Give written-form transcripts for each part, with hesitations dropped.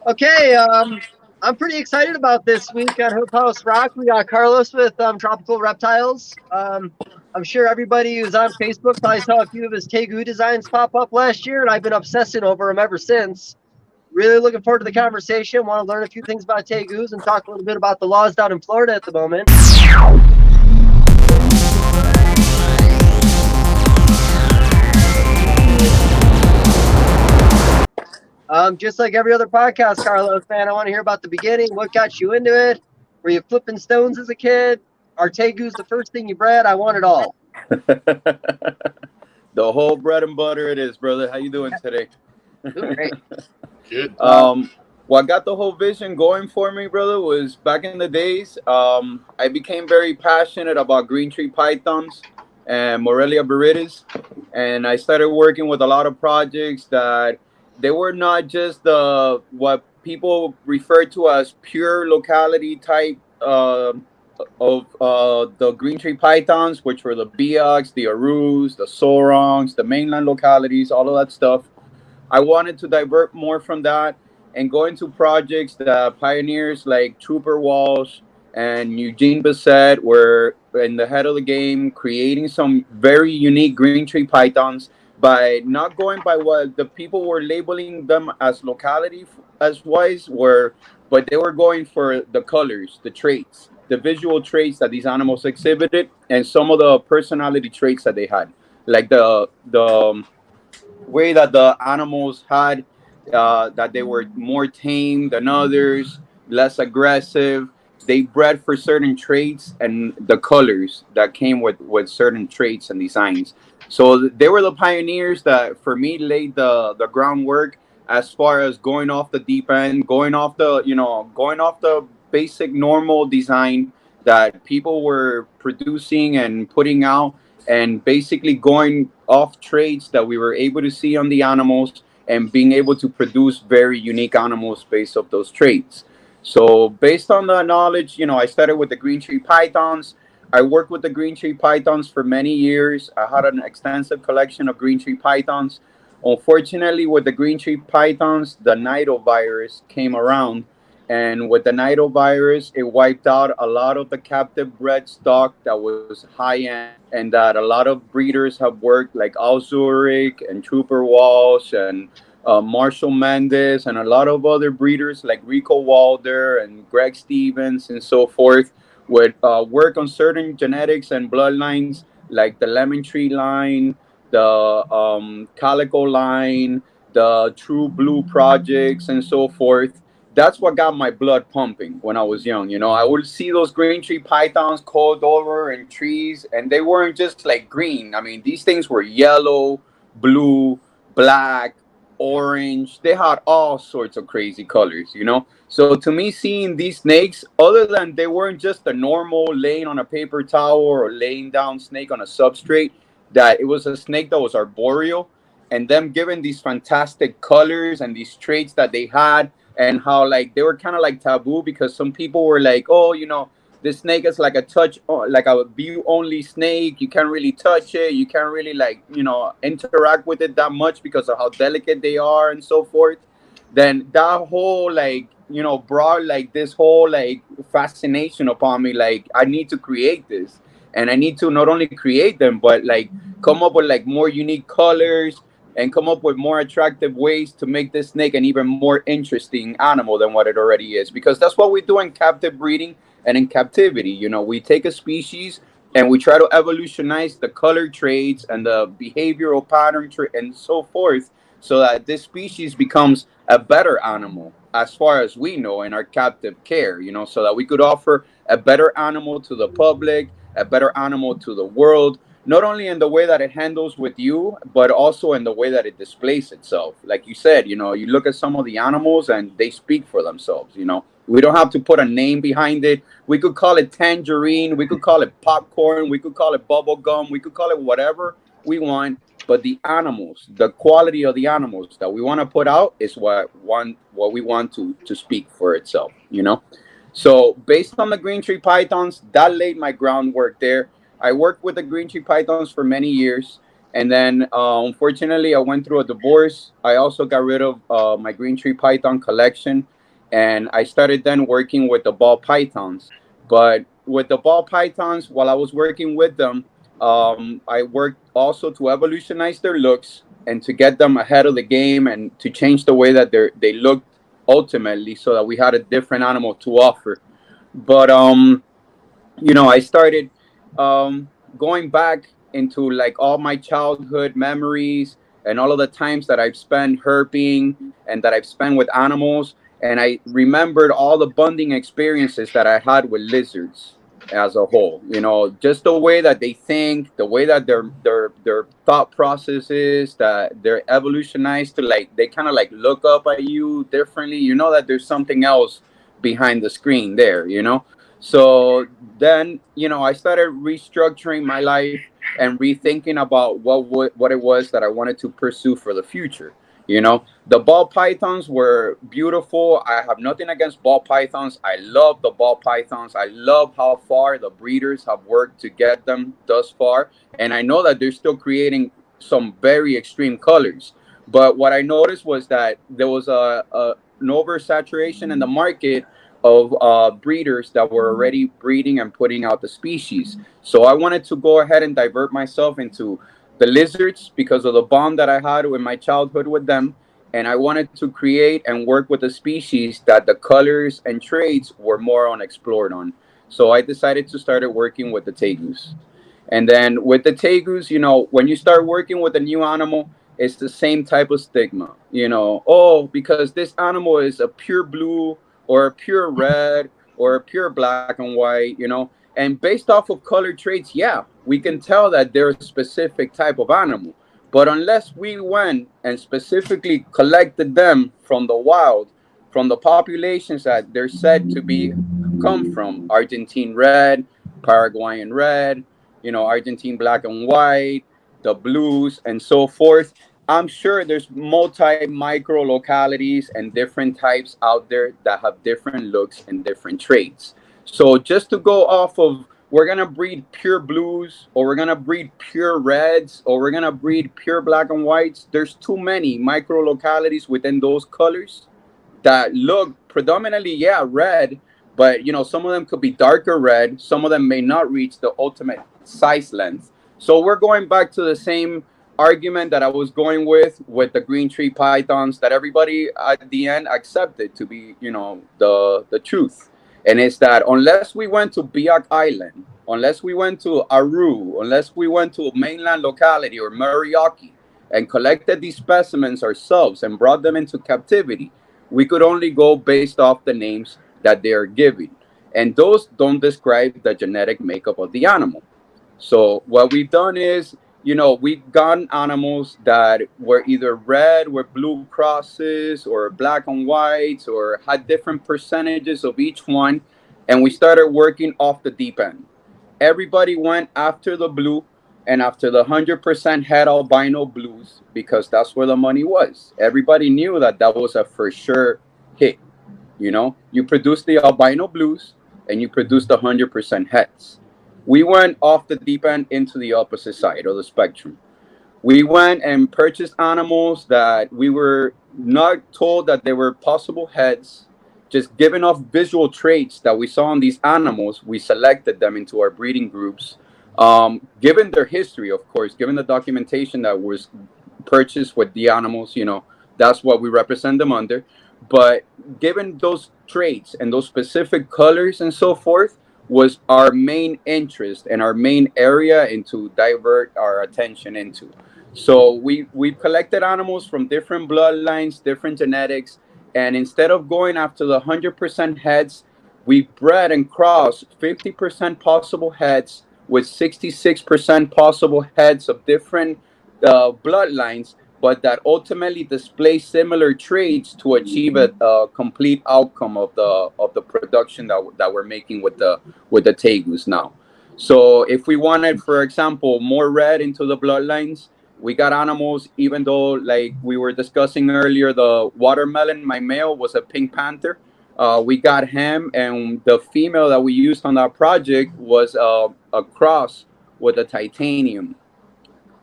Okay, I'm pretty excited about this week on Hope House Rock. We got Carlos with Tropical Reptiles. I'm sure everybody who's on Facebook probably saw a few of his Tegu designs pop up last year, and I've been obsessing over them ever since. Really looking forward to the conversation. Want to learn a few things about Tegus and talk a little bit about the laws down in Florida at the moment. Just like every other podcast, Carlos, man, I want to hear about the beginning. What got you into it? Were you flipping stones as a kid? Are Tegus the first thing you bred? I want it all. The whole bread and butter it is, brother. How you doing today? Doing great. Good. What got the whole vision going for me, brother, was back in the days. I became very passionate about green tree pythons and Morelia burritis, and I started working with a lot of projects that they were not just the what people refer to as pure locality type of the green tree pythons, which were the Biaks, the Arus, the Sorongs, the mainland localities, all of that stuff. I wanted to divert more from that and go into projects that pioneers like Trooper Walsh and Eugene Bissett were in the head of the game, creating some very unique green tree pythons by not going by what the people were labeling them as locality as wise were, but they were going for the colors, the traits, the visual traits that these animals exhibited, and some of the personality traits that they had, like the way that the animals had, that they were more tame than others, less aggressive. They bred for certain traits and the colors that came with certain traits and designs. So they were the pioneers that, for me, laid the groundwork as far as going off the deep end, going off the basic normal design that people were producing and putting out, and basically going off traits that we were able to see on the animals and being able to produce very unique animals based off those traits. So based on the knowledge, I started with the green tree pythons. I worked with the green tree pythons for many years. I had an extensive collection of green tree pythons. Unfortunately, with the green tree pythons, the nidovirus came around, and with the nidovirus, it wiped out a lot of the captive bred stock that was high end, and that a lot of breeders have worked, like Al Zurich and Trooper Walsh and Marshall Mendez, and a lot of other breeders like Rico Walder and Greg Stevens and so forth, would work on certain genetics and bloodlines like the Lemon Tree line, the Calico line, the True Blue projects, and so forth. That's what got my blood pumping when I was young. I would see those green tree pythons coiled over in trees, and they weren't just like green. I mean, these things were yellow, blue, black, orange. They had all sorts of crazy colors. So to me, seeing these snakes, other than they weren't just a normal laying on a paper towel or laying down snake on a substrate, that it was a snake that was arboreal, and them given these fantastic colors and these traits that they had, and how like they were kind of like taboo, because some people were like, oh, this snake is like a like a view only snake. You can't really touch it. You can't really like interact with it that much because of how delicate they are and so forth. Then that whole like brought like this whole like fascination upon me. Like, I need to create this, and I need to not only create them, but like come up with like more unique colors and come up with more attractive ways to make this snake an even more interesting animal than what it already is. Because that's what we do in captive breeding and in captivity. We take a species and we try to evolutionize the color traits and the behavioral pattern and so forth, so that this species becomes a better animal as far as we know in our captive care, so that we could offer a better animal to the public, a better animal to the world, not only in the way that it handles with you, but also in the way that it displays itself. Like you said, you look at some of the animals and they speak for themselves. We don't have to put a name behind it. We could call it tangerine, we could call it popcorn, we could call it bubble gum, we could call it whatever we want. But the animals, the quality of the animals that we want to put out is what we want to speak for itself. So based on the green tree pythons, that laid my groundwork there. I worked with the green tree pythons for many years, And then, unfortunately, I went through a divorce. I also got rid of my green tree python collection, and I started then working with the ball pythons. But with the ball pythons, while I was working with them, I worked also to evolutionize their looks and to get them ahead of the game and to change the way that they looked ultimately, so that we had a different animal to offer. But I started going back into like all my childhood memories and all of the times that I've spent herping and that I've spent with animals. And I remembered all the bonding experiences that I had with lizards as a whole. Just the way that they think, the way that their thought process is, that they're evolutionized to, like, they kind of like look up at you differently. You know that there's something else behind the screen there. So then, I started restructuring my life and rethinking about what it was that I wanted to pursue for the future. The ball pythons were beautiful. I have nothing against ball pythons. I love the ball pythons. I love how far the breeders have worked to get them thus far. And I know that they're still creating some very extreme colors. But what I noticed was that there was an oversaturation in the market of breeders that were already breeding and putting out the species. So I wanted to go ahead and divert myself into the lizards because of the bond that I had in my childhood with them. And I wanted to create and work with a species that the colors and traits were more unexplored on. So I decided to start working with the tegus. And then with the tegus, when you start working with a new animal, it's the same type of stigma. Oh, because this animal is a pure blue or a pure red or a pure black and white. And based off of color traits, yeah, we can tell that they're a specific type of animal. But unless we went and specifically collected them from the wild, from the populations that they're said to be come from, Argentine red, Paraguayan red, Argentine black and white, the blues, and so forth. I'm sure there's multi micro localities and different types out there that have different looks and different traits. So just to go off of, we're gonna breed pure blues, or we're gonna breed pure reds, or we're gonna breed pure black and whites. There's too many micro localities within those colors that look predominantly, yeah, red, but some of them could be darker red. Some of them may not reach the ultimate size length. So we're going back to the same argument that I was going with the green tree pythons, that everybody at the end accepted to be, the truth. And it's that unless we went to Biak Island, unless we went to Aru, unless we went to a mainland locality or Muriaki and collected these specimens ourselves and brought them into captivity, we could only go based off the names that they are giving. And those don't describe the genetic makeup of the animal. So what we've done is, we've gotten animals that were either red with blue crosses or black and whites or had different percentages of each one. And we started working off the deep end. Everybody went after the blue and after the 100% head albino blues because that's where the money was. Everybody knew that that was a for sure hit. You produce the albino blues and you produce the 100% heads. We went off the deep end into the opposite side of the spectrum. We went and purchased animals that we were not told that they were possible heads. Just given off visual traits that we saw in these animals, we selected them into our breeding groups. Given their history, of course, given the documentation that was purchased with the animals, that's what we represent them under. But given those traits and those specific colors and so forth, was our main interest and our main area into divert our attention into. So we've collected animals from different bloodlines, different genetics, and instead of going after the 100% heads, we bred and crossed 50% possible heads with 66% possible heads of different bloodlines, but that ultimately display similar traits to achieve a complete outcome of the production that we're making with the tegus now. So if we wanted, for example, more red into the bloodlines, we got animals, even though, like we were discussing earlier, the watermelon, my male was a pink panther. We got him, and the female that we used on that project was a cross with a titanium.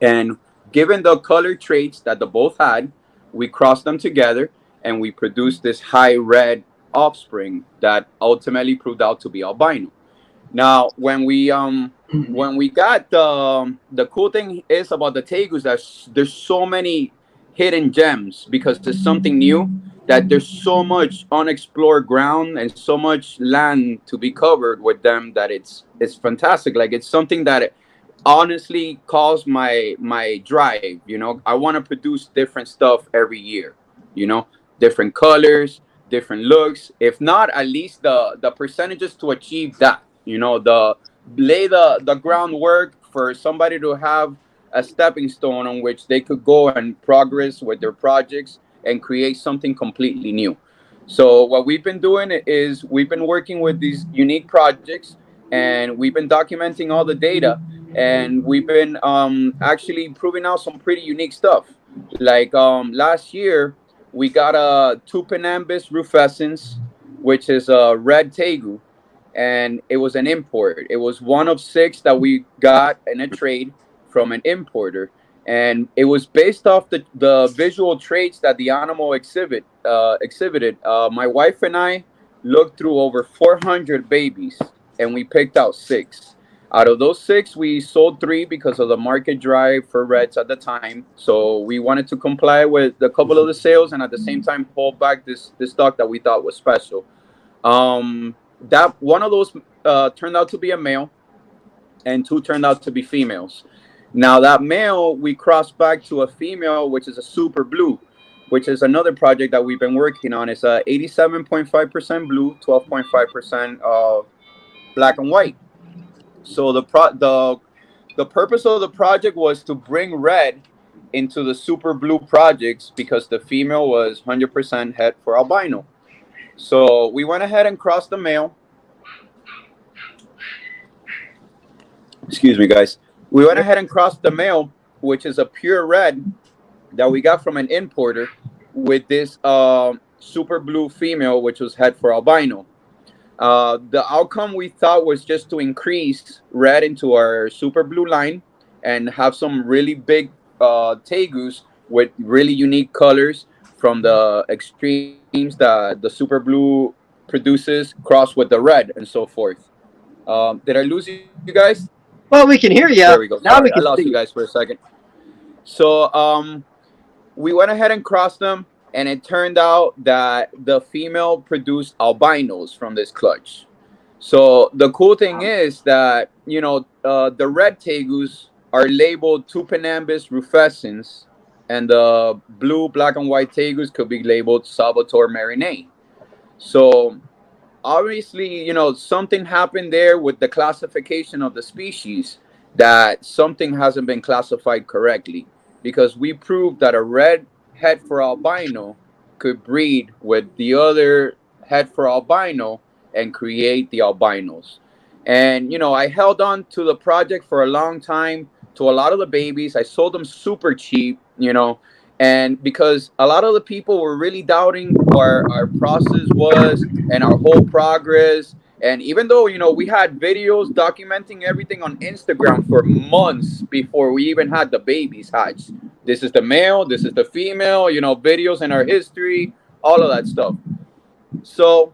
And given the color traits that the both had, we crossed them together and we produced this high red offspring that ultimately proved out to be albino. Now, when we got the cool thing is about the Tegus that there's so many hidden gems because there's something new, that there's so much unexplored ground and so much land to be covered with them that it's fantastic. Like it's something that honestly calls my drive. You know, I want to produce different stuff every year. You know, different colors, different looks. If not, at least the percentages to achieve that. You know, the lay the groundwork for somebody to have a stepping stone on which they could go and progress with their projects and create something completely new. So what we've been doing is we've been working with these unique projects, and we've been documenting all the data, and we've been actually proving out some pretty unique stuff. Like last year, we got a Tupinambus rufescens, which is a red tegu, and it was an import. It was one of six that we got in a trade from an importer, and it was based off the visual traits that the animal exhibited. My wife and I looked through over 400 babies, and we picked out six. Out of those six, we sold three because of the market drive for reds at the time. So we wanted to comply with a couple of the sales, and at the same time hold back this stock that we thought was special. That one of those turned out to be a male, and two turned out to be females. Now that male we crossed back to a female, which is a super blue, which is another project that we've been working on. It's a 87.5% blue, 12.5% black and white. So the purpose of the project was to bring red into the super blue projects because the female was 100% het for albino. So we went ahead and crossed the male. Excuse me, guys. We went ahead and crossed the male, which is a pure red that we got from an importer, with this super blue female, which was het for albino. The outcome we thought was just to increase red into our super blue line and have some really big tegus with really unique colors from the extremes that the super blue produces, crossed with the red and so forth. Did I lose you guys? Well, we can hear you. There we go. Now we Sorry, I can lost see. you guys for a second. So we went ahead and crossed them, and it turned out that the female produced albinos from this clutch. So the cool thing is that, you know, the red tegus are labeled Tupinambus rufescens, and the blue, black, and white tegus could be labeled Salvatore Marinae. So obviously, you know, something happened there with the classification of the species, that something hasn't been classified correctly, because we proved that a red het for albino could breed with the other het for albino and create the albinos. And, you know, I held on to the project for a long time, to a lot of the babies. I sold them super cheap, you know, and because a lot of the people were really doubting what our process was and our whole progress. And even though, you know, we had videos documenting everything on Instagram for months before we even had the babies hatched. This is the male, this is the female, you know, videos in our history, all of that stuff. So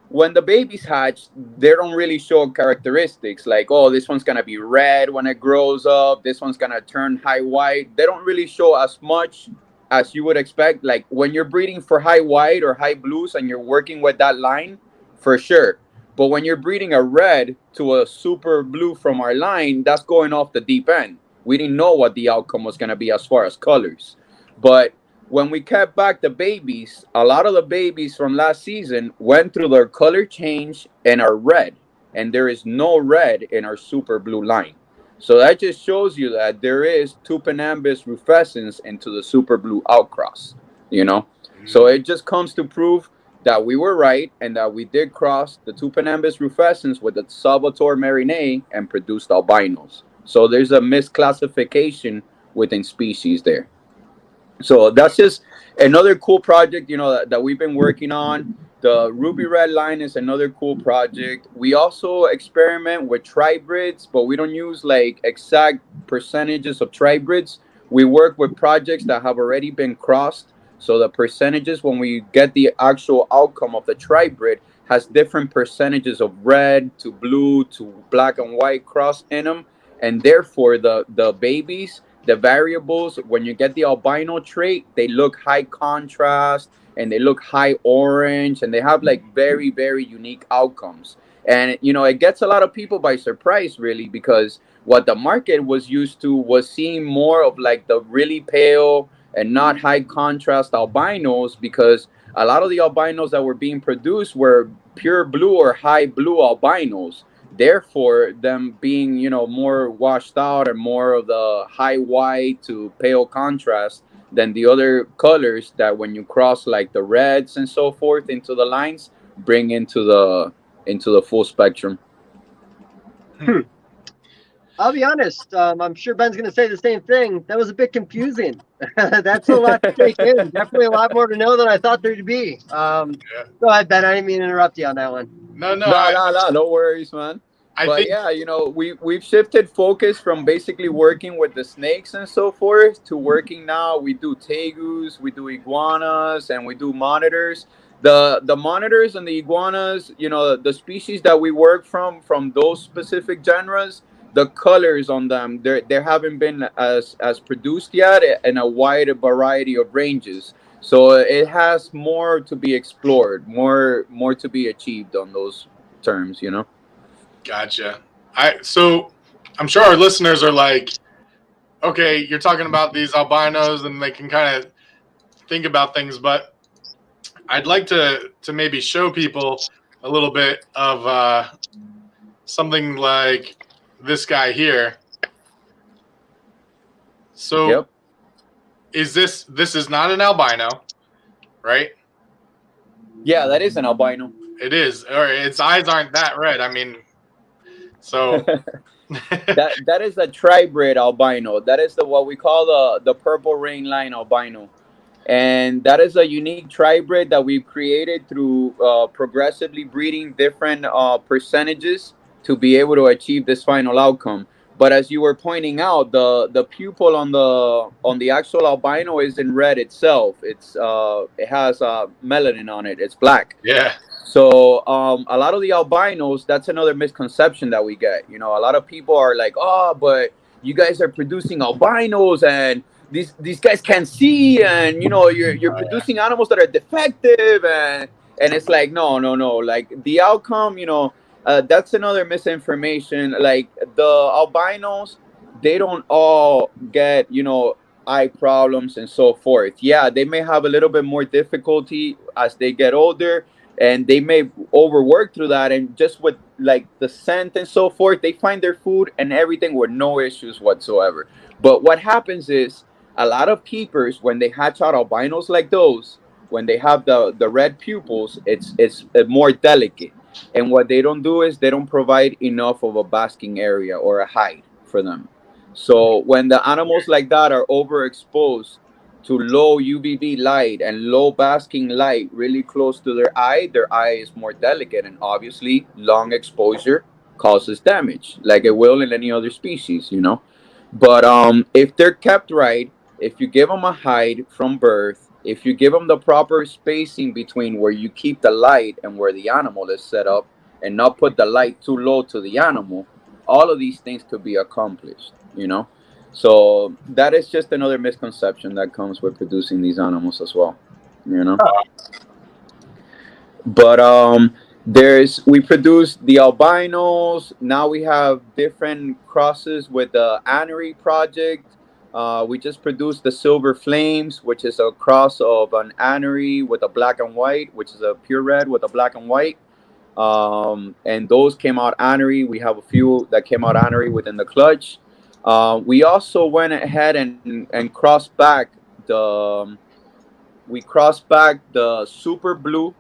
when the babies hatch, they don't really show characteristics like, oh, this one's gonna be red when it grows up, this one's gonna turn high white. They don't really show as much as you would expect. Like when you're breeding for high white or high blues and you're working with that line, for sure. But when you're breeding a red to a super blue from our line, that's going off the deep end. We didn't know what the outcome was gonna be as far as colors. But when we kept back the babies, a lot of the babies from last season went through their color change and are red, and there is no red in our super blue line. So that just shows you that there is Tupinambus rufescens into the super blue outcross, you know. So it just comes to prove that we were right and that we did cross the Tupinambus rufescens with the Salvatore Marinae and produced albinos. So there's a misclassification within species there. So that's just another cool project, you know, that we've been working on. The Ruby Red line is another cool project. We also experiment with tribrids, but we don't use like exact percentages of tribrids. We work with projects that have already been crossed. So the percentages when we get the actual outcome of the tribrid has different percentages of red to blue to black and white cross in them. And therefore the babies, the variables, when you get the albino trait, they look high contrast and they look high orange and they have like very, very unique outcomes. And it gets a lot of people by surprise, really, because what the market was used to was seeing more of like the really pale and not high contrast albinos, because a lot of the albinos that were being produced were pure blue or high blue albinos. Therefore, them being, more washed out and more of the high white to pale contrast than the other colors that when you cross like the reds and so forth into the lines, bring into the full spectrum. I'll be honest. I'm sure Ben's going to say the same thing. That was a bit confusing. That's a lot to take in. Definitely a lot more to know than I thought there'd be. Go ahead, Ben. I didn't mean to interrupt you on that one. No, no worries, man. We've shifted focus from basically working with the snakes and so forth to working now. We do tegus, we do iguanas, and we do monitors. The monitors and the iguanas, the species that we work from those specific genres, the colors on them, there haven't been as produced yet in a wide variety of ranges. So it has more to be explored, more to be achieved on those terms, Gotcha. So I'm sure our listeners are like, okay, you're talking about these albinos and they can kind of think about things, but I'd like to maybe show people a little bit of something like this guy here. So yep. This is not an albino, right? Yeah, that is an albino. It is. Or its eyes aren't that red. I mean, so that is a tribrid albino. That is what we call the purple rain line albino. And that is a unique tribrid that we've created through progressively breeding different percentages to be able to achieve this final outcome. But as you were pointing out, the pupil on the actual albino isn't red itself. It has melanin on it. It's black. Yeah. So a lot of the albinos, that's another misconception that we get. A lot of people are like, oh, but you guys are producing albinos and these guys can't see, and you're producing animals that are defective, and it's like no, like the outcome, that's another misinformation. Like the albinos, they don't all get eye problems and so forth. Yeah, they may have a little bit more difficulty as they get older, and they may overwork through that, and just with like the scent and so forth, they find their food and everything with no issues whatsoever. But what happens is a lot of keepers, when they hatch out albinos like those, when they have the red pupils, it's more delicate. And what they don't do is they don't provide enough of a basking area or a hide for them. So when the animals like that are overexposed to low UVB light and low basking light really close to their eye is more delicate, and obviously long exposure causes damage like it will in any other species, But if they're kept right, if you give them a hide from birth, if you give them the proper spacing between where you keep the light and where the animal is set up, and not put the light too low to the animal, all of these things could be accomplished, So that is just another misconception that comes with producing these animals as well, But we produce the albinos. Now we have different crosses with the Anery project. We just produced the Silver Flames, which is a cross of an Anery with a black and white, which is a pure red with a black and white. And those came out Anery. We have a few that came out Anery within the clutch. We also went ahead and crossed back the Super Blue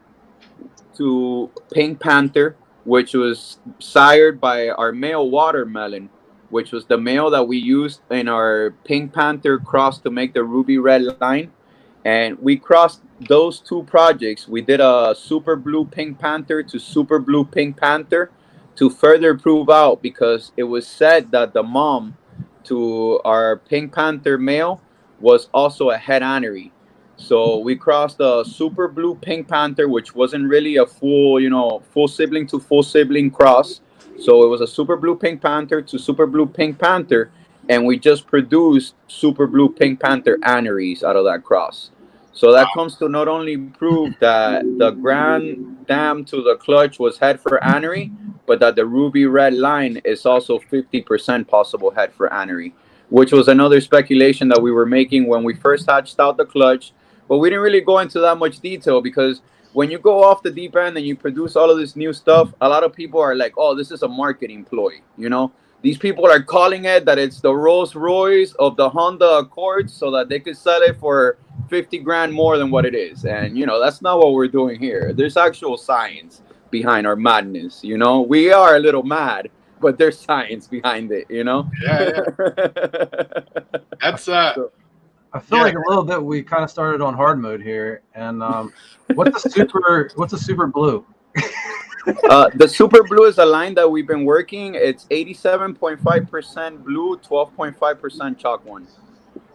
to Pink Panther, which was sired by our male watermelon, which was the male that we used in our Pink Panther cross to make the ruby red line. And we crossed those two projects. We did a Super Blue Pink Panther to Super Blue Pink Panther to further prove out, because it was said that the mom to our Pink Panther male was also a head anery. So we crossed a super blue Pink Panther, which wasn't really a full, full sibling to full sibling cross. So it was a super blue Pink Panther to super blue Pink Panther, and we just produced super blue Pink Panther aneries out of that cross. So that comes to not only prove that the grand dam to the clutch was head for anery, but that the ruby red line is also 50% possible head for anery, which was another speculation that we were making when we first hatched out the clutch. But we didn't really go into that much detail because when you go off the deep end and you produce all of this new stuff, a lot of people are like, oh, this is a marketing ploy, These people are calling it that it's the Rolls Royce of the Honda Accord so that they could sell it for 50 grand more than what it is. And, that's not what we're doing here. There's actual science behind our madness, We are a little mad, but there's science behind it, Yeah. That's I feel like a little bit we kind of started on hard mode here. And what's a super blue? The super blue is a line that we've been working. It's 87.5% blue, 12.5% chalk one.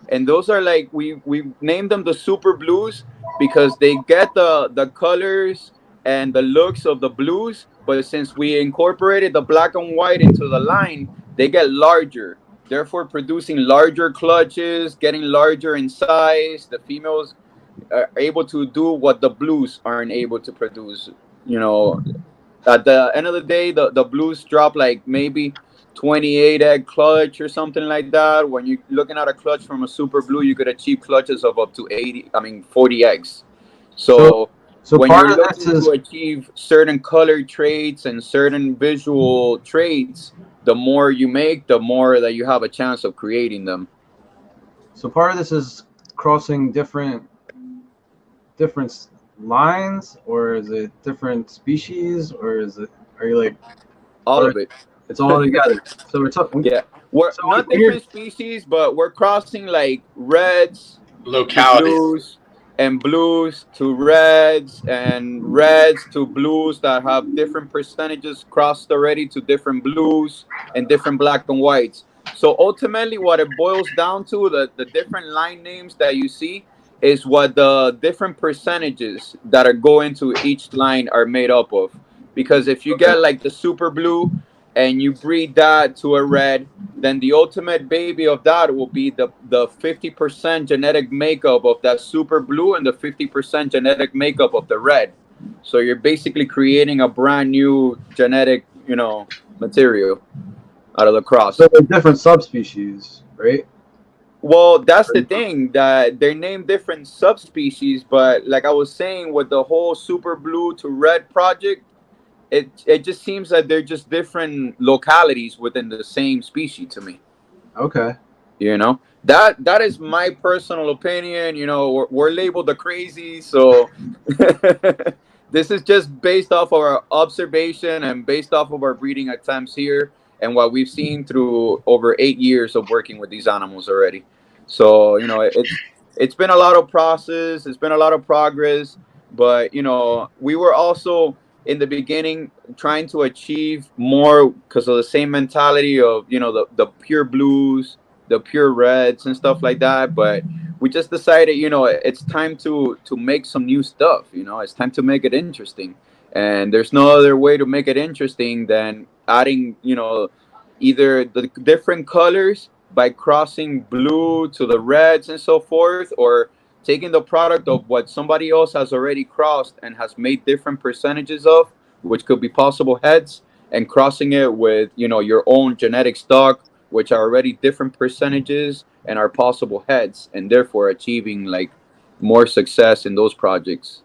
And those are like, we named them the super blues because they get the colors and the looks of the blues, but since we incorporated the black and white into the line, they get larger, therefore producing larger clutches, getting larger in size. The females are able to do what the blues aren't able to produce. At the end of the day, the blues drop like maybe 28 egg clutch or something like that. When you're looking at a clutch from a super blue, you could achieve clutches of up to 40 eggs. So when you're looking to achieve certain color traits and certain visual traits, the more you make, the more that you have a chance of creating them. So part of this is crossing different lines, or is it different species, or are you like all of it? It's all together. So we're talking. Yeah, we're not different species, but we're crossing like reds, localities, and blues to reds, and reds to blues that have different percentages crossed already to different blues and different black and whites. So ultimately, what it boils down to, the different line names that you see, is what the different percentages that are going to each line are made up of. Because if you get like the super blue and you breed that to a red, then the ultimate baby of that will be the 50% genetic makeup of that super blue and the 50% genetic makeup of the red. So you're basically creating a brand new genetic, material out of the cross. So they're different subspecies, right? Well, that's the thing, that they're named different subspecies, but like I was saying, with the whole super blue to red project, it just seems that they're just different localities within the same species to me. Okay. That is my personal opinion. We're labeled the crazy, so this is just based off of our observation and based off of our breeding attempts here and what we've seen through over 8 years of working with these animals already. So it's been a lot of process, it's been a lot of progress, but we were also in the beginning trying to achieve more because of the same mentality of the pure blues, the pure reds and stuff like that. But we just decided it's time to make some new stuff. It's time to make it interesting, and there's no other way to make it interesting than adding either the different colors by crossing blue to the reds and so forth, or taking the product of what somebody else has already crossed and has made different percentages of, which could be possible heads, and crossing it with your own genetic stock, which are already different percentages and are possible heads, and therefore achieving like more success in those projects.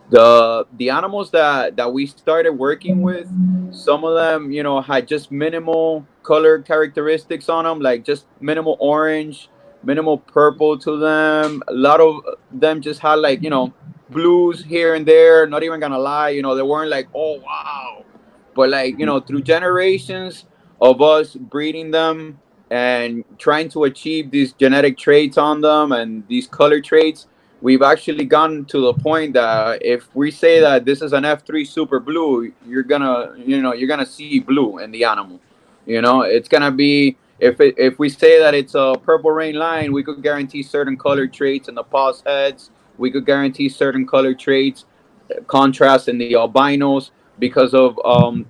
The animals that we started working with, some of them had just minimal color characteristics on them, like just minimal orange, minimal purple to them. A lot of them just had like blues here and there. Not even gonna lie, they weren't like, oh wow, but like through generations of us breeding them and trying to achieve these genetic traits on them and these color traits, we've actually gotten to the point that if we say that this is an F3 super blue, you're gonna see blue in the animal. You know, it's gonna be if we say that it's a purple rain line, we could guarantee certain color traits in the pause heads. We could guarantee certain color traits, contrast in the albinos because of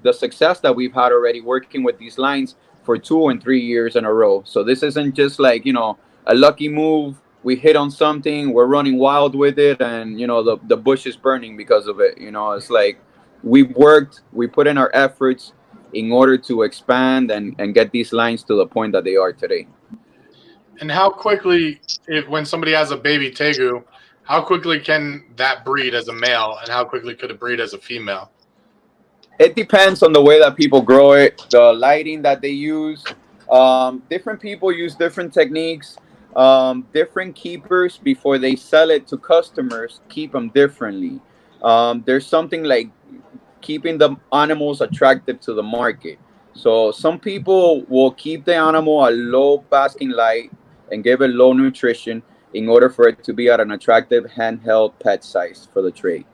the success that we've had already working with these lines for 2 and 3 years in a row. So this isn't just like, you know, a lucky move. We hit on something, we're running wild with it, and you know the bush is burning because of it. You know, it's like we've worked, we put in our efforts in order to expand and get these lines to the point that they are today. And how quickly, when somebody has a baby tegu, how quickly can that breed as a male, and how quickly could it breed as a female? It depends on the way that people grow it, the lighting that they use. Different people use different techniques. Different keepers, before they sell it to customers, keep them differently. There's something like keeping the animals attractive to the market. So some people will keep the animal at low basking light and give it low nutrition in order for it to be at an attractive handheld pet size for the trade.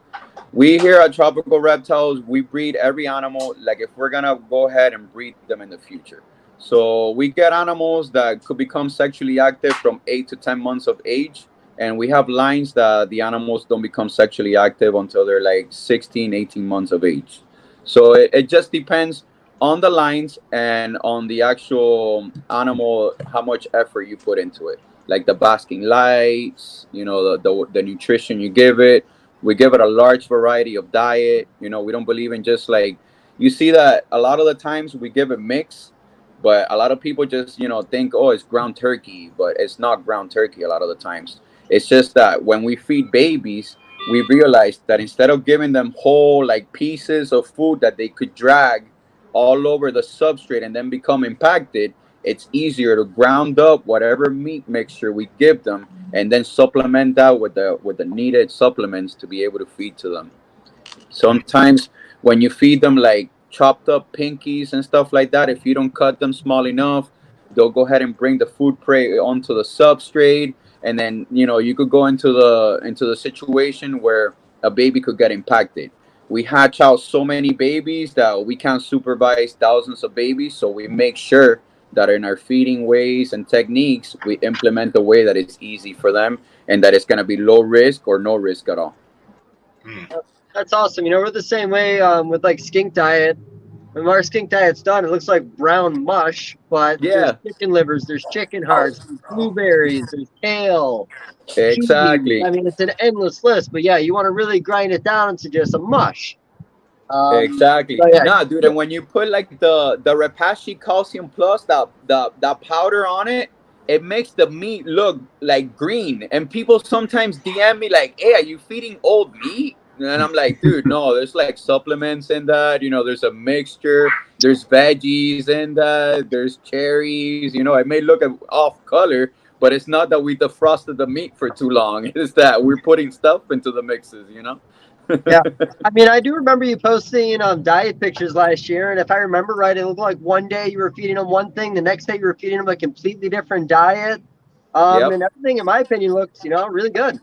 We here at Tropical Reptiles, we breed every animal like if we're gonna go ahead and breed them in the future. So we get animals that could become sexually active from 8 to 10 months of age, and we have lines that the animals don't become sexually active until they're like 16, 18 months of age. So it just depends on the lines and on the actual animal, how much effort you put into it. Like the basking lights, you know, the nutrition you give it. We give it a large variety of diet. You know, we don't believe in just like, you see that a lot of the times we give it mix, but a lot of people just, you know, think, oh, it's ground turkey, but it's not ground turkey a lot of the times. It's just that when we feed babies, we realize that instead of giving them whole like pieces of food that they could drag all over the substrate and then become impacted, it's easier to ground up whatever meat mixture we give them and then supplement that with the needed supplements to be able to feed to them. Sometimes when you feed them like chopped up pinkies and stuff like that, if you don't cut them small enough, they'll go ahead and bring the food prey onto the substrate, and then you know you could go into the situation where a baby could get impacted. We hatch out so many babies that we can't supervise thousands of babies, so we make sure that in our feeding ways and techniques we implement a way that it's easy for them and that it's going to be low risk or no risk at all. That's awesome. You know, we're the same way with like skink diet. When our skink diet's done, it looks like brown mush, but Yeah, there's chicken livers, there's chicken hearts, there's blueberries, there's kale, kiwi. exactly. I mean, it's an endless list, but yeah, you want to really grind it down into just a mush. Exactly. So yeah, Nah, dude, and when you put like the Repashy Calcium Plus, that powder on it, it makes the meat look like green. And people sometimes DM me like, "Hey, are you feeding old meat?" And I'm like, "Dude, no. There's like supplements in that. You know, there's a mixture. There's veggies in that. There's cherries. You know, it may look off color, but it's not that we defrosted the meat for too long. It's that we're putting stuff into the mixes. You know." yeah. I mean, I do remember you posting diet pictures last year, and if I remember right, it looked like one day you were feeding them one thing, the next day you were feeding them a completely different diet. Yep. And everything, in my opinion, looks, really good.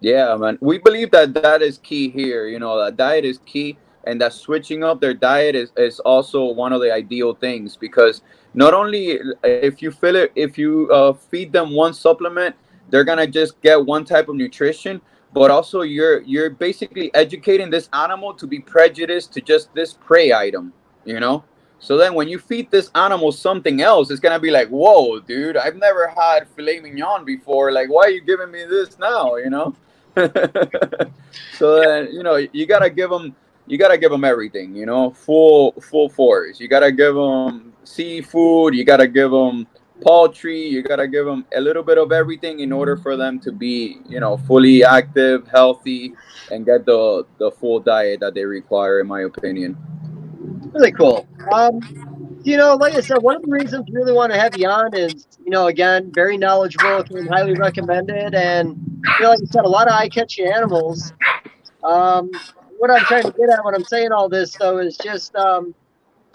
Yeah, man. We believe that that is key here. You know, that diet is key, and that switching up their diet is also one of the ideal things because not only if you fill it, if you feed them one supplement, they're gonna just get one type of nutrition, but also you're basically educating this animal to be prejudiced to just this prey item. You know. So then when you feed this animal something else, it's gonna be like, whoa, dude, I've never had filet mignon before. Like, why are you giving me this now? You know. So then you know you gotta give them everything, you know, full force. You gotta give them seafood, you gotta give them poultry, you gotta give them a little bit of everything in order for them to be, you know, fully active, healthy, and get the full diet that they require, in my opinion. Really cool. Like I said, one of the reasons we really want to have you on is, again, very knowledgeable, can highly recommended, and like you said, a lot of eye-catching animals. What I'm trying to get at when I'm saying all this, though, is just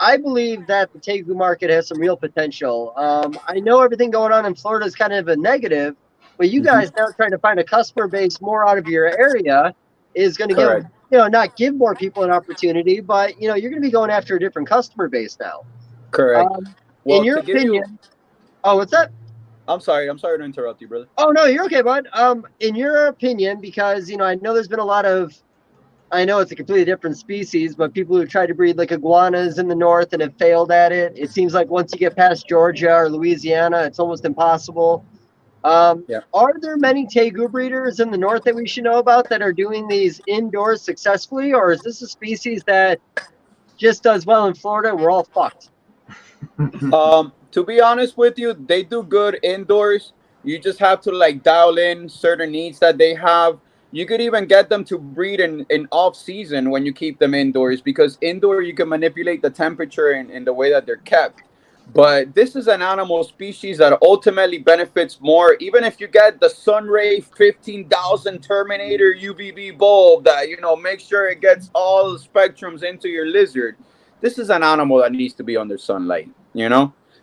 I believe that the Tegu market has some real potential. I know everything going on in Florida is kind of a negative, but you Mhm. guys now trying to find a customer base more out of your area is going to give, Correct. not give more people an opportunity, but, you're going to be going after a different customer base now. Correct. In Well, your to give you, opinion, oh, what's that? I'm sorry to interrupt you, brother. Oh no, you're okay, bud. In your opinion, because I know there's been a lot of, I know it's a completely different species, but people who try to breed like iguanas in the north and have failed at it. It seems like once you get past Georgia or Louisiana, it's almost impossible. Yeah. Are there many tegu breeders in the north that we should know about that are doing these indoors successfully, or is this a species that just does well in Florida and we're all fucked? To be honest with you, they do good indoors. You just have to like dial in certain needs that they have. You could even get them to breed in off season when you keep them indoors, because indoor you can manipulate the temperature in the way that they're kept. But this is an animal species that ultimately benefits more, even if you get the Sunray 15,000 Terminator UVB bulb that, make sure it gets all the spectrums into your lizard. This is an animal that needs to be under sunlight.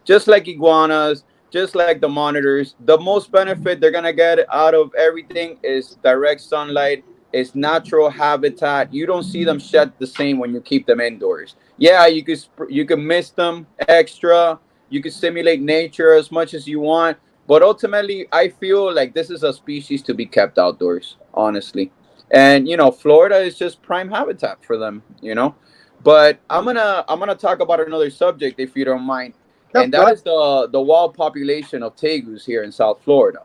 Just like iguanas, just like the monitors. The most benefit they're gonna get out of everything is direct sunlight, is natural habitat. You don't see them shed the same when you keep them indoors. Yeah, you can mist them extra. You can simulate nature as much as you want, but ultimately, I feel like this is a species to be kept outdoors, honestly. And Florida is just prime habitat for them. But I'm gonna talk about another subject, if you don't mind, Nope, and go that ahead. is the wild population of tegus here in South Florida.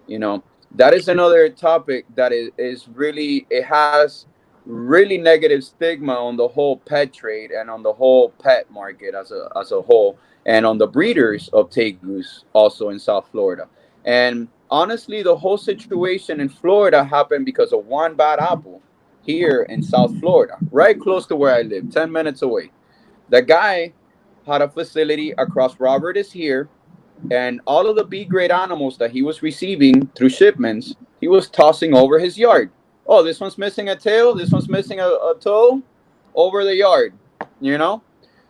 You know, that is another topic that is really, it has really negative stigma on the whole pet trade and on the whole pet market as a whole, and on the breeders of tegus also in South Florida. And honestly, the whole situation in Florida happened because of one bad apple here in South Florida, right close to where I live, 10 minutes away. The guy had a facility across Robert is here, and all of the B grade animals that he was receiving through shipments, he was tossing over his yard. Oh, this one's missing a tail, this one's missing a toe, over the yard, you know?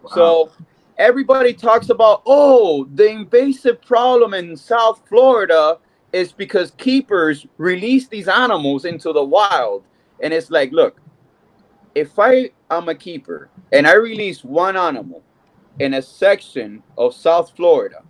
Wow. So everybody talks about, oh, the invasive problem in South Florida is because keepers release these animals into the wild. And it's like, look, if I am a keeper and I release one animal in a section of South Florida,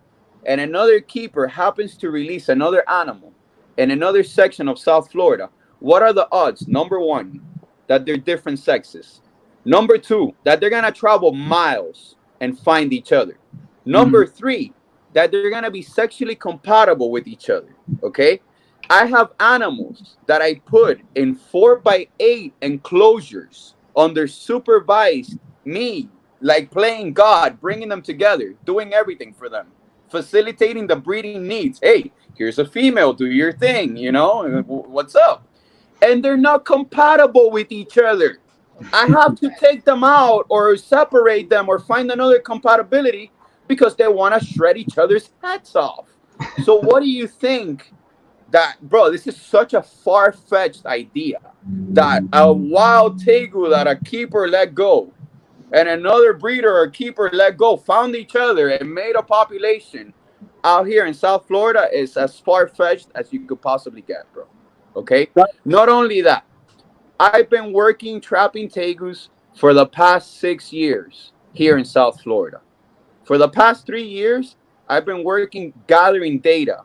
and another keeper happens to release another animal in another section of South Florida, what are the odds? Number one, that they're different sexes. Number two, that they're gonna travel miles and find each other. Mhm. Number three, that they're gonna be sexually compatible with each other. Okay. I have animals that I put in 4x8 enclosures under supervised me, like playing God, bringing them together, doing everything for them, facilitating the breeding needs. Hey, here's a female, do your thing, what's up? And they're not compatible with each other. I have to take them out or separate them or find another compatibility because they want to shred each other's heads off. So, what do you think? That, bro, this is such a far-fetched idea that a wild tegu that a keeper let go and another breeder or keeper let go, found each other and made a population out here in South Florida is as far-fetched as you could possibly get, bro. Okay. Not only that, I've been working trapping tegus for the past 6 years here in South Florida. For the past 3 years, I've been working gathering data,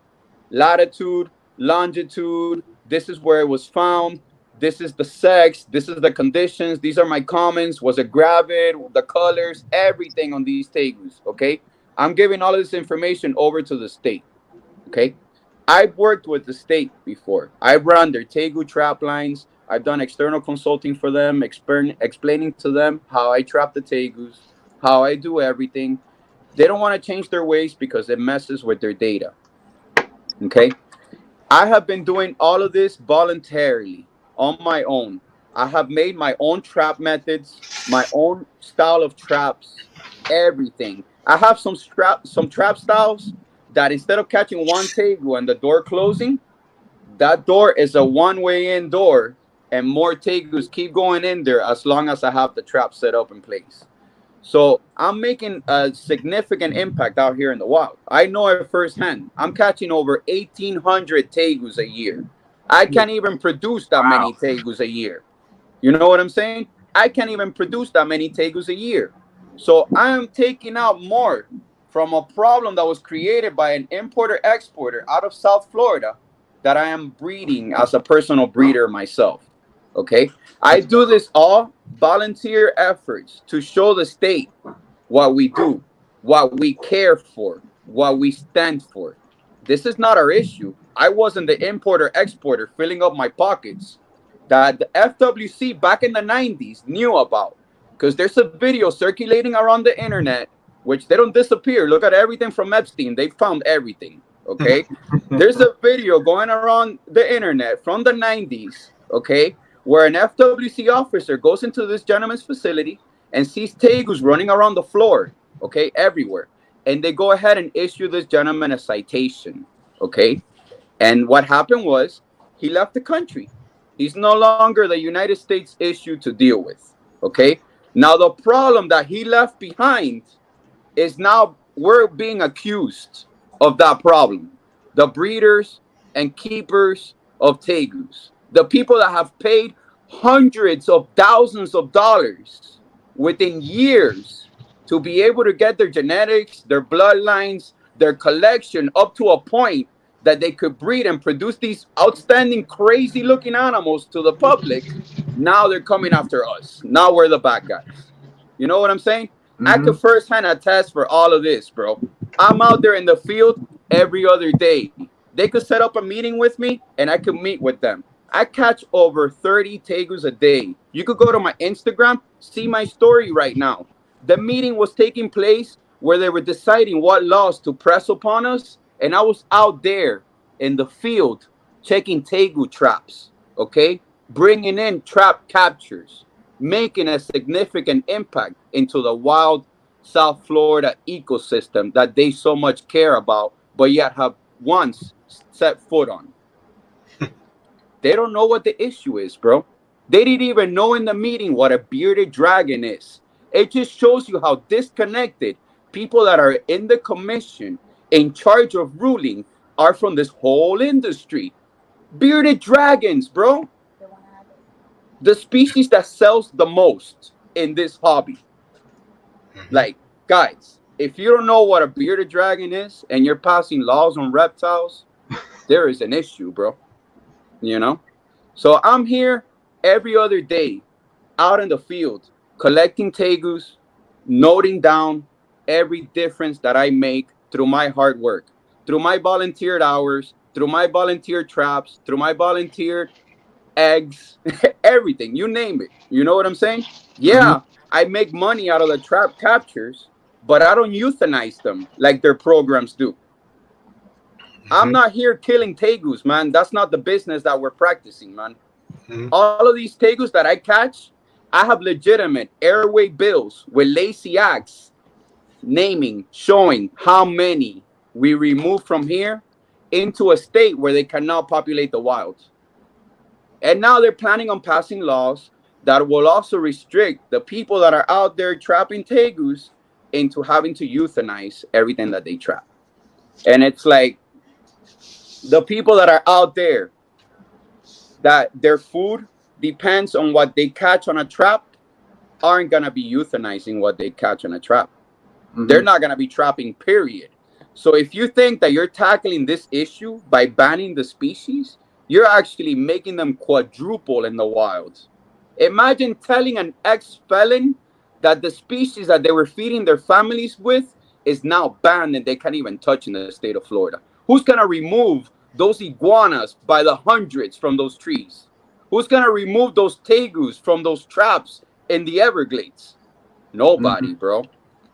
latitude, longitude. This is where it was found. This is the sex. This is the conditions. These are my comments. Was it gravid? The colors, everything on these tegus. Okay. I'm giving all of this information over to the state. Okay. I've worked with the state before. I've run their tegu trap lines. I've done external consulting for them, explaining to them how I trap the tegus, how I do everything. They don't want to change their ways because it messes with their data. Okay. I have been doing all of this voluntarily on my own. I have made my own trap methods, my own style of traps, everything. I have some trap styles that instead of catching one tegu and the door closing, that door is a one-way in door, and more tegus keep going in there as long as I have the trap set up in place. So I'm making a significant impact out here in the wild. I know it firsthand. I'm catching over 1,800 tegus a year. I can't even produce that Wow. many tegus a year. You know what I'm saying? I can't even produce that many tegus a year. So I am taking out more from a problem that was created by an importer exporter out of South Florida that I am breeding as a personal breeder myself. Okay. I do this all volunteer efforts to show the state what we do, what we care for, what we stand for. This is not our issue. I wasn't the importer exporter filling up my pockets that the FWC back in the 90s knew about. Because there's a video circulating around the internet, which they don't disappear. Look at everything from Epstein. They found everything. Okay. There's a video going around the internet from the 90s. Okay. Where an FWC officer goes into this gentleman's facility and sees tegus running around the floor, okay, everywhere. And they go ahead and issue this gentleman a citation, okay? And what happened was he left the country. He's no longer the United States issue to deal with, okay? Now, the problem that he left behind is now we're being accused of that problem. The breeders and keepers of tegus, the people that have paid hundreds of thousands of dollars within years to be able to get their genetics, their bloodlines, their collection up to a point that they could breed and produce these outstanding, crazy looking animals to the public. Now they're coming after us. Now we're the bad guys. You know what I'm saying? Mm-hmm. I could firsthand attest for all of this, bro. I'm out there in the field every other day. They could set up a meeting with me and I could meet with them. I catch over 30 tegus a day. You could go to my Instagram, see my story right now. The meeting was taking place where they were deciding what laws to press upon us. And I was out there in the field checking tegu traps, okay? Bringing in trap captures, making a significant impact into the wild South Florida ecosystem that they so much care about, but yet have once set foot on. They don't know what the issue is, bro. They didn't even know in the meeting what a bearded dragon is. It just shows you how disconnected people that are in the commission in charge of ruling are from this whole industry. Bearded dragons, bro. The species that sells the most in this hobby. Like, guys, if you don't know what a bearded dragon is and you're passing laws on reptiles, there is an issue, bro. You know? So I'm here every other day out in the field collecting tegus, noting down every difference that I make through my hard work, through my volunteered hours, through my volunteer traps, through my volunteered eggs, everything, you name it. You know what I'm saying? Yeah, I make money out of the trap captures, but I don't euthanize them like their programs do. I'm not here killing tegus, man. That's not the business that we're practicing, man. All of these tegus that I catch, I have legitimate airway bills with lacy acts naming, showing how many we remove from here into a state where they cannot populate the wilds. And now they're planning on passing laws that will also restrict the people that are out there trapping tegus into having to euthanize everything that they trap. And it's like, the people that are out there that their food depends on what they catch on a trap aren't going to be euthanizing what they catch on a trap. They're not going to be trapping, period. So if you think that you're tackling this issue by banning the species, you're actually making them quadruple in the wilds. Imagine telling an ex-felon that the species that they were feeding their families with is now banned and they can't even touch in the state of Florida. Who's going to remove those iguanas by the hundreds from those trees? Who's going to remove those tegus from those traps in the Everglades? Nobody, bro.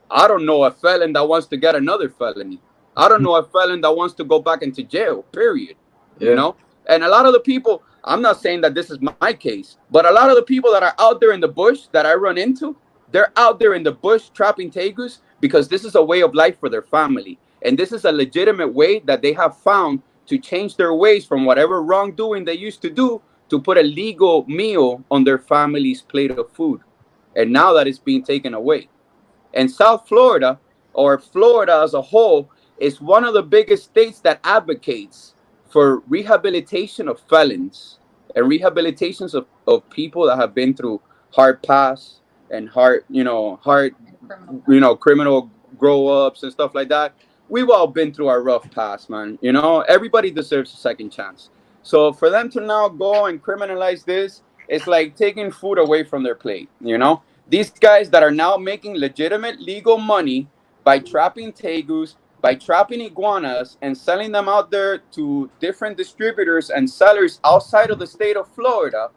I don't know a felon that wants to get another felony. I don't know a felon that wants to go back into jail, period. You know? And a lot of the people, I'm not saying that this is my case, but a lot of the people that are out there in the bush that I run into, they're out there in the bush trapping tegus because this is a way of life for their family. And this is a legitimate way that they have found to change their ways from whatever wrongdoing they used to do to put a legal meal on their family's plate of food. And now that it's being taken away. And South Florida, or Florida as a whole, is one of the biggest states that advocates for rehabilitation of felons and rehabilitations of people that have been through hard past and hard criminal grow-ups and stuff like that. We've all been through our rough past, man. Everybody deserves a second chance. So for them to now go and criminalize this, it's like taking food away from their plate. These guys that are now making legitimate legal money by trapping tegus, by trapping iguanas and selling them out there to different distributors and sellers outside of the state of Florida,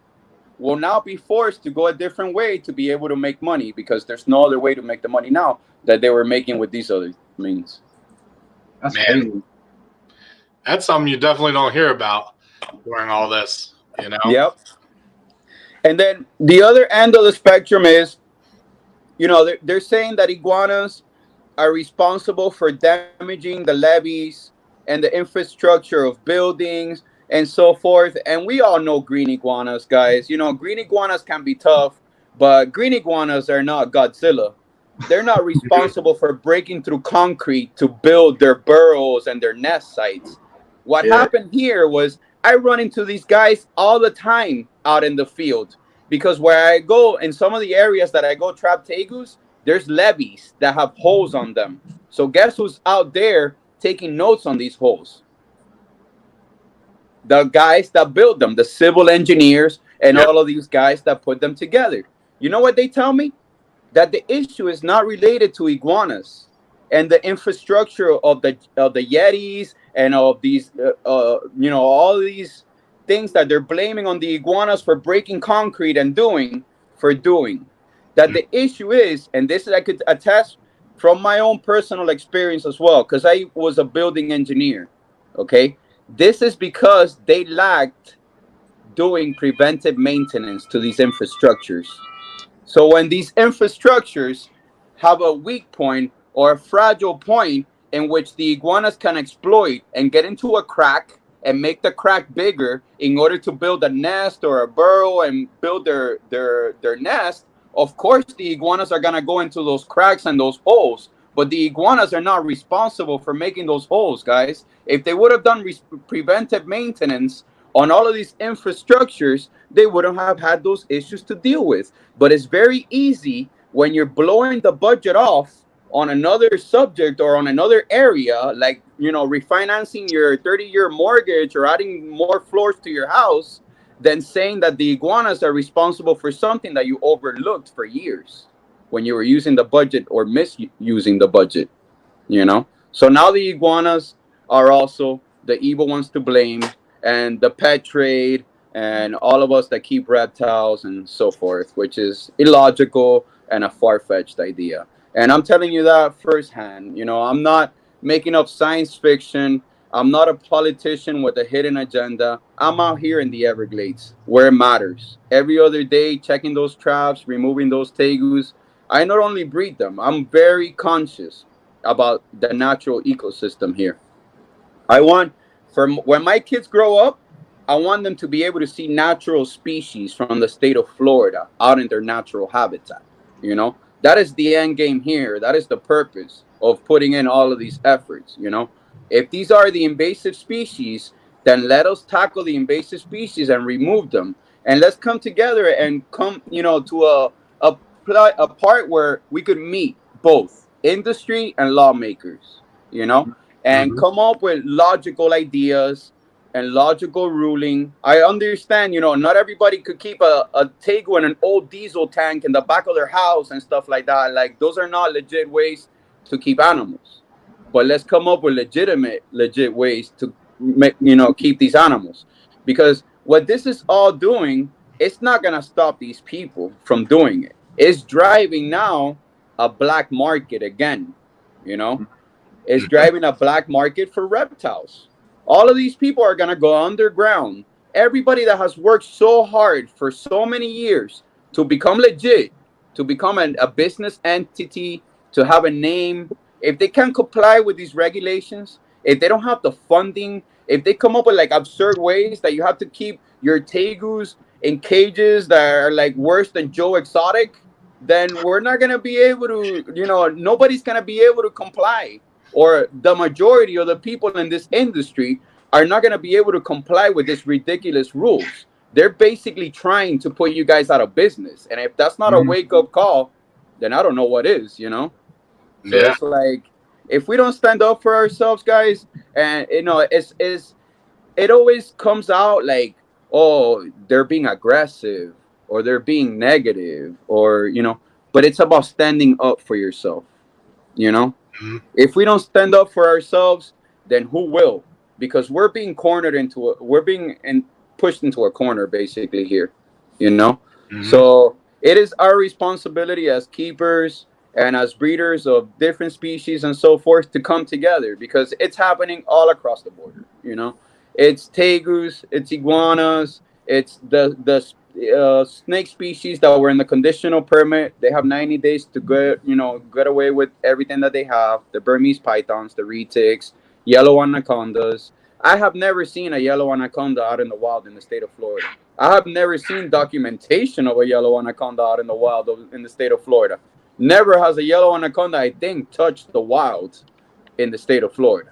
will now be forced to go a different way to be able to make money, because there's no other way to make the money now that they were making with these other means. That's crazy. That's something you definitely don't hear about during all this, Yep. And then the other end of the spectrum is, they're saying that iguanas are responsible for damaging the levees and the infrastructure of buildings and so forth. And we all know green iguanas, guys. Green iguanas can be tough, but green iguanas are not Godzilla. They're not responsible for breaking through concrete to build their burrows and their nest sites. What happened here was, I run into these guys all the time out in the field, because where I go, in some of the areas that I go trap tegus, there's levees that have holes on them. So guess who's out there taking notes on these holes? The guys that build them, the civil engineers and all of these guys that put them together. You know what they tell me? That the issue is not related to iguanas and the infrastructure of the Yetis and of these, all these things that they're blaming on the iguanas for breaking concrete and doing. That the issue is, and this I could attest from my own personal experience as well, because I was a building engineer, okay? This is because they lacked doing preventive maintenance to these infrastructures. So when these infrastructures have a weak point or a fragile point in which the iguanas can exploit and get into a crack and make the crack bigger in order to build a nest or a burrow and build their nest, of course the iguanas are going to go into those cracks and those holes. But the iguanas are not responsible for making those holes, guys. If they would have done preventive maintenance on all of these infrastructures, they wouldn't have had those issues to deal with. But it's very easy when you're blowing the budget off on another subject or on another area, like, refinancing your 30-year mortgage or adding more floors to your house, than saying that the iguanas are responsible for something that you overlooked for years when you were using the budget or misusing the budget, So now the iguanas are also the evil ones to blame, and the pet trade and all of us that keep reptiles and so forth, which is illogical and a far-fetched idea. And I'm telling you that firsthand. I'm not making up science fiction. I'm not a politician with a hidden agenda. I'm out here in the Everglades where it matters. Every other day, checking those traps, removing those tegus. I not only breed them, I'm very conscious about the natural ecosystem here. I want, when my kids grow up, I want them to be able to see natural species from the state of Florida out in their natural habitat. That is the end game here. That is the purpose of putting in all of these efforts. If these are the invasive species, then let us tackle the invasive species and remove them. And let's come together and come, to a part where we could meet both industry and lawmakers, and come up with logical ideas and logical ruling. I understand, not everybody could keep a tegu in an old diesel tank in the back of their house and stuff like that. Like, those are not legit ways to keep animals. But let's come up with legit ways to make, keep these animals. Because what this is all doing, it's not going to stop these people from doing it. It's driving now a black market again, It's driving a black market for reptiles. All of these people are going to go underground. Everybody that has worked so hard for so many years to become legit, to become a business entity, to have a name, if they can't comply with these regulations, if they don't have the funding, if they come up with like absurd ways that you have to keep your tegus in cages that are like worse than Joe Exotic, then we're not going to be able to, nobody's going to be able to comply. Or the majority of the people in this industry are not going to be able to comply with these ridiculous rules. They're basically trying to put you guys out of business. And if that's not a wake-up call, then I don't know what is, you know? So Yeah. it's like, if we don't stand up for ourselves, guys, and you know, it always comes out like, oh, they're being aggressive or they're being negative, or you know, but it's about standing up for yourself, you know. Mhm. If we don't stand up for ourselves, then who will? Because we're being cornered we're being pushed into a corner basically here, you know. Mhm. So it is our responsibility as keepers and as breeders of different species and so forth to come together, because it's happening all across the border, you know. It's tegus, it's iguanas, it's the snake species that were in the conditional permit. They have 90 days to get away with everything that they have. The Burmese pythons, the retics, yellow anacondas. I have never seen a yellow anaconda out in the wild in the state of Florida. I have never seen documentation of a yellow anaconda out in the wild in the state of Florida. Never has a yellow anaconda, I think, touched the wild in the state of Florida.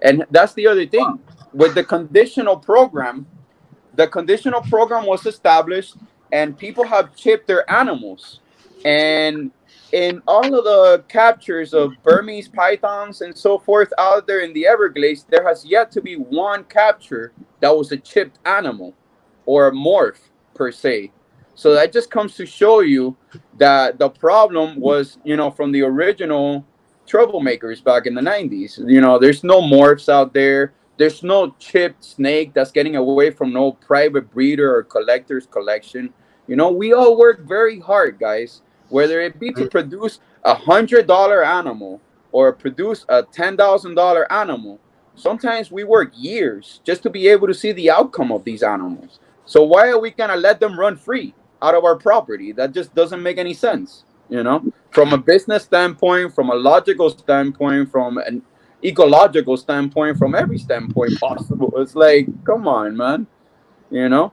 And that's the other thing. With the conditional program was established, and people have chipped their animals. And in all of the captures of Burmese pythons and so forth out there in the Everglades, there has yet to be one capture that was a chipped animal or a morph per se. So that just comes to show you that the problem was, you know, from the original troublemakers back in the 90s. You know, there's no morphs out there. There's no chipped snake that's getting away from no private breeder or collector's collection. You know, we all work very hard, guys, whether it be to produce $100 animal or produce a $10,000 animal. Sometimes we work years just to be able to see the outcome of these animals. So why are we gonna let them run free out of our property? That just doesn't make any sense, you know, from a business standpoint, from a logical standpoint, from an ecological standpoint, from every standpoint possible. It's like, come on, man, you know.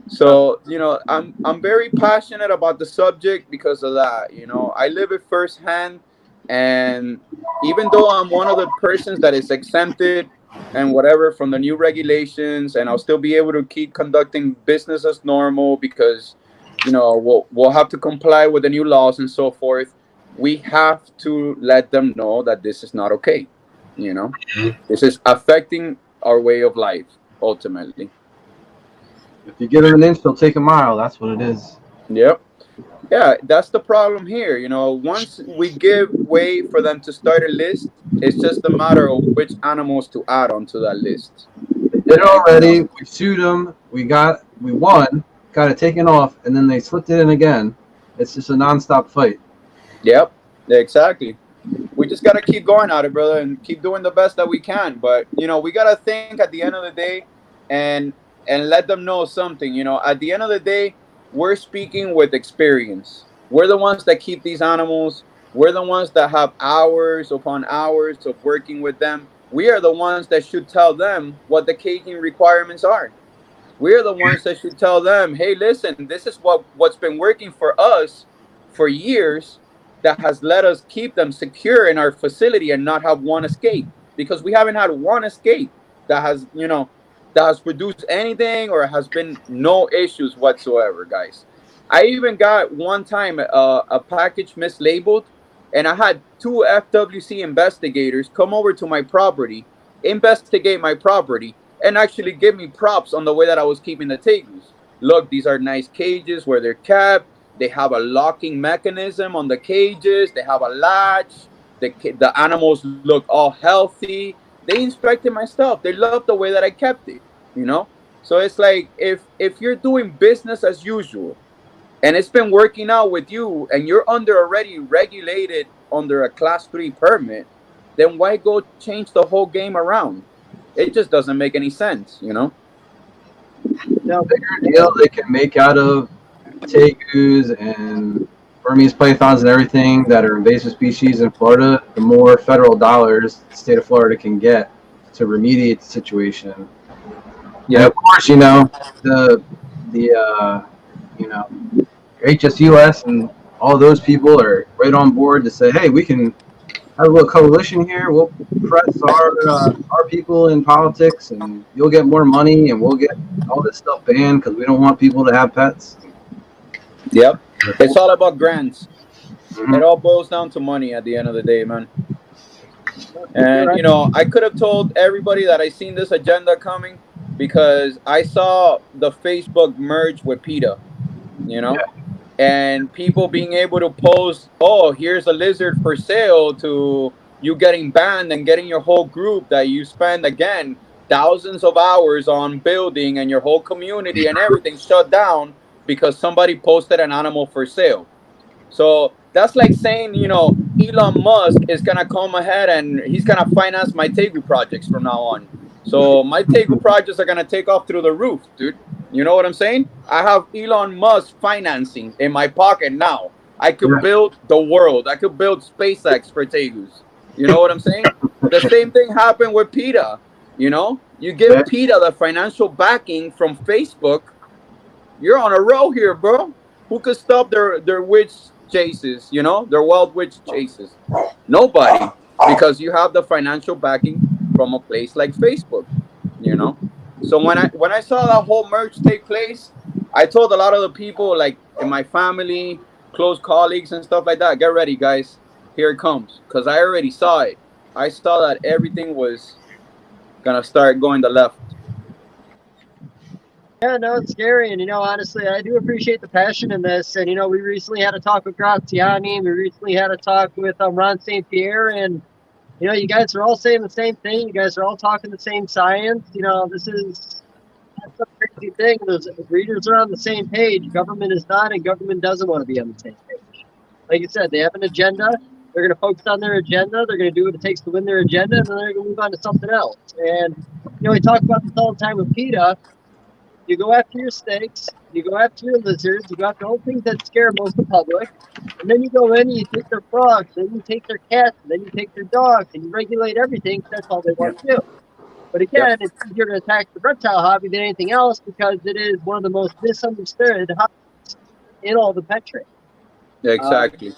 So you know, I'm very passionate about the subject because of that. You know, I live it firsthand, and even though I'm one of the persons that is exempted and whatever from the new regulations, and I'll still be able to keep conducting business as normal because, you know, we'll have to comply with the new laws and so forth. We have to let them know that this is not okay. You know, this is affecting our way of life ultimately. If you give them an inch, they'll take a mile. That's what it is. Yep. Yeah, that's the problem here. You know, once we give way for them to start a list, it's just a matter of which animals to add onto that list. They did it already. We sued them. We won, got it taken off, and then they slipped it in again. It's just a nonstop fight. Yep, exactly. We just gotta keep going at it, brother, and keep doing the best that we can. But you know, we gotta think at the end of the day, and let them know something. You know, at the end of the day, we're speaking with experience. We're the ones that keep these animals. We're the ones that have hours upon hours of working with them. We are the ones that should tell them what the caging requirements are. We're the ones that should tell them, hey, listen, this is what's been working for us for years, that has let us keep them secure in our facility and not have one escape, because we haven't had one escape that has, you know, that has produced anything or has been no issues whatsoever, guys. I even got one time a package mislabeled, and I had two FWC investigators come over to my property, investigate my property, and actually give me props on the way that I was keeping the tegus. Look, these are nice cages where they're kept. They have a locking mechanism on the cages. They have a latch. The animals look all healthy. They inspected my stuff. They loved the way that I kept it, you know? So it's like, if you're doing business as usual and it's been working out with you and you're already regulated under a class 3 permit, then why go change the whole game around? It just doesn't make any sense, you know? The bigger deal they can make out of tegus and Burmese pythons and everything that are invasive species in Florida, the more federal dollars the state of Florida can get to remediate the situation. Yeah, of course, you know, the you know, HSUS and all those people are right on board to say, hey, we can have a little coalition here. We'll press our people in politics, and you'll get more money, and we'll get all this stuff banned because we don't want people to have pets. Yep. It's all about grants. It all boils down to money at the end of the day, man. And you know, I could have told everybody that I seen this agenda coming because I saw the Facebook merge with PETA, you know, and people being able to post, oh, here's a lizard for sale, to you getting banned and getting your whole group that you spend again thousands of hours on building and your whole community and everything shut down because somebody posted an animal for sale. So that's like saying, you know, Elon Musk is gonna come ahead and he's gonna finance my Tegu projects from now on. So my Tegu projects are gonna take off through the roof, dude. You know what I'm saying? I have Elon Musk financing in my pocket now. I could build the world. I could build SpaceX for Tegus. You know what I'm saying? The same thing happened with PETA. You know, you give PETA the financial backing from Facebook, you're on a roll here, bro. Who could stop their witch chases, you know, their wild witch chases? Nobody, because you have the financial backing from a place like Facebook, you know. So when I saw that whole merge take place, I told a lot of the people, like in my family, close colleagues and stuff like that, get ready, guys. Here it comes, because I already saw it. I saw that everything was gonna start going to left. Yeah, no, it's scary. And, you know, honestly, I do appreciate the passion in this. And, you know, we recently had a talk with Graziani. We recently had a talk with Ron St. Pierre. And, you know, you guys are all saying the same thing. You guys are all talking the same science. You know, this is that's a crazy thing. The readers are on the same page. Government is not, and government doesn't want to be on the same page. Like you said, they have an agenda. They're going to focus on their agenda. They're going to do what it takes to win their agenda, and then they're going to move on to something else. And, you know, we talk about this all the time with PETA. You go after your snakes, you go after your lizards, you go after all things that scare most of the public, and then you go in and you take their frogs, then you take their cats, and then you take their dogs, and you regulate everything, because that's all they want to do. But again, it's easier to attack the reptile hobby than anything else because it is one of the most misunderstood hobbies in all the pet trade. Exactly.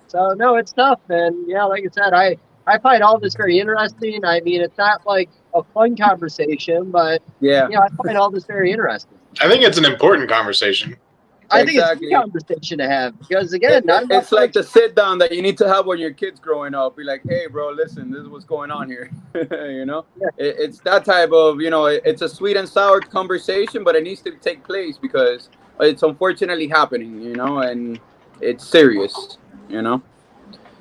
So, no, it's tough. And, yeah, like I said, I find all this very interesting. I mean, it's not like a fun conversation, but yeah, I find all this very interesting. I think it's an important conversation. I think it's a good conversation to have because, again, it's like the sit down that you need to have when your kid's growing up. Be like, hey, bro, listen, this is what's going on here. You know, it's that type of, you know, it's a sweet and sour conversation, but it needs to take place because it's unfortunately happening, you know, and it's serious, you know.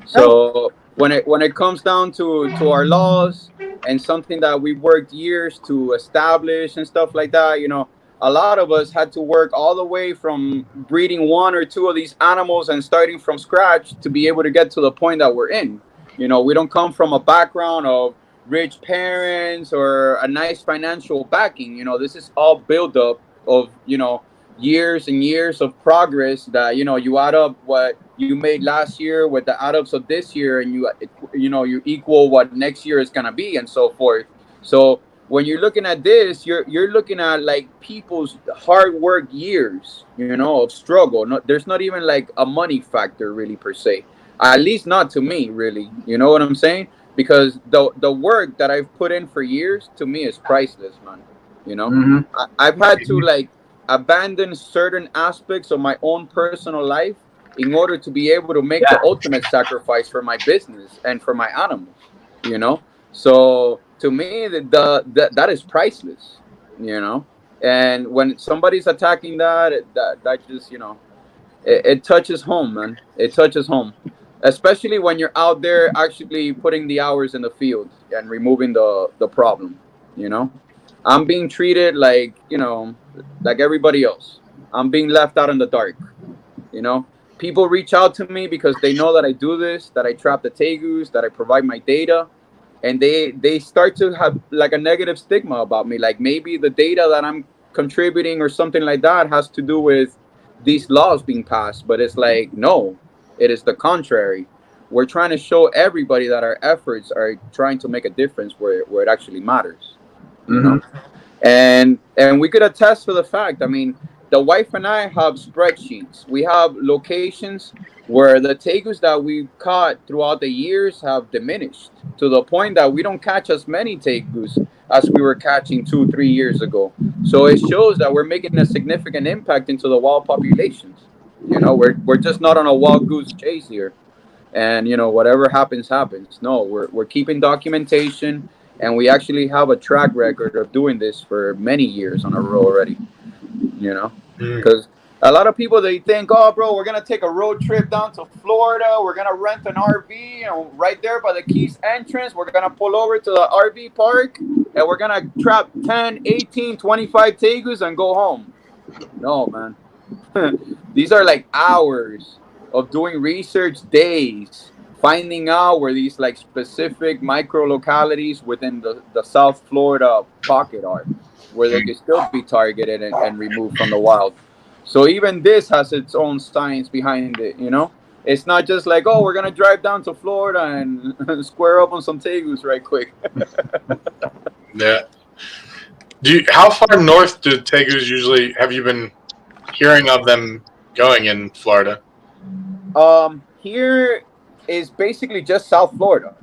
So when it comes down to our laws and something that we worked years to establish and stuff like that, you know, a lot of us had to work all the way from breeding one or two of these animals and starting from scratch to be able to get to the point that we're in. You know, we don't come from a background of rich parents or a nice financial backing. You know, this is all build up of, you know, years and years of progress that, you know, you add up what you made last year with the add ups of this year, and you equal what next year is gonna be, and so forth. So when you're looking at this, you're looking at like people's hard work years, you know, of struggle. There's not even like a money factor really per se, at least not to me, really. You know what I'm saying? Because the work that I've put in for years, to me, is priceless, man. You know, I've had to like abandon certain aspects of my own personal life in order to be able to make the ultimate sacrifice for my business and for my animals, you know. So to me, that is priceless, you know. And when somebody's attacking that just, you know, it touches home, man. It touches home, especially when you're out there actually putting the hours in the field and removing the problem, you know. I'm being treated like, you know, like everybody else. I'm being left out in the dark, you know. People reach out to me because they know that I do this, that I trap the tegus, that I provide my data, and they start to have like a negative stigma about me. Like maybe the data that I'm contributing or something like that has to do with these laws being passed. But it's like, no, it is the contrary. We're trying to show everybody that our efforts are trying to make a difference where it actually matters. You know? And we could attest to the fact, I mean, the wife and I have spreadsheets. We have locations where the tegus that we caught throughout the years have diminished to the point that we don't catch as many tegus as we were catching 2-3 years ago. So it shows that we're making a significant impact into the wild populations, You know, we're just not on a wild goose chase here, and you know, whatever happens, happens. No, we're keeping documentation, and we actually have a track record of doing this for many years on a row already. You know, because a lot of people, they think, oh, bro, we're gonna take a road trip down to Florida. We're gonna rent an RV, and right there by the Keys entrance, we're gonna pull over to the RV park, and we're gonna trap 10, 18, 25 tegus and go home. No, man. These are like hours of doing research, days, finding out where these like specific micro localities within the South Florida pocket are, where they can still be targeted and removed from the wild. So even this has its own science behind it, you know? It's not just like, oh, we're gonna drive down to Florida and square up on some tegus right quick. Yeah. How far north do tegus usually, have you been hearing of them going in Florida? Here is basically just South Florida,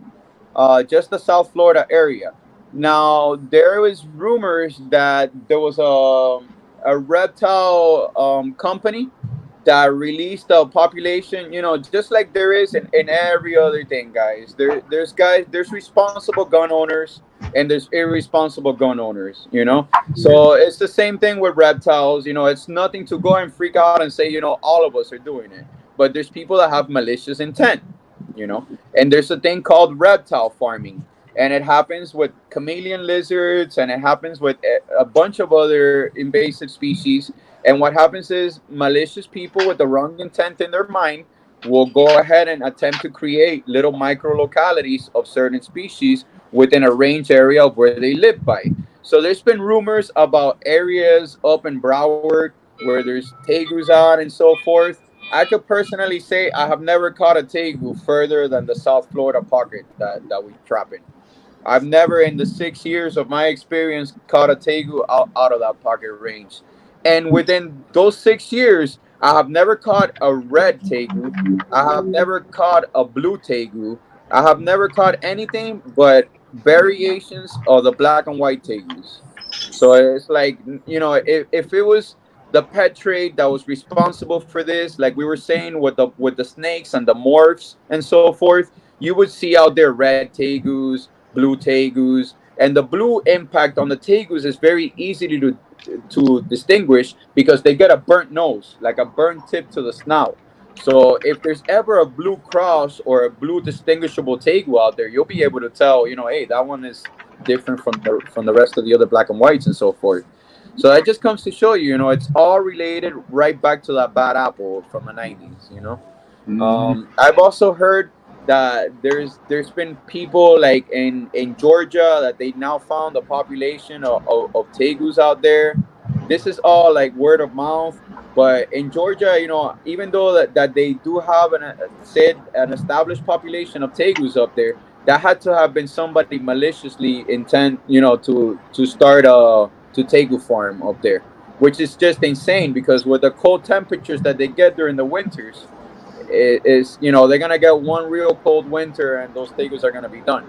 just the South Florida area. Now there was rumors that there was a reptile company that released a population, you know, just like there is in every other thing, guys. There's responsible gun owners and there's irresponsible gun owners, you know. So it's the same thing with reptiles. You know, it's nothing to go and freak out and say, you know, all of us are doing it. But there's people that have malicious intent, you know. And there's a thing called reptile farming. And it happens with chameleon lizards, and it happens with a bunch of other invasive species. And what happens is malicious people with the wrong intent in their mind will go ahead and attempt to create little micro localities of certain species within a range area of where they live by. So there's been rumors about areas up in Broward where there's tegus out and so forth. I could personally say I have never caught a tegu further than the South Florida pocket that we trap in. I've never, in the 6 years of my experience, caught a tegu out of that pocket range. And within those 6 years, I have never caught a red tegu. I have never caught a blue tegu. I have never caught anything but variations of the black and white tegus. So it's like, you know, if it was the pet trade that was responsible for this, like we were saying with the snakes and the morphs and so forth, you would see out there red tegus, blue tegus, and the blue impact on the tegus is very easy to distinguish because they get a burnt nose, like a burnt tip to the snout. So if there's ever a blue cross or a blue distinguishable tegu out there, you'll be able to tell, you know, hey, that one is different from the rest of the other black and whites and so forth. So that just comes to show you, you know, it's all related right back to that bad apple from the 90s, you know. I've also heard that there's been people like in Georgia that they now found a population of tegus out there. This is all like word of mouth, but in Georgia, you know, even though that they do have an established population of tegus up there, that had to have been somebody maliciously intent, you know, to start a tegu farm up there, which is just insane because with the cold temperatures that they get during the winters, it is, you know, they're gonna get one real cold winter and those tegus are gonna be done,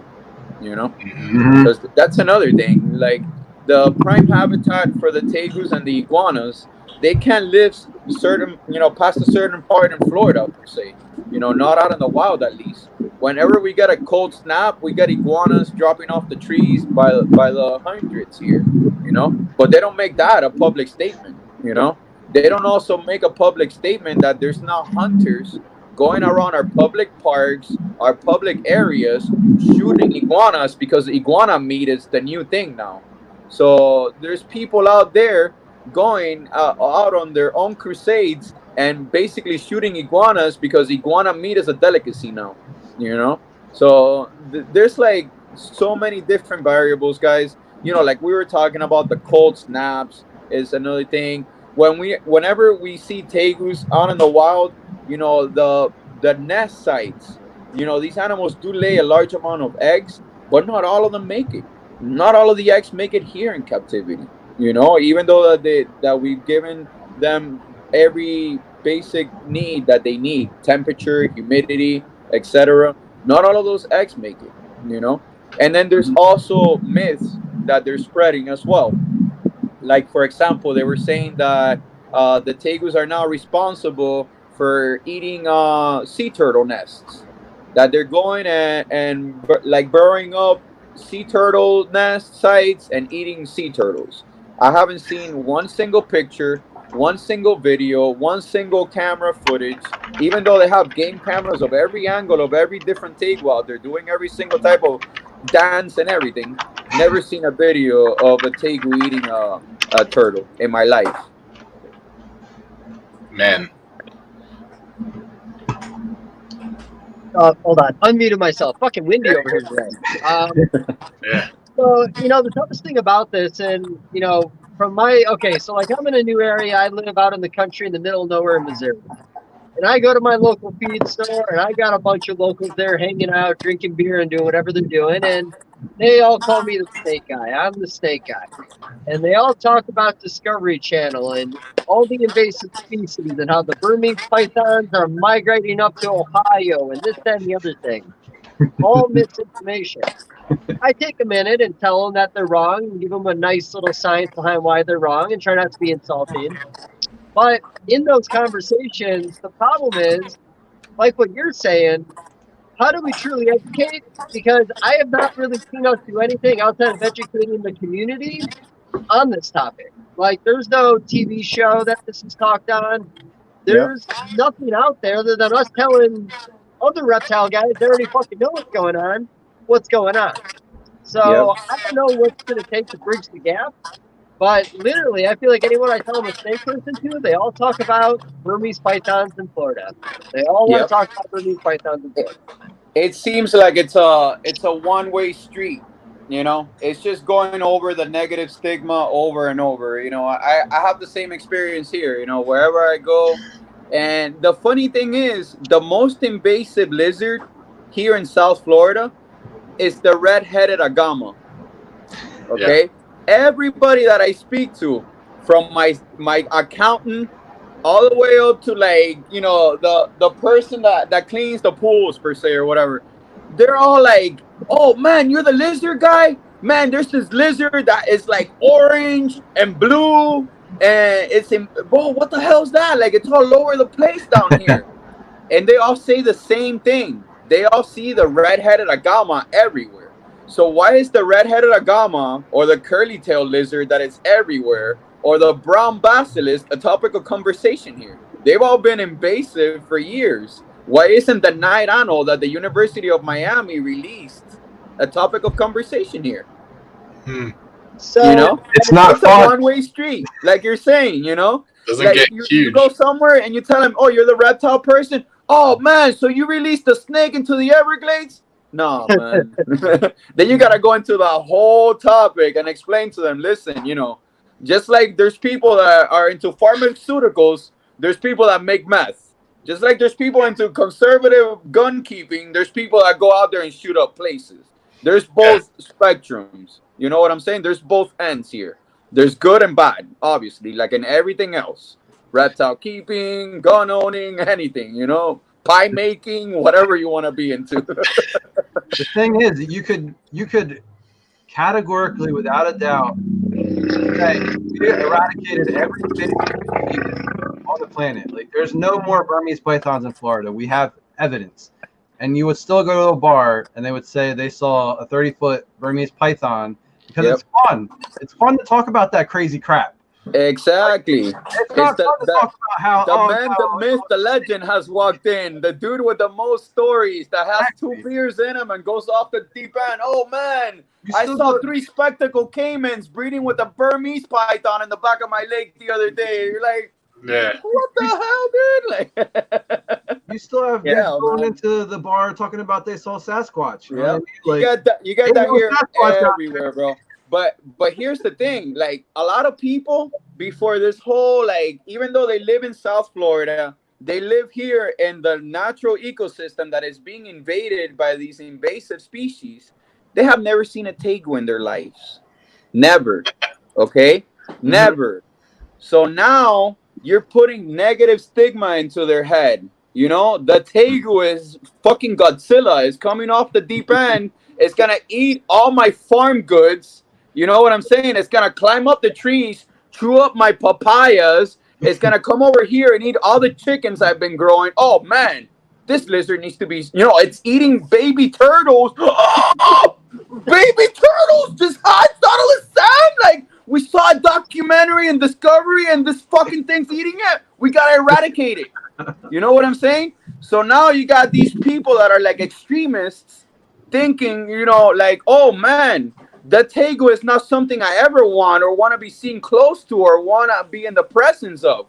you know. Because that's another thing, like the prime habitat for the tegus and the iguanas, they can't live certain, you know, past a certain part in Florida per se, you know, not out in the wild at least. Whenever we get a cold snap, we get iguanas dropping off the trees by the hundreds here, you know. But they don't make that a public statement, you know. They don't also make a public statement that there's now hunters going around our public parks, our public areas, shooting iguanas because iguana meat is the new thing now. So there's people out there going out on their own crusades and basically shooting iguanas because iguana meat is a delicacy now, you know. So there's like so many different variables, guys. You know, like we were talking about, the cold snaps is another thing. Whenever we see tegus out in the wild, you know, the nest sites, you know, these animals do lay a large amount of eggs, but not all of them make it. Not all of the eggs make it here in captivity, you know, even though that we've given them every basic need that they need, temperature, humidity, etc. Not all of those eggs make it, you know. And then there's also myths that they're spreading as well. Like, for example, they were saying that the tegus are now responsible for eating sea turtle nests. That they're going and like burrowing up sea turtle nest sites and eating sea turtles. I haven't seen one single picture, one single video, one single camera footage. Even though they have game cameras of every angle of every different tegu out there, doing every single type of dance and everything. Never seen a video of a tegu eating a turtle in my life. Man. Hold on. Unmuted myself. Fucking windy over here today. Yeah. So, the toughest thing about this, and, from so like I'm in a new area. I live out in the country in the middle of nowhere in Missouri. And I go to my local feed store, and I got a bunch of locals there hanging out, drinking beer, and doing whatever they're doing. And they all call me the snake guy. I'm the snake guy. And they all talk about Discovery Channel and all the invasive species and how the Burmese pythons are migrating up to Ohio and this, that, and the other thing. All misinformation. I take a minute and tell them that they're wrong and give them a nice little science behind why they're wrong and try not to be insulting. But in those conversations, the problem is, like what you're saying, how do we truly educate? Because I have not really seen us do anything outside of educating the community on this topic. Like, there's no TV show that this is talked on. There's nothing out there other than us telling other reptile guys they already fucking know what's going on. So I don't know what's going to take to bridge the gap. But literally, I feel like anyone I tell them a snake person to, they all talk about Burmese pythons in Florida. They all want to talk about Burmese pythons in Florida. It seems like it's a one-way street. It's just going over the negative stigma over and over. I have the same experience here. Wherever I go, and the funny thing is, the most invasive lizard here in South Florida is the red-headed agama. Okay. Yeah. Everybody that I speak to, from my accountant all the way up to the person that cleans the pools per se or whatever, they're all like, "Oh man, you're the lizard guy? Man, there's this lizard that is like orange and blue, and bro, what the hell is that? Like, it's all over the place down here." And they all say the same thing. They all see the red-headed agama everywhere. So why is the red-headed agama or the curly-tailed lizard that is everywhere or the brown basilisk a topic of conversation here? They've all been invasive for years. Why isn't the night anno that the University of Miami released a topic of conversation here? So it's not a one-way street, like you're saying. Doesn't like get huge. You go somewhere and you tell them, "Oh, you're the reptile person. Oh man, so you released a snake into the Everglades?" No, man. Then you gotta go into the whole topic and explain to them, listen, just like there's people that are into pharmaceuticals, there's people that make meth. Just like there's people into conservative gun keeping, there's people that go out there and shoot up places. There's both spectrums. You know what I'm saying? There's both ends here. There's good and bad, obviously, like in everything else. Reptile keeping, gun owning, anything, pie making, whatever you want to be into. The thing is, you could categorically, without a doubt, say we eradicated every species on the planet. Like, there's no more Burmese pythons in Florida. We have evidence. And you would still go to a bar and they would say they saw a 30-foot Burmese python because it's fun. It's fun to talk about that crazy crap. Exactly. It's not fun to talk about how the myth, the legend has walked in. The dude with the most stories that has 2 beers in him and goes off the deep end. Oh man, I saw 3 spectacled caimans breeding with a Burmese python in the back of my lake the other day. You're like, what the hell, dude? Like, you still have guys going into the bar talking about they saw Sasquatch. Yeah, you got that here everywhere, bro. But here's the thing, like, a lot of people before this whole, like, even though they live in South Florida, they live here in the natural ecosystem that is being invaded by these invasive species. They have never seen a tegu in their lives. Never. Okay? Never. So now you're putting negative stigma into their head. The tegu is fucking Godzilla. It's coming off the deep end. It's going to eat all my farm goods. You know what I'm saying? It's going to climb up the trees, chew up my papayas, is going to come over here and eat all the chickens I've been growing. Oh, man, this lizard needs to be, it's eating baby turtles. Baby turtles just thought it was Sam. Like, we saw a documentary and Discovery and this fucking thing's eating it. We got to eradicate it. You know what I'm saying? So now you got these people that are like extremists thinking, like, oh, man, the tegu is not something I ever want or want to be seen close to or want to be in the presence of.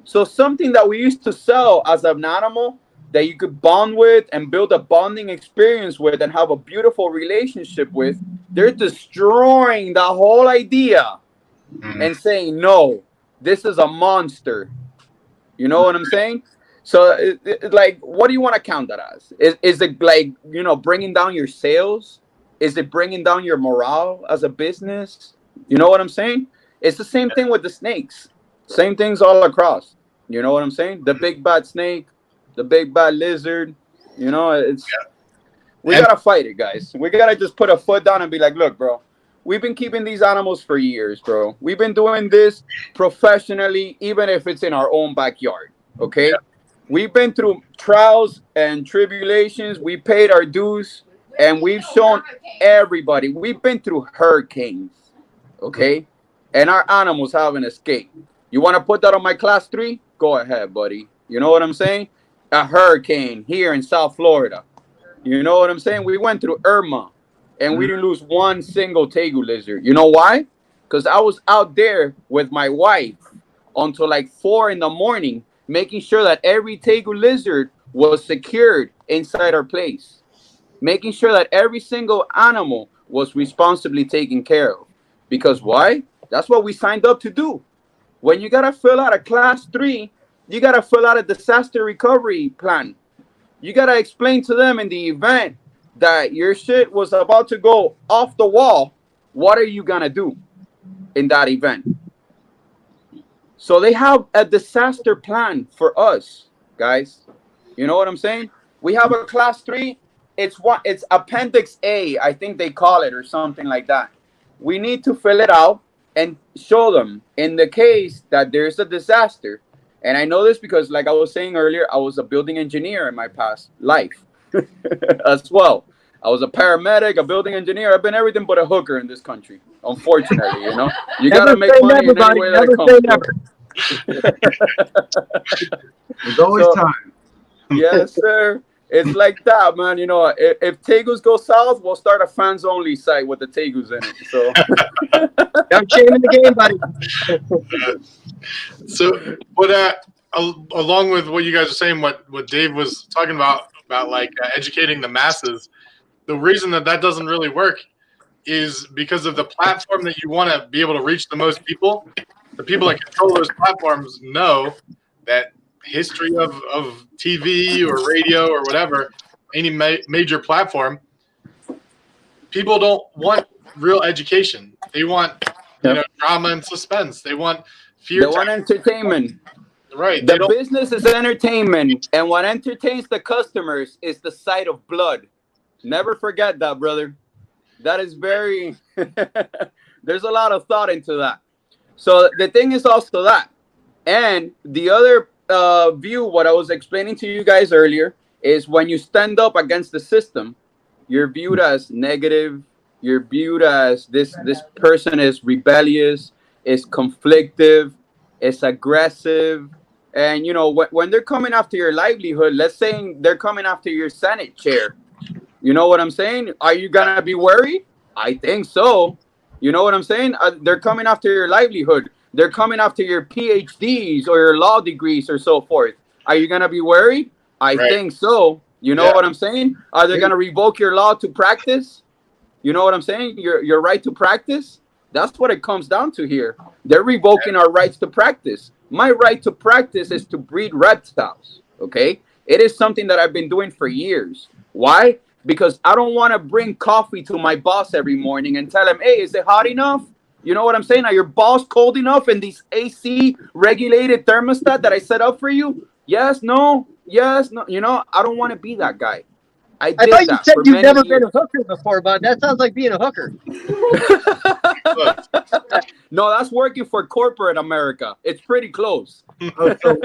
So something that we used to sell as an animal that you could bond with and build a bonding experience with and have a beautiful relationship with, they're destroying the whole idea and saying, no, this is a monster. You know what I'm saying? So, like, what do you want to count that as? Is it like, bringing down your sales? Is it bringing down your morale as a business? You know what I'm saying? It's the same thing with the snakes. Same things all across. You know what I'm saying? The big bad snake, the big bad lizard. We gotta fight it, guys. We gotta just put a foot down and be like, look, bro, we've been keeping these animals for years, bro. We've been doing this professionally, even if it's in our own backyard. Okay? Yeah. We've been through trials and tribulations. We paid our dues. And we've shown everybody, we've been through hurricanes, okay? And our animals haven't escaped. You want to put that on my class 3? Go ahead, buddy. You know what I'm saying? A hurricane here in South Florida. You know what I'm saying? We went through Irma, and we didn't lose one single tegu lizard. You know why? Because I was out there with my wife until like 4 in the morning, making sure that every tegu lizard was secured inside our place. Making sure that every single animal was responsibly taken care of. Because why? That's what we signed up to do. When you got to fill out a class 3, you got to fill out a disaster recovery plan. You got to explain to them in the event that your shit was about to go off the wall, what are you going to do in that event? So they have a disaster plan for us, guys. You know what I'm saying? We have a class 3. It's Appendix A, I think they call it, or something like that. We need to fill it out and show them in the case that there's a disaster. And I know this because, like I was saying earlier, I was a building engineer in my past life as well. I was a paramedic, a building engineer. I've been everything but a hooker in this country, unfortunately. You got to make money in any way that it comes. There's always time. Yes, sir. It's like that, man. If tegus go south, we'll start a fans-only site with the tegus in it. So I'm shaming the game, buddy. So, along with what you guys are saying, what Dave was talking about like educating the masses, the reason that doesn't really work is because of the platform that you want to be able to reach the most people. The people that control those platforms know that history of TV or radio or whatever, any major platform, people don't want real education. They want drama and suspense. They want fear. They want entertainment. Right. The business is entertainment, and what entertains the customers is the sight of blood. Never forget that, brother. That is very there's a lot of thought into that. So the thing is also that, and the other view, what I was explaining to you guys earlier, is when you stand up against the system, you're viewed as negative. You're viewed as this person is rebellious, is conflictive, is aggressive. And, when they're coming after your livelihood, let's say they're coming after your Senate chair. You know what I'm saying? Are you going to be worried? I think so. You know what I'm saying? They're coming after your livelihood. They're coming after your PhDs or your law degrees or so forth. Are you going to be worried? I think so. You know what I'm saying? Are they going to revoke your law to practice? You know what I'm saying? Your right to practice? That's what it comes down to here. They're revoking our rights to practice. My right to practice is to breed reptiles, okay? It is something that I've been doing for years. Why? Because I don't want to bring coffee to my boss every morning and tell him, hey, is it hot enough? You know what I'm saying? Are your balls cold enough in these AC regulated thermostat that I set up for you? Yes, no, yes, no. I don't want to be that guy. I thought you said you've never been a hooker before, but that sounds like being a hooker. No, that's working for corporate America. It's pretty close. Oh, so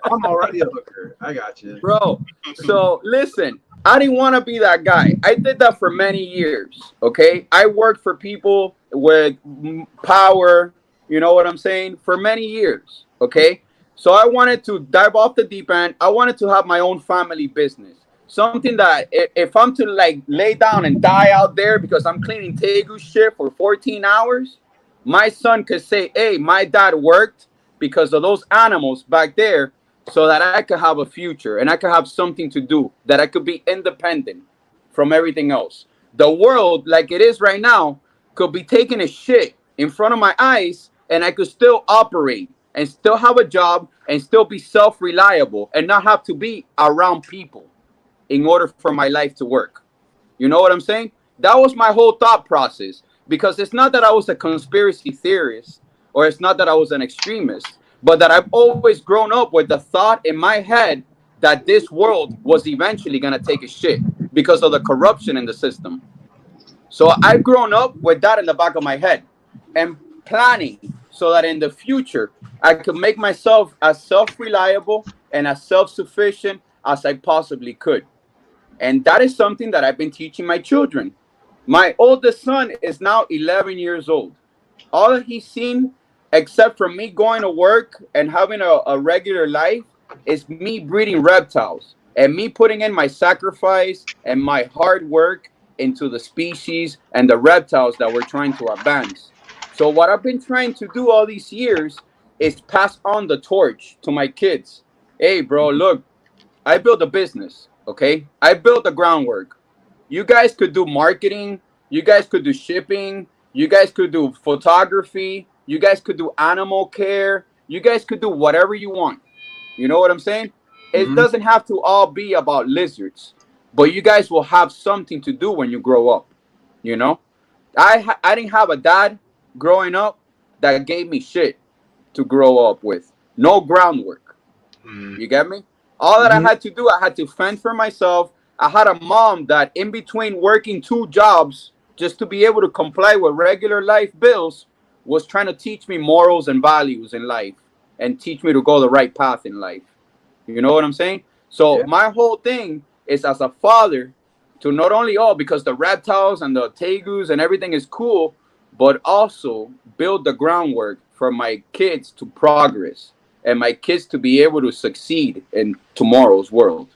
I'm already a hooker. I got you. Bro, so listen, I didn't want to be that guy. I did that for many years, okay? I worked for people with power, you know what I'm saying, for many years, okay? So I wanted to dive off the deep end. I wanted to have my own family business. Something that if I'm to like lay down and die out there because I'm cleaning Tegus shit for 14 hours, my son could say, hey, my dad worked because of those animals back there so that I could have a future and I could have something to do, that I could be independent from everything else. The world, like it is right now, could be taking a shit in front of my eyes and I could still operate and still have a job and still be self-reliable and not have to be around people in order for my life to work. You know what I'm saying? That was my whole thought process, because it's not that I was a conspiracy theorist or it's not that I was an extremist, but that I've always grown up with the thought in my head that this world was eventually going to take a shit because of the corruption in the system. So I've grown up with that in the back of my head and planning so that in the future I could make myself as self-reliable and as self-sufficient as I possibly could. And that is something that I've been teaching my children. My oldest son is now 11 years old. All that he's seen, except for me going to work and having a regular life, is me breeding reptiles and me putting in my sacrifice and my hard work into the species and the reptiles that we're trying to advance. So what I've been trying to do all these years is pass on the torch to my kids. Hey, bro, look, I built a business. Okay, I built the groundwork. You guys could do marketing. You guys could do shipping. You guys could do photography. You guys could do animal care. You guys could do whatever you want. You know what I'm saying? It doesn't have to all be about lizards, but you guys will have something to do when you grow up. You know, I didn't have a dad growing up that gave me shit to grow up with. No groundwork. You get me? All that I had to do, I had to fend for myself. I had a mom that in between working 2 jobs just to be able to comply with regular life bills was trying to teach me morals and values in life and teach me to go the right path in life. You know what I'm saying? So my whole thing is as a father to not only because the reptiles and the tegus and everything is cool, but also build the groundwork for my kids to progress and my kids to be able to succeed in tomorrow's world,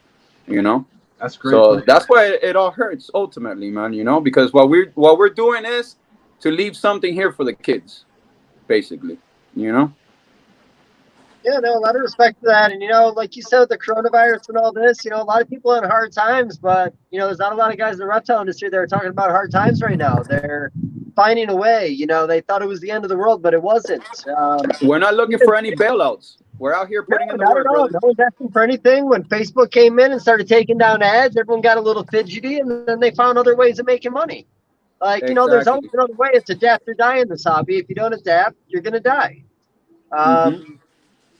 you know? That's great. So that's why it all hurts ultimately, man, you know, because what we're doing is to leave something here for the kids, basically, you know? Yeah, no, a lot of respect for that. And, you know, like you said, with the coronavirus and all this, you know, a lot of people in hard times, but, you know, there's not a lot of guys in the reptile industry that are talking about hard times right now. They're finding a way. You know, they thought it was the end of the world, but it wasn't. We're not looking for any bailouts. We're out here putting in the work, brother. No one's asking for anything. When Facebook came in and started taking down ads, everyone got a little fidgety, and then they found other ways of making money. Like, you know, there's always another way. It's adapt or die in this hobby. If you don't adapt, you're going to die.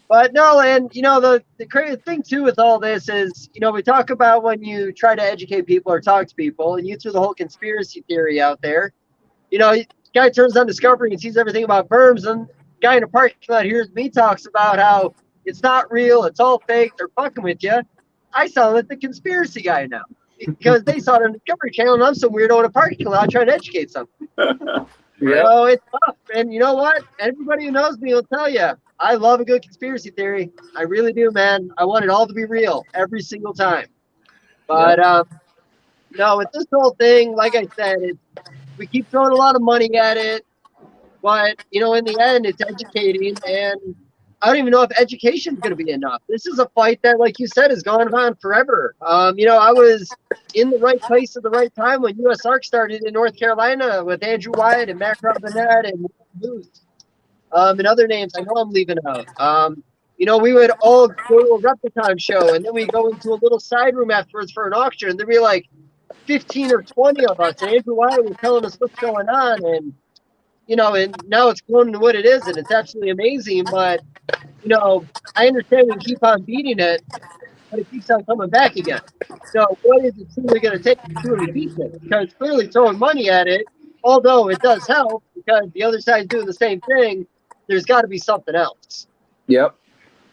But no, and, you know, the crazy thing, too, with all this is, you know, we talk about when you try to educate people or talk to people, and you threw the whole conspiracy theory out there. You know, guy turns on Discovery and sees everything about berms, and guy in a parking lot hears me talks about how it's not real, it's all fake, they're fucking with you. I sound like the conspiracy guy now because they saw it on the Discovery Channel, and I'm some weirdo in a parking lot trying to educate something. So it's tough, and you know what? Everybody who knows me will tell you, I love a good conspiracy theory. I really do, man. I want it all to be real every single time. But no, with this whole thing, like I said, we keep throwing a lot of money at it, but, you know, in the end, it's educating, and I don't even know if education is going to be enough. This is a fight that, like you said, has gone on forever. You know, I was in the right place at the right time when US Arc started in North Carolina with Andrew Wyatt and Mac Robinette and Booth, and other names I know I'm leaving out. You know, we would all go to a Repticon show, and then we go into a little side room afterwards for an auction, and there'd be like 15 or 20 of us, and Andrew Wyatt was telling us what's going on, and, you know, and now it's grown into what it is, and it's absolutely amazing, but, you know, I understand we keep on beating it, but it keeps on coming back again. So what is it truly going to take to truly beat this? Because clearly throwing money at it, although it does help because the other side's doing the same thing, there's got to be something else. Yep.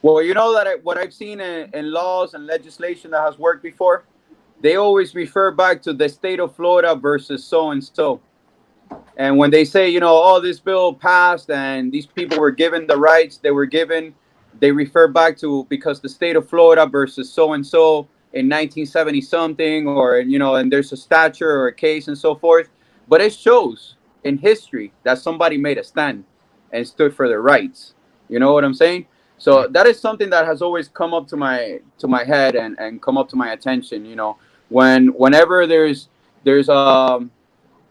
Well, you know that what I've seen in laws and legislation that has worked before, they always refer back to the state of Florida versus so and so. And when they say, you know, oh, this bill passed and these people were given the rights they were given, they refer back to because the state of Florida versus so and so in 1970 something, or, you know, and there's a statute or a case and so forth. But it shows in history that somebody made a stand and stood for their rights. You know what I'm saying? So that is something that has always come up to my head and come up to my attention. You know, whenever there's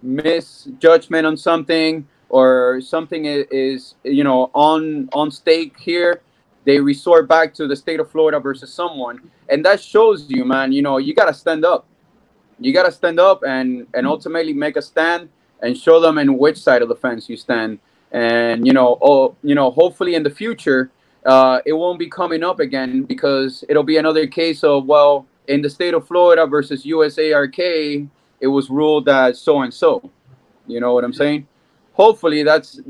misjudgment on something, or something is you know on stake here, they resort back to the state of Florida versus someone, and that shows you, man, you know, you got to stand up. You got to stand up and ultimately make a stand and show them in which side of the fence you stand. And hopefully in the future it won't be coming up again, because it'll be another case of, well, in the state of Florida versus USARK, it was ruled that so and so. You know what I'm saying? Hopefully that's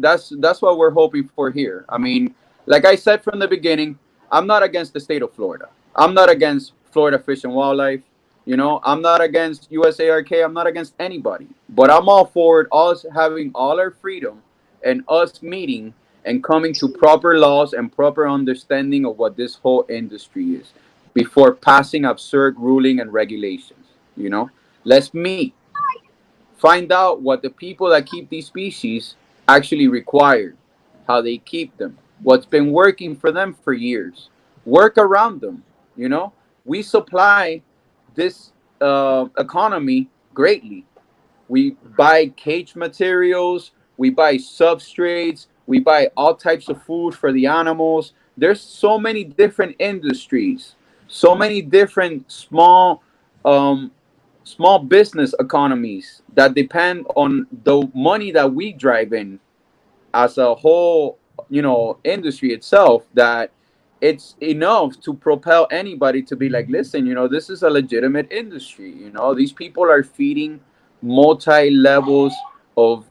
what we're hoping for here. I mean, like I said from the beginning, I'm not against the state of Florida. I'm not against Florida Fish and Wildlife. You know, I'm not against USARK. I'm not against anybody. But I'm all for us having all our freedom and us meeting and coming to proper laws and proper understanding of what this whole industry is before passing absurd ruling and regulations. You know, let's meet. Find out what the people that keep these species actually require, how they keep them, what's been working for them for years. Work around them. You know, we supply this economy greatly. We buy cage materials, we buy substrates, we buy all types of food for the animals. There's so many different industries, so many different um, small business economies that depend on the money that we drive in as a whole, you know, industry itself, that it's enough to propel anybody to be like, listen, you know, this is a legitimate industry. You know, these people are feeding multi levels of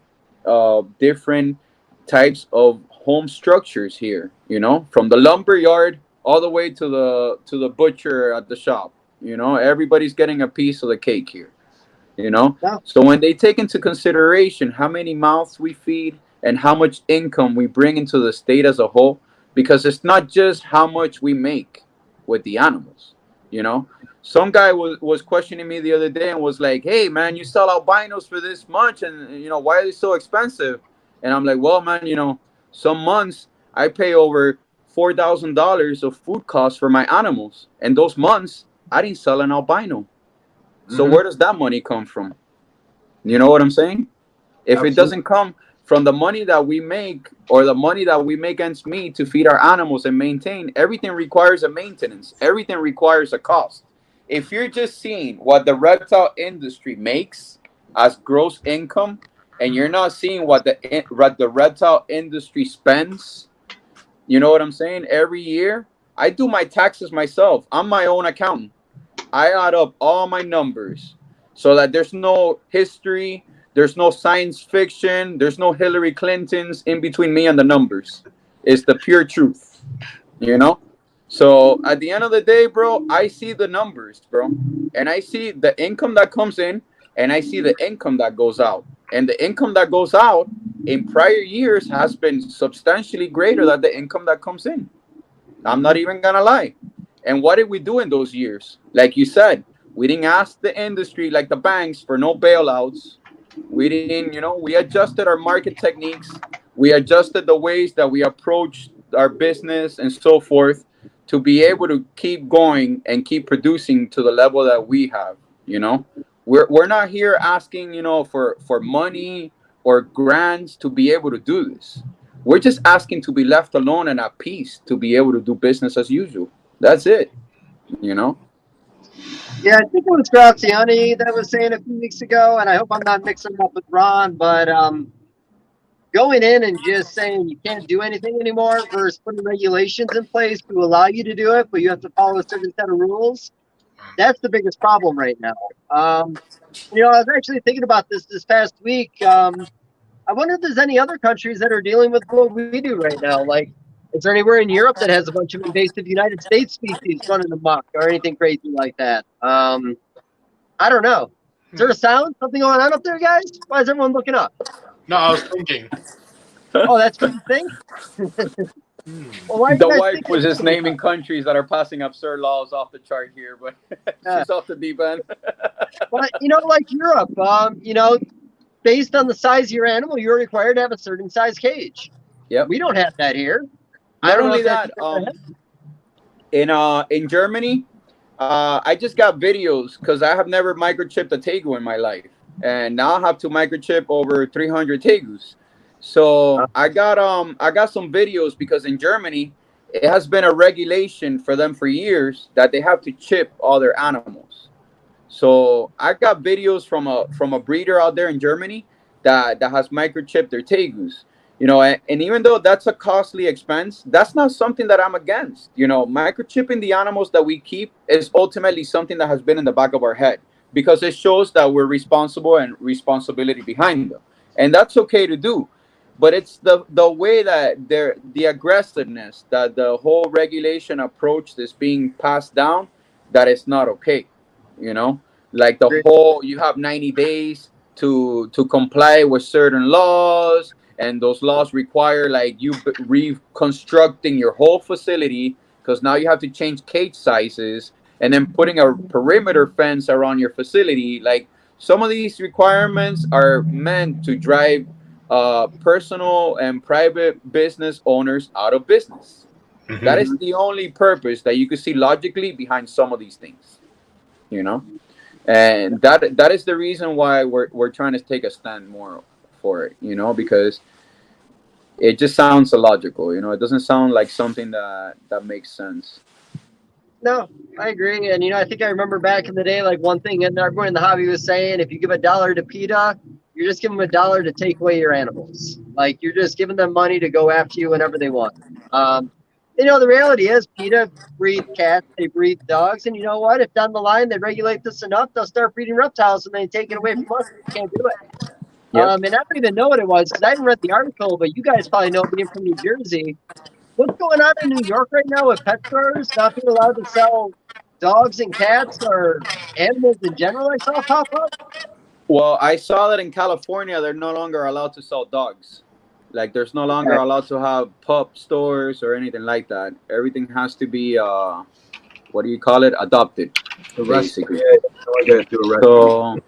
different types of home structures here, you know, from the lumber yard all the way to the butcher at the shop. You know, everybody's getting a piece of the cake here, you know. Yeah. So when they take into consideration how many mouths we feed and how much income we bring into the state as a whole, because it's not just how much we make with the animals, you know. Some guy was questioning me the other day and was like, hey man, you sell albinos for this much, and you know, why are they so expensive? And I'm like, well man, you know, some months I pay over $4,000 of food costs for my animals, and those months I didn't sell an albino. So where does that money come from? You know what I'm saying? If Absolutely. it doesn't come from the money that we make, or the money that we make ends meet to feed our animals and maintain, everything requires a maintenance. Everything requires a cost. If you're just seeing what the reptile industry makes as gross income, and you're not seeing what the reptile industry spends, you know what I'm saying? Every year, I do my taxes myself. I'm my own accountant. I add up all my numbers so that there's no history, there's no science fiction, there's no Hillary Clintons in between me and the numbers. It's the pure truth, you know? So at the end of the day, bro, I see the numbers, bro. And I see the income that comes in, and I see the income that goes out. And the income that goes out in prior years has been substantially greater than the income that comes in. I'm not even gonna lie. And what did we do in those years? Like you said, we didn't ask the industry, like the banks, for no bailouts. We didn't, you know, we adjusted our market techniques. We adjusted the ways that we approach our business and so forth to be able to keep going and keep producing to the level that we have, you know. We're not here asking, you know, for money or grants to be able to do this. We're just asking to be left alone and at peace to be able to do business as usual. That's it, you know? Yeah, I think it was Graziani that was saying a few weeks ago, and I hope I'm not mixing him up with Ron, but going in and just saying you can't do anything anymore versus putting regulations in place to allow you to do it, but you have to follow a certain set of rules. That's the biggest problem right now. You know, I was actually thinking about this past week. I wonder if there's any other countries that are dealing with what we do right now. Like, is there anywhere in Europe that has a bunch of invasive United States species running amok or anything crazy like that? I don't know. Is there a sound? Something going on up there, guys? Why is everyone looking up? No, I was thinking. Oh, that's what you think? Well, why are you The guys wife thinking was just about naming countries that are passing absurd laws off the chart here, but she's off the deep end. But, you know, like Europe, you know, based on the size of your animal, you're required to have a certain size cage. Yep. We don't have that here. Not only that, in Germany, I just got videos because I have never microchipped a tegu in my life, and now I have to microchip over 300 tegus. So I got some videos because in Germany it has been a regulation for them for years that they have to chip all their animals. So I got videos from a breeder out there in Germany that has microchipped their tegus. You know, and even though that's a costly expense, that's not something that I'm against. You know, microchipping the animals that we keep is ultimately something that has been in the back of our head because it shows that we're responsible and responsibility behind them. And that's okay to do. But it's the way that the aggressiveness that the whole regulation approach is being passed down that is not okay. You know, like the whole you have 90 days to comply with certain laws, and those laws require like you reconstructing your whole facility because now you have to change cage sizes and then putting a perimeter fence around your facility. Like some of these requirements are meant to drive personal and private business owners out of business. Mm-hmm. That is the only purpose that you could see logically behind some of these things, you know, and that is the reason why we're trying to take a stand more for it, you know, because it just sounds illogical, you know. It doesn't sound like something that makes sense. No, I agree. And, you know, I think I remember back in the day, like one thing and everyone in the hobby was saying, if you give $1 to PETA, you're just giving them $1 to take away your animals. Like you're just giving them money to go after you whenever they want. You know, the reality is PETA breed cats, they breed dogs. And you know what? If down the line they regulate this enough, they'll start breeding reptiles and then take it away from us. We can't do it. Yep. And I don't even know what it was because I haven't read the article, but you guys probably know being from New Jersey. What's going on in New York right now with pet stores not being allowed to sell dogs and cats or animals in general? I saw pop up. Well, I saw that in California they're no longer allowed to sell dogs. Like there's no longer allowed to have pup stores or anything like that. Everything has to be what do you call it? Adopted, basically. So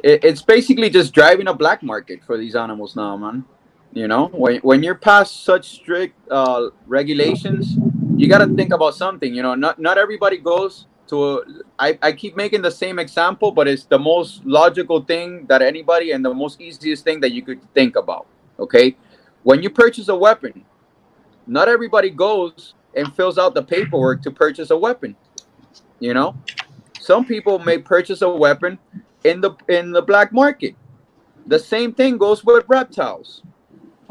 it's basically just driving a black market for these animals now, man. You know, when you're past such strict regulations, you got to think about something. You know, not everybody goes to. I keep making the same example, but it's the most logical thing that anybody and the most easiest thing that you could think about. Okay, when you purchase a weapon, not everybody goes and fills out the paperwork to purchase a weapon. You know, some people may purchase a weapon in the black market. The same thing goes with reptiles.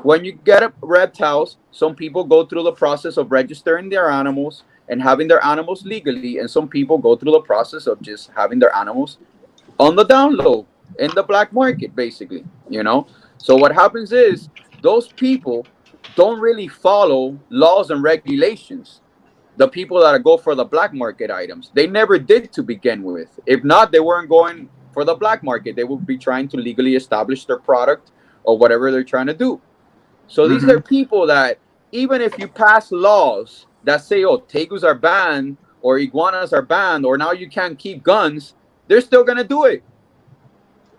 When you get reptiles, some people go through the process of registering their animals and having their animals legally, and some people go through the process of just having their animals on the down low in the black market, basically, you know. So what happens is those people don't really follow laws and regulations. The people that go for the black market items, they never did to begin with. If not, they weren't going for the black market. They would be trying to legally establish their product or whatever they're trying to do. So these are people that even if you pass laws that say, oh, tegus are banned or iguanas are banned or now you can't keep guns, they're still going to do it.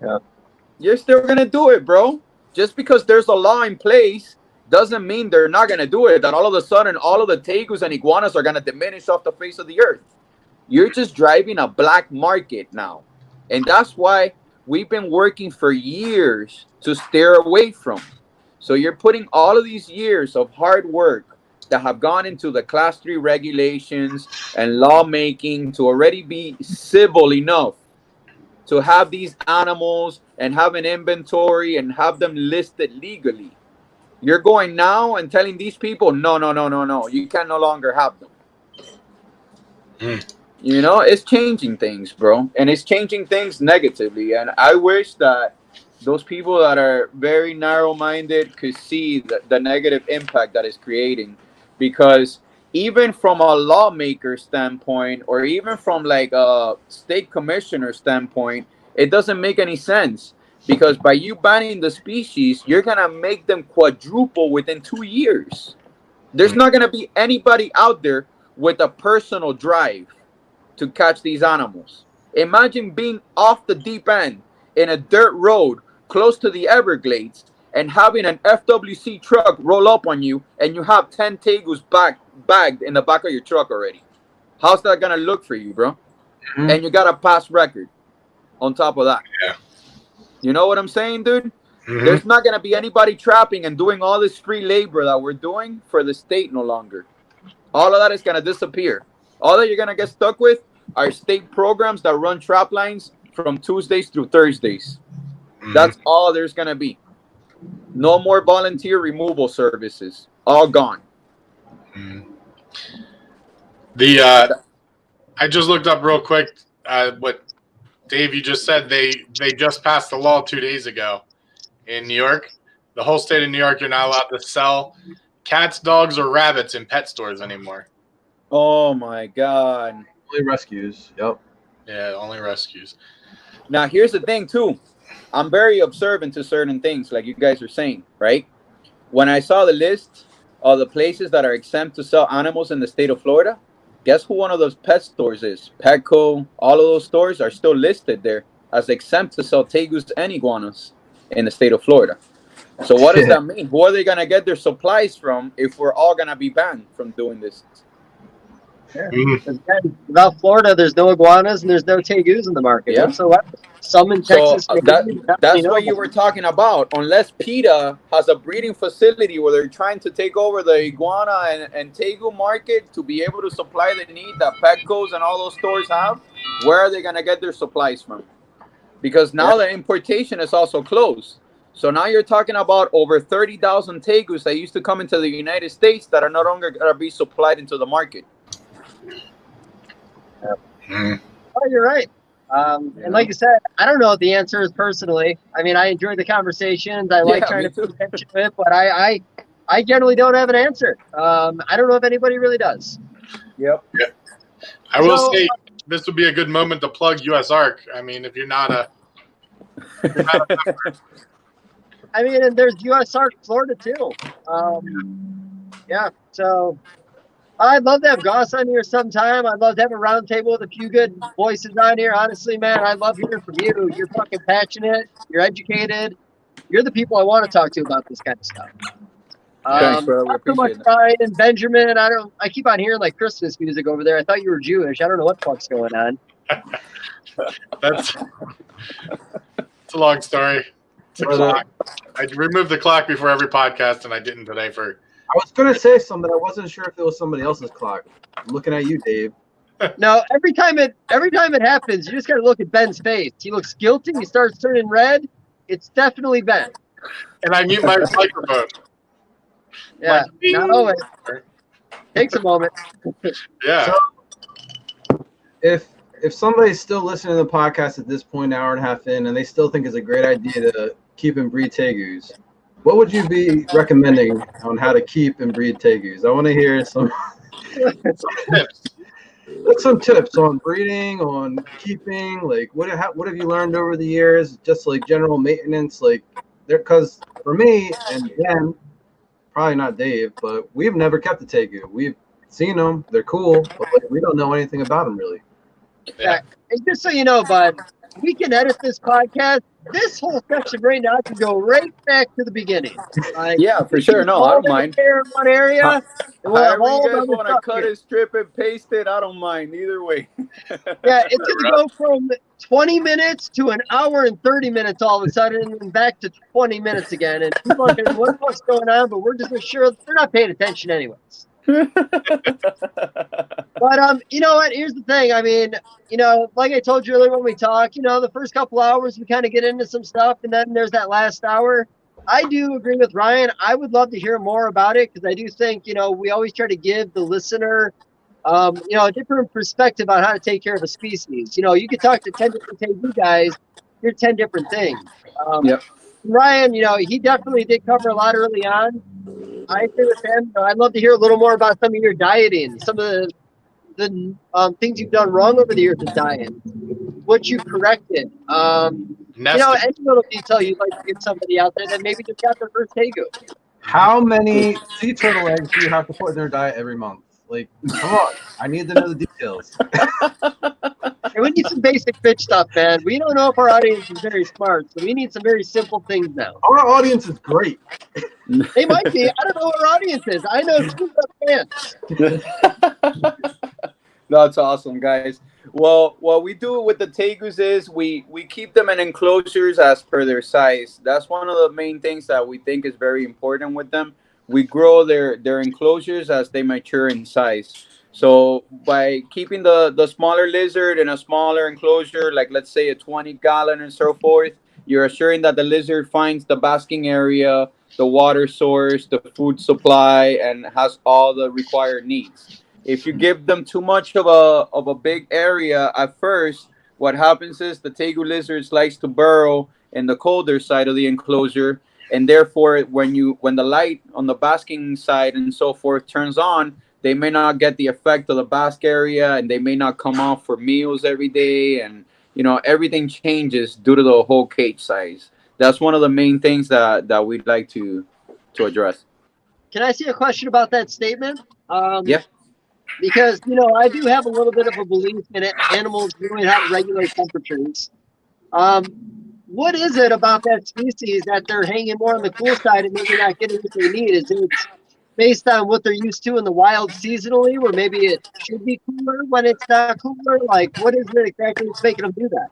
Yeah. You're still going to do it, bro. Just because there's a law in place doesn't mean they're not going to do it. That all of a sudden, all of the tegus and iguanas are going to diminish off the face of the earth. You're just driving a black market now. And that's why we've been working for years to steer away from. So you're putting all of these years of hard work that have gone into the Class 3 regulations and lawmaking to already be civil enough to have these animals and have an inventory and have them listed legally. You're going now and telling these people, no, no, no, no, no, you can no longer have them. You know, it's changing things, bro. And it's changing things negatively. And I wish that those people that are very narrow-minded could see the negative impact that it's creating. Because even from a lawmaker standpoint, or even from like a state commissioner standpoint, it doesn't make any sense. Because by you banning the species, you're going to make them quadruple within 2 years. There's not going to be anybody out there with a personal drive to catch these animals. Imagine being off the deep end in a dirt road close to the Everglades and having an FWC truck roll up on you and you have 10 tegus bagged in the back of your truck already. How's that going to look for you, bro? And you got a past record on top of that. Yeah. You know what I'm saying, dude? There's not going to be anybody trapping and doing all this free labor that we're doing for the state no longer. All of that is going to disappear. All that you're going to get stuck with are state programs that run trap lines from Tuesdays through Thursdays. That's all there's going to be. No more volunteer removal services. All gone. I just looked up real quick what Dave, you just said. They just passed the law 2 days ago in New York. The whole state of New York, you're not allowed to sell cats, dogs, or rabbits in pet stores anymore. Oh my God. Only rescues. Yep. Yeah, only rescues. Now, here's the thing, too. I'm very observant to certain things, like you guys are saying, right? When I saw the list of the places that are exempt to sell animals in the state of Florida, guess who one of those pet stores is? Petco, all of those stores are still listed there as exempt to sell tegus and iguanas in the state of Florida. So what does that mean? Who are they going to get their supplies from if we're all going to be banned from doing this? Yeah. Again, without Florida, there's no iguanas and there's no tegus in the market whatsoever. Some in Texas. That's what you were talking about. Unless PETA has a breeding facility where they're trying to take over the iguana and tegu market to be able to supply the need that Petco's and all those stores have, where are they going to get their supplies from? Because now the importation is also closed. So now you're talking about over 30,000 tegus that used to come into the United States that are no longer going to be supplied into the market. Oh, you're right. And like you said, I don't know what the answer is personally. I mean, I enjoy the conversations. I like trying to pay attention to it, but I generally don't have an answer. I don't know if anybody really does. Yep. Yeah. I will say this would be a good moment to plug USARK. I mean, if you're not a I mean, and there's USARK Florida too. Yeah, so I'd love to have Goss on here sometime. I'd love to have a round table with a few good voices on here. Honestly, man, I love hearing from you. You're fucking passionate. You're educated. You're the people I want to talk to about this kind of stuff. Thanks, bro. Not so much Brian and Benjamin. I keep on hearing like Christmas music over there. I thought you were Jewish. I don't know what the fuck's going on. It's a long story. It's a clock. I removed the clock before every podcast, and I didn't today for. I was going to say something. I wasn't sure if it was somebody else's clock. I'm looking at you, Dave. No, every time it happens, you just got to look at Ben's face. He looks guilty. He starts turning red. It's definitely Ben. And I mute my microphone. Yeah. No, it takes a moment. Yeah. So, if somebody's still listening to the podcast at this point, an hour and a half in, and they still think it's a great idea to keep and breed tegus, what would you be recommending on how to keep and breed tegus? I want to hear some tips on breeding, on keeping. Like, what have you learned over the years? Just like general maintenance, like there. Because for me, and again, probably not Dave, but we've never kept a tegu. We've seen them; they're cool, but like, we don't know anything about them really. Yeah. And just so you know, bud, we can edit this podcast. This whole section right now can go right back to the beginning. Like, yeah, for sure. No, I don't mind. In one area, However you guys want to cut it, strip it, paste it, I don't mind. Either way. Yeah, it's going to go from 20 minutes to an hour and 30 minutes all of a sudden and back to 20 minutes again. And people are going to wonder what's going on, but we're just sure they're not paying attention anyways. But you know what? Here's the thing. I mean, you know, like I told you earlier when we talk, you know, the first couple hours we kind of get into some stuff, and then there's that last hour. I do agree with Ryan. I would love to hear more about it because I do think, you know, we always try to give the listener, you know, a different perspective on how to take care of a species. You know, you could talk to 10 different KV guys, hear 10 different things. Yep. Ryan, you know, he definitely did cover a lot early on. I agree with him. I'd love to hear a little more about some of your dieting, some of the things you've done wrong over the years with diet, what you corrected. You know, any little detail you'd like to give somebody out there that maybe just got their first Tegu. How many sea turtle eggs do you have to put in their diet every month? Like, come on, I need to know the details. And we need some basic bitch stuff, man. We don't know if our audience is very smart, so we need some very simple things now. Our audience is great. They might be. I don't know what our audience is. I know two fans. That's awesome, guys. Well, what we do with the tegus is we keep them in enclosures as per their size. That's one of the main things that we think is very important with them. We grow their enclosures as they mature in size. So by keeping the smaller lizard in a smaller enclosure, like let's say a 20-gallon and so forth, you're assuring that the lizard finds the basking area, the water source, the food supply, and has all the required needs. If you give them too much of a big area at first, what happens is the tegu lizards likes to burrow in the colder side of the enclosure, and therefore when the light on the basking side and so forth turns on, they may not get the effect of the bask area, and they may not come out for meals every day, and you know everything changes due to the whole cage size. That's one of the main things that we'd like to address. Can I see a question about that statement? Yeah. Because, you know, I do have a little bit of a belief in it. Animals really have regular temperatures. What is it about that species that they're hanging more on the cool side and maybe not getting what they need? Is it based on what they're used to in the wild seasonally, where maybe it should be cooler when it's not cooler? Like, what is it exactly that's making them do that?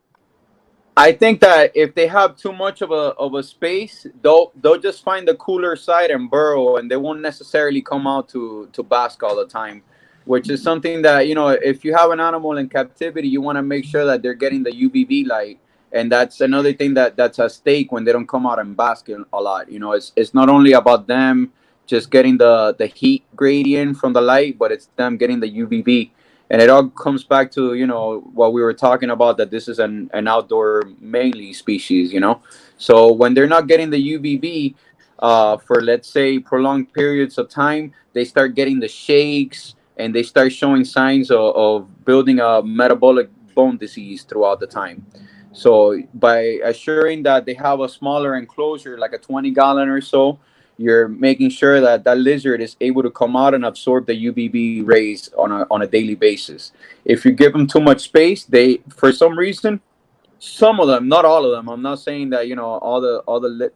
I think that if they have too much of a space, they'll just find the cooler side and burrow, and they won't necessarily come out to bask all the time, which is something that, you know, if you have an animal in captivity, you want to make sure that they're getting the UVB light, and that's another thing that's at stake when they don't come out and bask a lot. You know, it's not only about them just getting the heat gradient from the light, but it's them getting the UVB. And it all comes back to, you know, what we were talking about, that this is an outdoor mainly species, you know. So when they're not getting the UVB for, let's say, prolonged periods of time, they start getting the shakes, and they start showing signs of building a metabolic bone disease throughout the time. So by assuring that they have a smaller enclosure, like a 20-gallon or so, you're making sure that that lizard is able to come out and absorb the UVB rays on a daily basis. If you give them too much space, they, for some reason, some of them, not all of them, I'm not saying that, you know, all the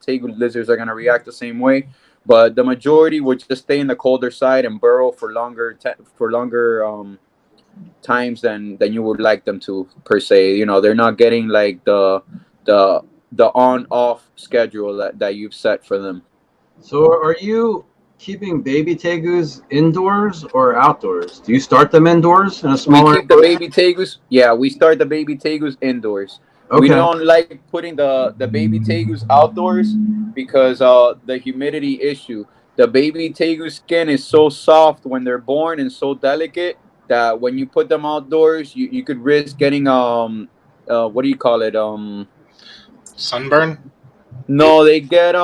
tegu lizards are going to react the same way, but the majority would just stay in the colder side and burrow for longer times than you would like them to, per se. You know, they're not getting like the on-off schedule that you've set for them. So are you keeping baby tegus indoors or outdoors? Do you start them indoors in a smaller? We keep the baby tegus. Yeah, we start the baby tegus indoors. Okay. We don't like putting the baby tegus outdoors because the humidity issue. The baby tegu skin is so soft when they're born and so delicate that when you put them outdoors, you could risk getting what do you call it? Sunburn? No, they get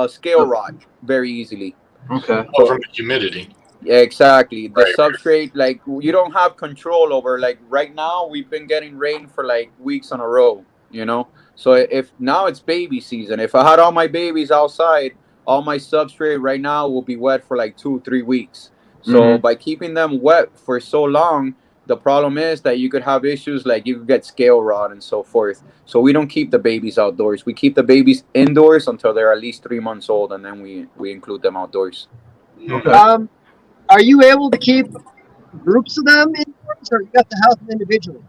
scale rot very easily. Okay. Oh, from the humidity. Yeah, exactly. The right. Substrate, like, you don't have control over. Like right now, we've been getting rain for like weeks in a row. You know, so if now it's baby season, if I had all my babies outside, all my substrate right now will be wet for like 2-3 weeks. So by keeping them wet for so long, the problem is that you could have issues like you could get scale rot and so forth. So we don't keep the babies outdoors. We keep the babies indoors until they're at least 3 months old, and then we include them outdoors. Okay. Are you able to keep groups of them indoors, or you got to house them individually?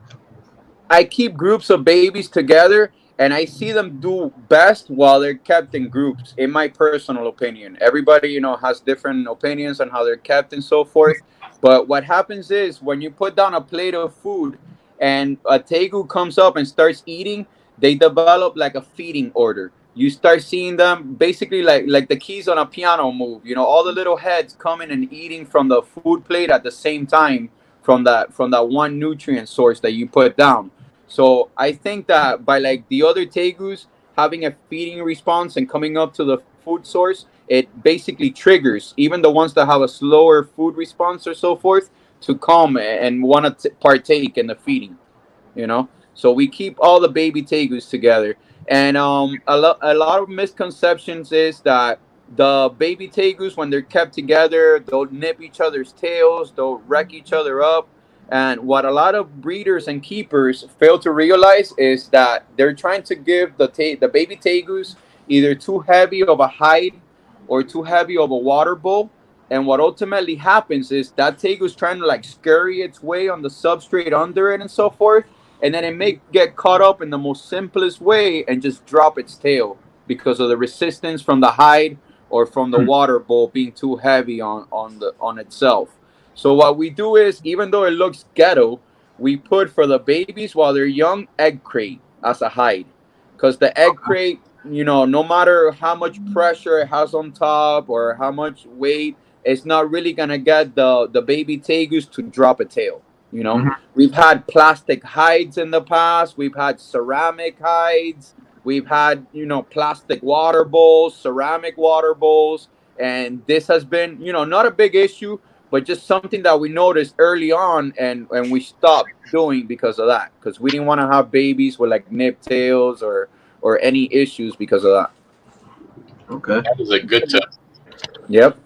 I keep groups of babies together, and I see them do best while they're kept in groups, in my personal opinion. Everybody, has different opinions on how they're kept and so forth. But what happens is when you put down a plate of food and a tegu comes up and starts eating, they develop like a feeding order. You start seeing them basically like the keys on a piano move. All the little heads coming and eating from the food plate at the same time from that one nutrient source that you put down. So I think that by like the other tegus having a feeding response and coming up to the food source, it basically triggers even the ones that have a slower food response or so forth to come and want to partake in the feeding. So we keep all the baby tegus together. And a lot of misconceptions is that the baby tegus, when they're kept together, they'll nip each other's tails, they'll wreck each other up. And what a lot of breeders and keepers fail to realize is that they're trying to give the baby tegus either too heavy of a hide or too heavy of a water bowl. And what ultimately happens is that tegus trying to like scurry its way on the substrate under it and so forth, and then it may get caught up in the most simplest way and just drop its tail because of the resistance from the hide or from the water bowl being too heavy on itself. So what we do is, even though it looks ghetto, we put for the babies while they're young egg crate as a hide, because the egg crate, no matter how much pressure it has on top or how much weight, it's not really gonna get the baby tegus to drop a tail. We've had plastic hides in the past. We've had ceramic hides. We've had, plastic water bowls, ceramic water bowls. And this has been, not a big issue, but just something that we noticed early on and we stopped doing because of that. Because we didn't want to have babies with like nip tails or any issues because of that. Okay. That was a good tip. Yep.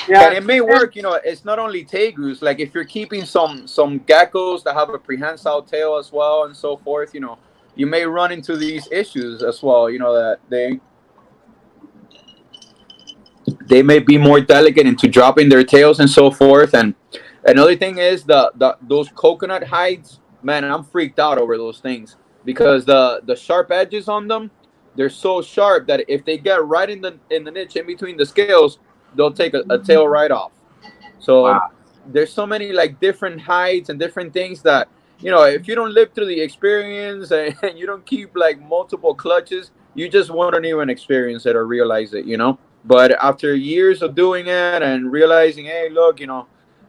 Yeah, And it may work, it's not only tegus. Like if you're keeping some geckos that have a prehensile tail as well and so forth, you may run into these issues as well, that they may be more delicate into dropping their tails and so forth. And another thing is those coconut hides, man, I'm freaked out over those things because the sharp edges on them, they're so sharp that if they get right in the niche in between the scales, they'll take a tail right off. So there's so many like different hides and different things that if you don't live through the experience and you don't keep like multiple clutches, you just won't even experience it or realize it. But after years of doing it and realizing, hey, look,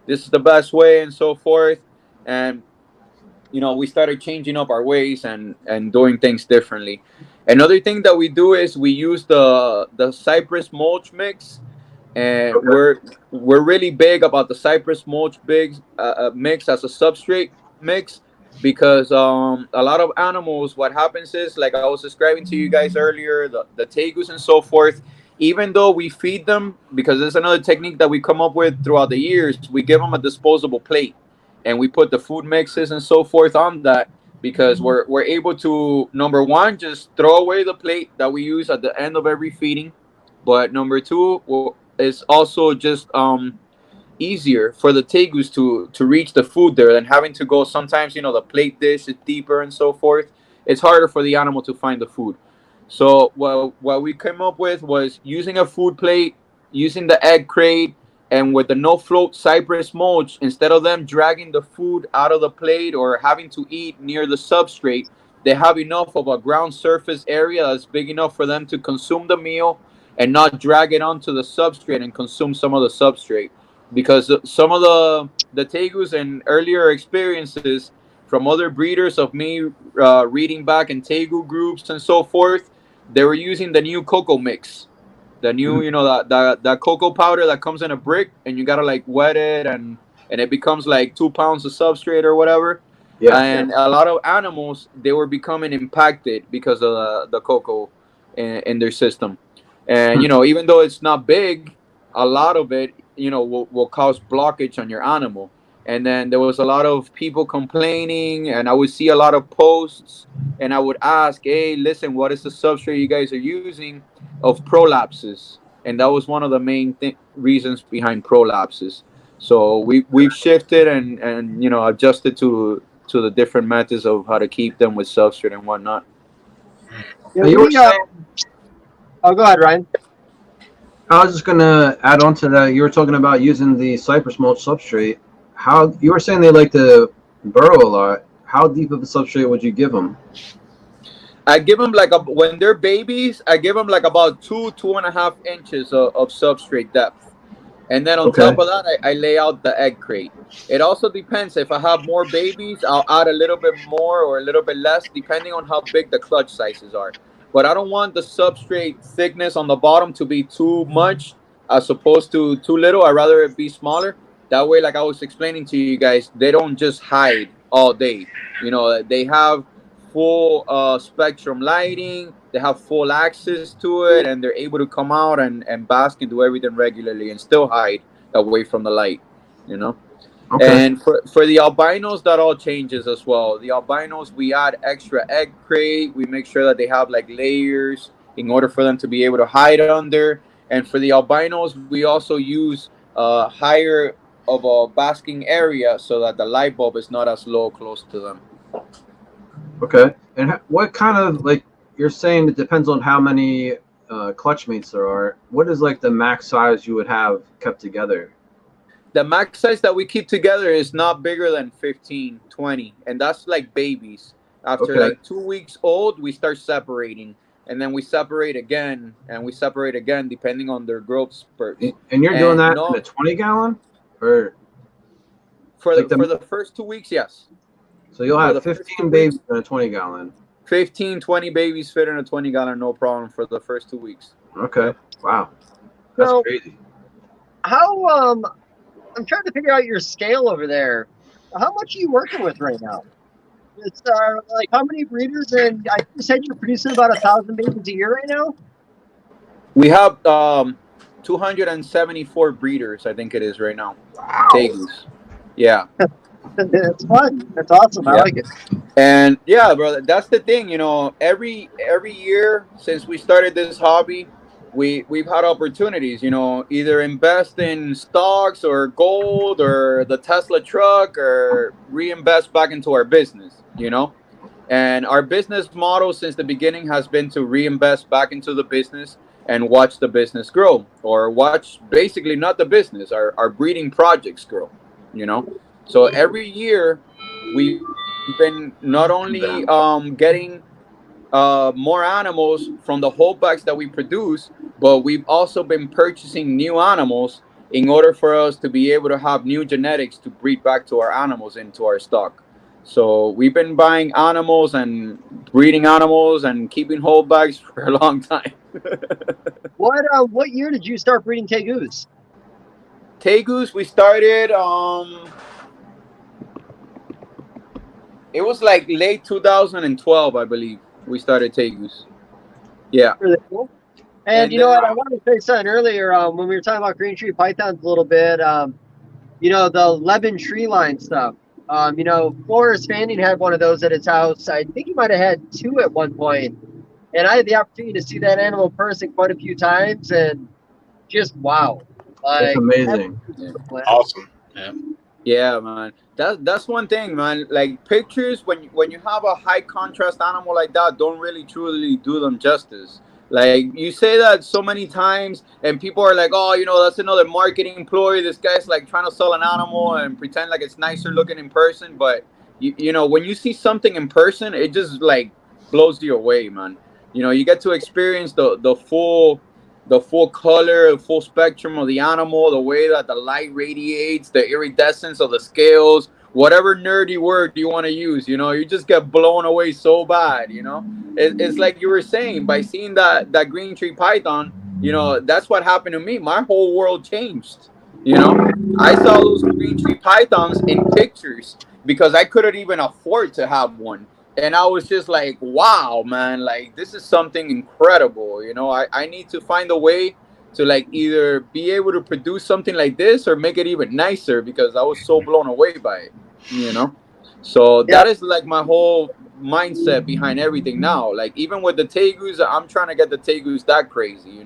this is the best way and so forth, and we started changing up our ways and doing things differently. Another thing that we do is we use the Cypress Mulch mix, and we're really big about the Cypress Mulch mix as a substrate mix because a lot of animals, what happens is, like I was describing to you guys earlier, the tegus and so forth, even though we feed them, because there's another technique that we come up with throughout the years, we give them a disposable plate and we put the food mixes and so forth on that because we're able to, number one, just throw away the plate that we use at the end of every feeding, but number two, it's also just easier for the tegus to reach the food there than having to go. Sometimes the plate dish is deeper and so forth. It's harder for the animal to find the food. So what we came up with was using a food plate, using the egg crate, and with the no float Cypress Mulch, instead of them dragging the food out of the plate or having to eat near the substrate, they have enough of a ground surface area that's big enough for them to consume the meal and not drag it onto the substrate and consume some of the substrate. Because some of the tegus and earlier experiences from other breeders of me reading back in tegu groups and so forth, they were using the new cocoa mix. The new, that cocoa powder that comes in a brick and you gotta like wet it and it becomes like 2 pounds of substrate or whatever. Yeah. And a lot of animals, they were becoming impacted because of the cocoa in their system. And, even though it's not big, a lot of it, will cause blockage on your animal. And then there was a lot of people complaining, and I would see a lot of posts, and I would ask, hey, listen, what is the substrate you guys are using of prolapses? And that was one of the main reasons behind prolapses. So we've shifted and adjusted to the different methods of how to keep them with substrate and whatnot. Yeah, You were saying, oh, go ahead, Ryan. I was just gonna add on to that. You were talking about using the Cypress Mulch substrate. How you were saying they like to burrow a lot. How deep of a substrate would you give them? I give them like when they're babies, I give them like about 2.5 inches of substrate depth. And then on Okay. top of that, I lay out the egg crate. It also depends. If I have more babies, I'll add a little bit more or a little bit less, depending on how big the clutch sizes are. But I don't want the substrate thickness on the bottom to be too much as opposed to too little. I'd rather it be smaller. That way, like I was explaining to you guys, they don't just hide all day. They have full spectrum lighting, they have full access to it, and they're able to come out and bask and do everything regularly and still hide away from the light, you know. Okay. And for the albinos, that all changes as well. The albinos, we add extra egg crate. We make sure that they have like layers in order for them to be able to hide under. And for the albinos, we also use higher of a basking area so that the light bulb is not as low close to them. Okay. And what kind of, like, you're saying it depends on how many clutch mates there are. What is like the max size you would have kept together? The max size that we keep together is not bigger than 15, 20. And that's like babies. After Okay. like 2 weeks old, we start separating. And then we separate again. And we separate again depending on their growth spurts. And you're doing that you know, in a 20 gallon? Or for like the first 2 weeks, yes. So you'll For have the first 15 2 babies weeks, in a 20 gallon. 15, 20 babies fit in a 20-gallon, no problem for the first 2 weeks. Okay. Wow. That's So, crazy. How I'm trying to figure out your scale over there. How much are you working with right now? It's like how many breeders? And I think you said you're producing about 1,000 babies a year right now. We have 274 breeders, I think it is right now. Wow. Kegus. Yeah. It's fun. That's awesome. I Yeah. like it. And yeah, brother, that's the thing. Every year since we started this hobby, we've had opportunities. Either invest in stocks or gold or the Tesla truck or reinvest back into our business. And our business model since the beginning has been to reinvest back into the business and watch the business grow, or watch basically not the business, our breeding projects grow. So every year we've been not only getting more animals from the holdbacks that we produce, but we've also been purchasing new animals in order for us to be able to have new genetics to breed back to our animals into our stock. So we've been buying animals and breeding animals and keeping holdbacks for a long time. What year did you start breeding Kegus? Kegus, we started it was like late 2012, I believe. We started Kegus. Yeah. Really cool. And you know what? I wanted to say something earlier when we were talking about green tree pythons a little bit. The Levinson tree line stuff. Forrest Fanning had one of those at his house. I think he might have had two at one point. And I had the opportunity to see that animal in person quite a few times, and just wow. It's amazing. Awesome. Yeah. Yeah, man. That's one thing, man. Like pictures, when you have a high contrast animal like that, don't really truly do them justice. Like you say that so many times, and people are like, "Oh, that's another marketing ploy. This guy's like trying to sell an animal and pretend like it's nicer looking in person." But when you see something in person, it just like blows you away, man. You get to experience the full color, the full spectrum of the animal, the way that the light radiates, the iridescence of the scales, whatever nerdy word you want to use, you just get blown away so bad, It's like you were saying, by seeing that green tree python, that's what happened to me. My whole world changed, I saw those green tree pythons in pictures because I couldn't even afford to have one. And I was just like, wow, man, like this is something incredible. I need to find a way to like either be able to produce something like this or make it even nicer because I was so blown away by it, So that is like my whole mindset behind everything now. Like even with the Kegus, I'm trying to get the Kegus that crazy,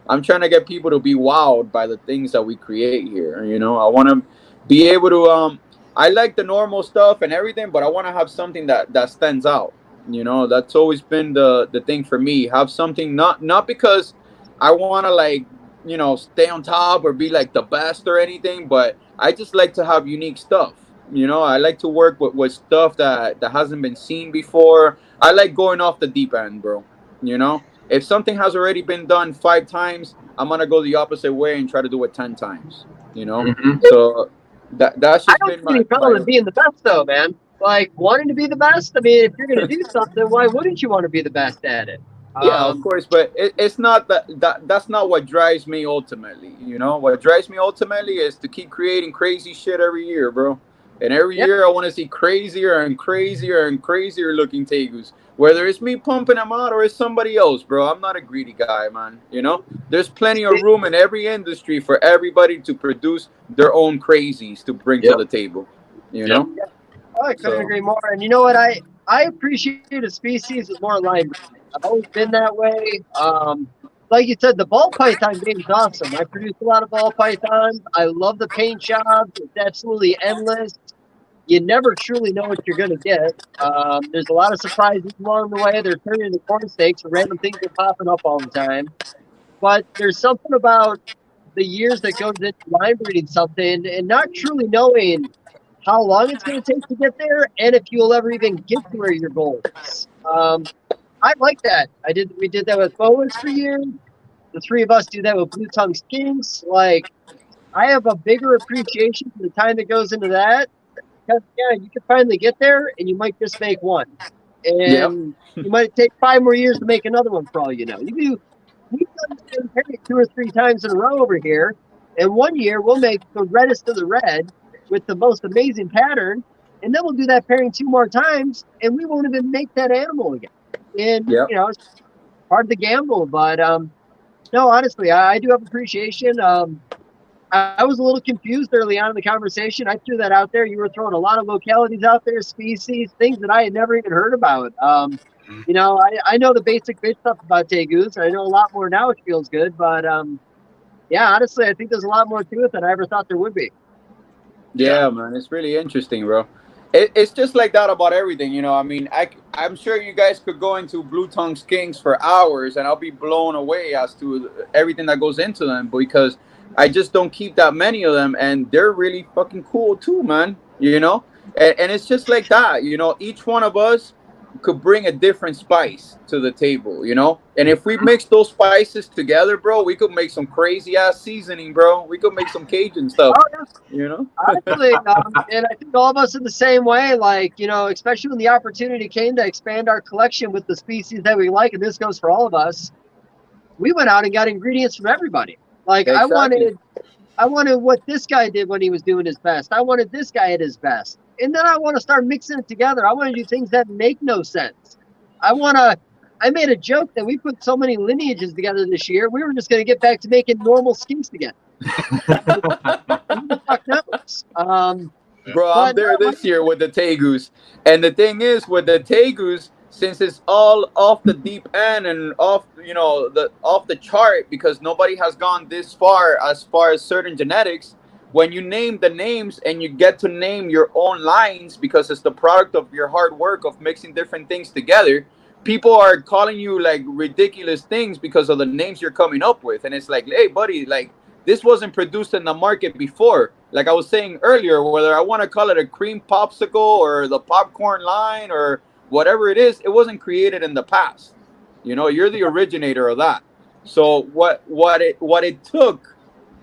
I'm trying to get people to be wowed by the things that we create here. I want to be able to I like the normal stuff and everything, but I want to have something that stands out. You know, that's always been the thing for me. Have something, not because I want to like, you know, stay on top or be like the best or anything, but I just like to have unique stuff. You know, I like to work with stuff that hasn't been seen before. I like going off the deep end, bro. You know, if something has already been done 5 times, I'm gonna go the opposite way and try to do it 10 times. You know, Mhm. so that's I just don't been see any problem in being the best, though, man. Like wanting to be the best. I mean, if you're gonna do something, why wouldn't you want to be the best at it? Yeah, of course, but it's not that's not what drives me ultimately. You know, what drives me ultimately is to keep creating crazy shit every year, bro. And every Yeah. year I want to see crazier and crazier and crazier looking Tegus. Whether it's me pumping them out or it's somebody else, bro. I'm not a greedy guy, man. You know, there's plenty of room in every industry for everybody to produce their own crazies to bring to Yep. the table. You Yep. know, Oh, I couldn't so agree more. And you know what? I appreciate a species with more alignment. I've always been that way. Like you said, the ball python game is awesome. I produce a lot of ball pythons. I love the paint jobs. It's absolutely endless. You never truly know what you're going to get. There's a lot of surprises along the way. They're turning into corn snakes, and random things are popping up all the time. But there's something about the years that goes into line breeding something and not truly knowing how long it's going to take to get there and if you'll ever even get to where your goal is. I like that. We did that with boas for years. The three of us do that with blue tongue skinks. Like, I have a bigger appreciation for the time that goes into that because, yeah, you could finally get there and you might just make one. yep, And you might take 5 more years to make another one for all you know. We've done the same paint 2 or 3 times in a row over here. And one year we'll make the reddest of the red with the most amazing pattern. And then we'll do that pairing 2 more times and we won't even make that animal again. And, yep. you know, it's part of the gamble. But no, honestly, I do have appreciation. I was a little confused early on in the conversation. I threw that out there. You were throwing a lot of localities out there, species, things that I had never even heard about. You know, I know the basic bitch stuff about tegus. I know a lot more now, which feels good. But yeah, honestly, I think there's a lot more to it than I ever thought there would be. Yeah, man, it's really interesting, bro. It's just like that about everything, you know. I mean, I'm sure you guys could go into blue tongue skinks for hours, and I'll be blown away as to everything that goes into them because I just don't keep that many of them, and they're really fucking cool too, man. You know, and it's just like that, you know. Each one of us could bring a different spice to the table, you know. And if we mix those spices together, bro, we could make some crazy ass seasoning, bro. We could make some Cajun stuff, Oh, yeah, you know. honestly, and I think all of us are the same way. Like, you know, especially when the opportunity came to expand our collection with the species that we like, and this goes for all of us, we went out and got ingredients from everybody. Like, Exactly. I wanted what this guy did when he was doing his best. I wanted this guy at his best. And then I want to start mixing it together. I want to do things that make no sense. I made a joke that we put so many lineages together this year, we were just going to get back to making normal skinks again. Who the fuck knows? Bro, I'm But there no, this year with the Tegus. And the thing is, with the Tegus, since it's all off the deep end and off, you know, the off the chart, because nobody has gone this far as certain genetics. When you name the names and you get to name your own lines, because it's the product of your hard work of mixing different things together, people are calling you like ridiculous things because of the names you're coming up with. And it's like, hey, buddy, like this wasn't produced in the market before. Like I was saying earlier, whether I want to call it a cream popsicle or the popcorn line or whatever it is, it wasn't created in the past. You know, you're the originator of that. So what it took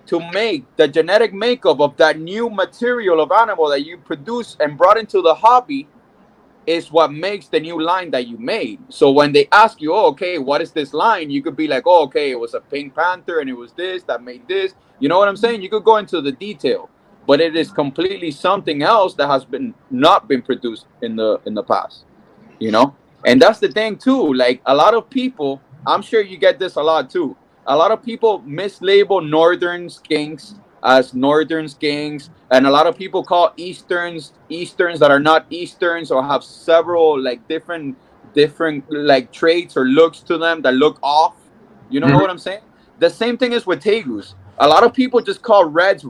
to make the genetic makeup of that new material of animal that you produce and brought into the hobby is what makes the new line that you made. So when they ask you, oh, okay, what is this line? You could be like, oh, okay, it was a Pink Panther and it was this that made this. You know what I'm saying? You could go into the detail, but it is completely something else that has been not been produced in the past. You know, and that's the thing too. Like a lot of people, I'm sure you get this a lot too. A lot of people mislabel northern skinks as northern skinks, and a lot of people call easterns that are not easterns or have several like different like traits or looks to them that look off. You know what I'm saying? The same thing is with tegus. A lot of people just call reds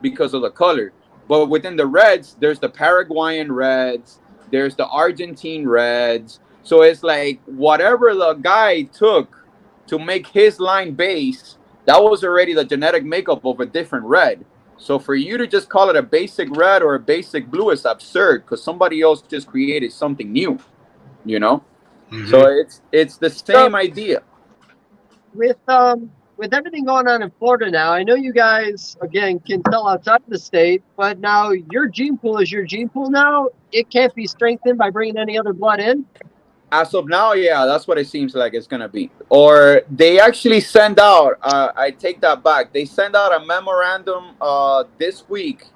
because of the color, but within the reds, there's the Paraguayan reds, There's the Argentine reds. So it's like whatever the guy took to make his line base, that was already the genetic makeup of a different red. So for you to just call it a basic red or a basic blue is absurd because somebody else just created something new, you know? Mhm. So it's the same idea. With everything going on in Florida now, I know you guys again can sell outside of the state, but now your gene pool is your gene pool now. It can't be strengthened by bringing any other blood in. As of now, yeah, that's what it seems like it's gonna be. Or they actually send out. I take that back. They send out a memorandum this week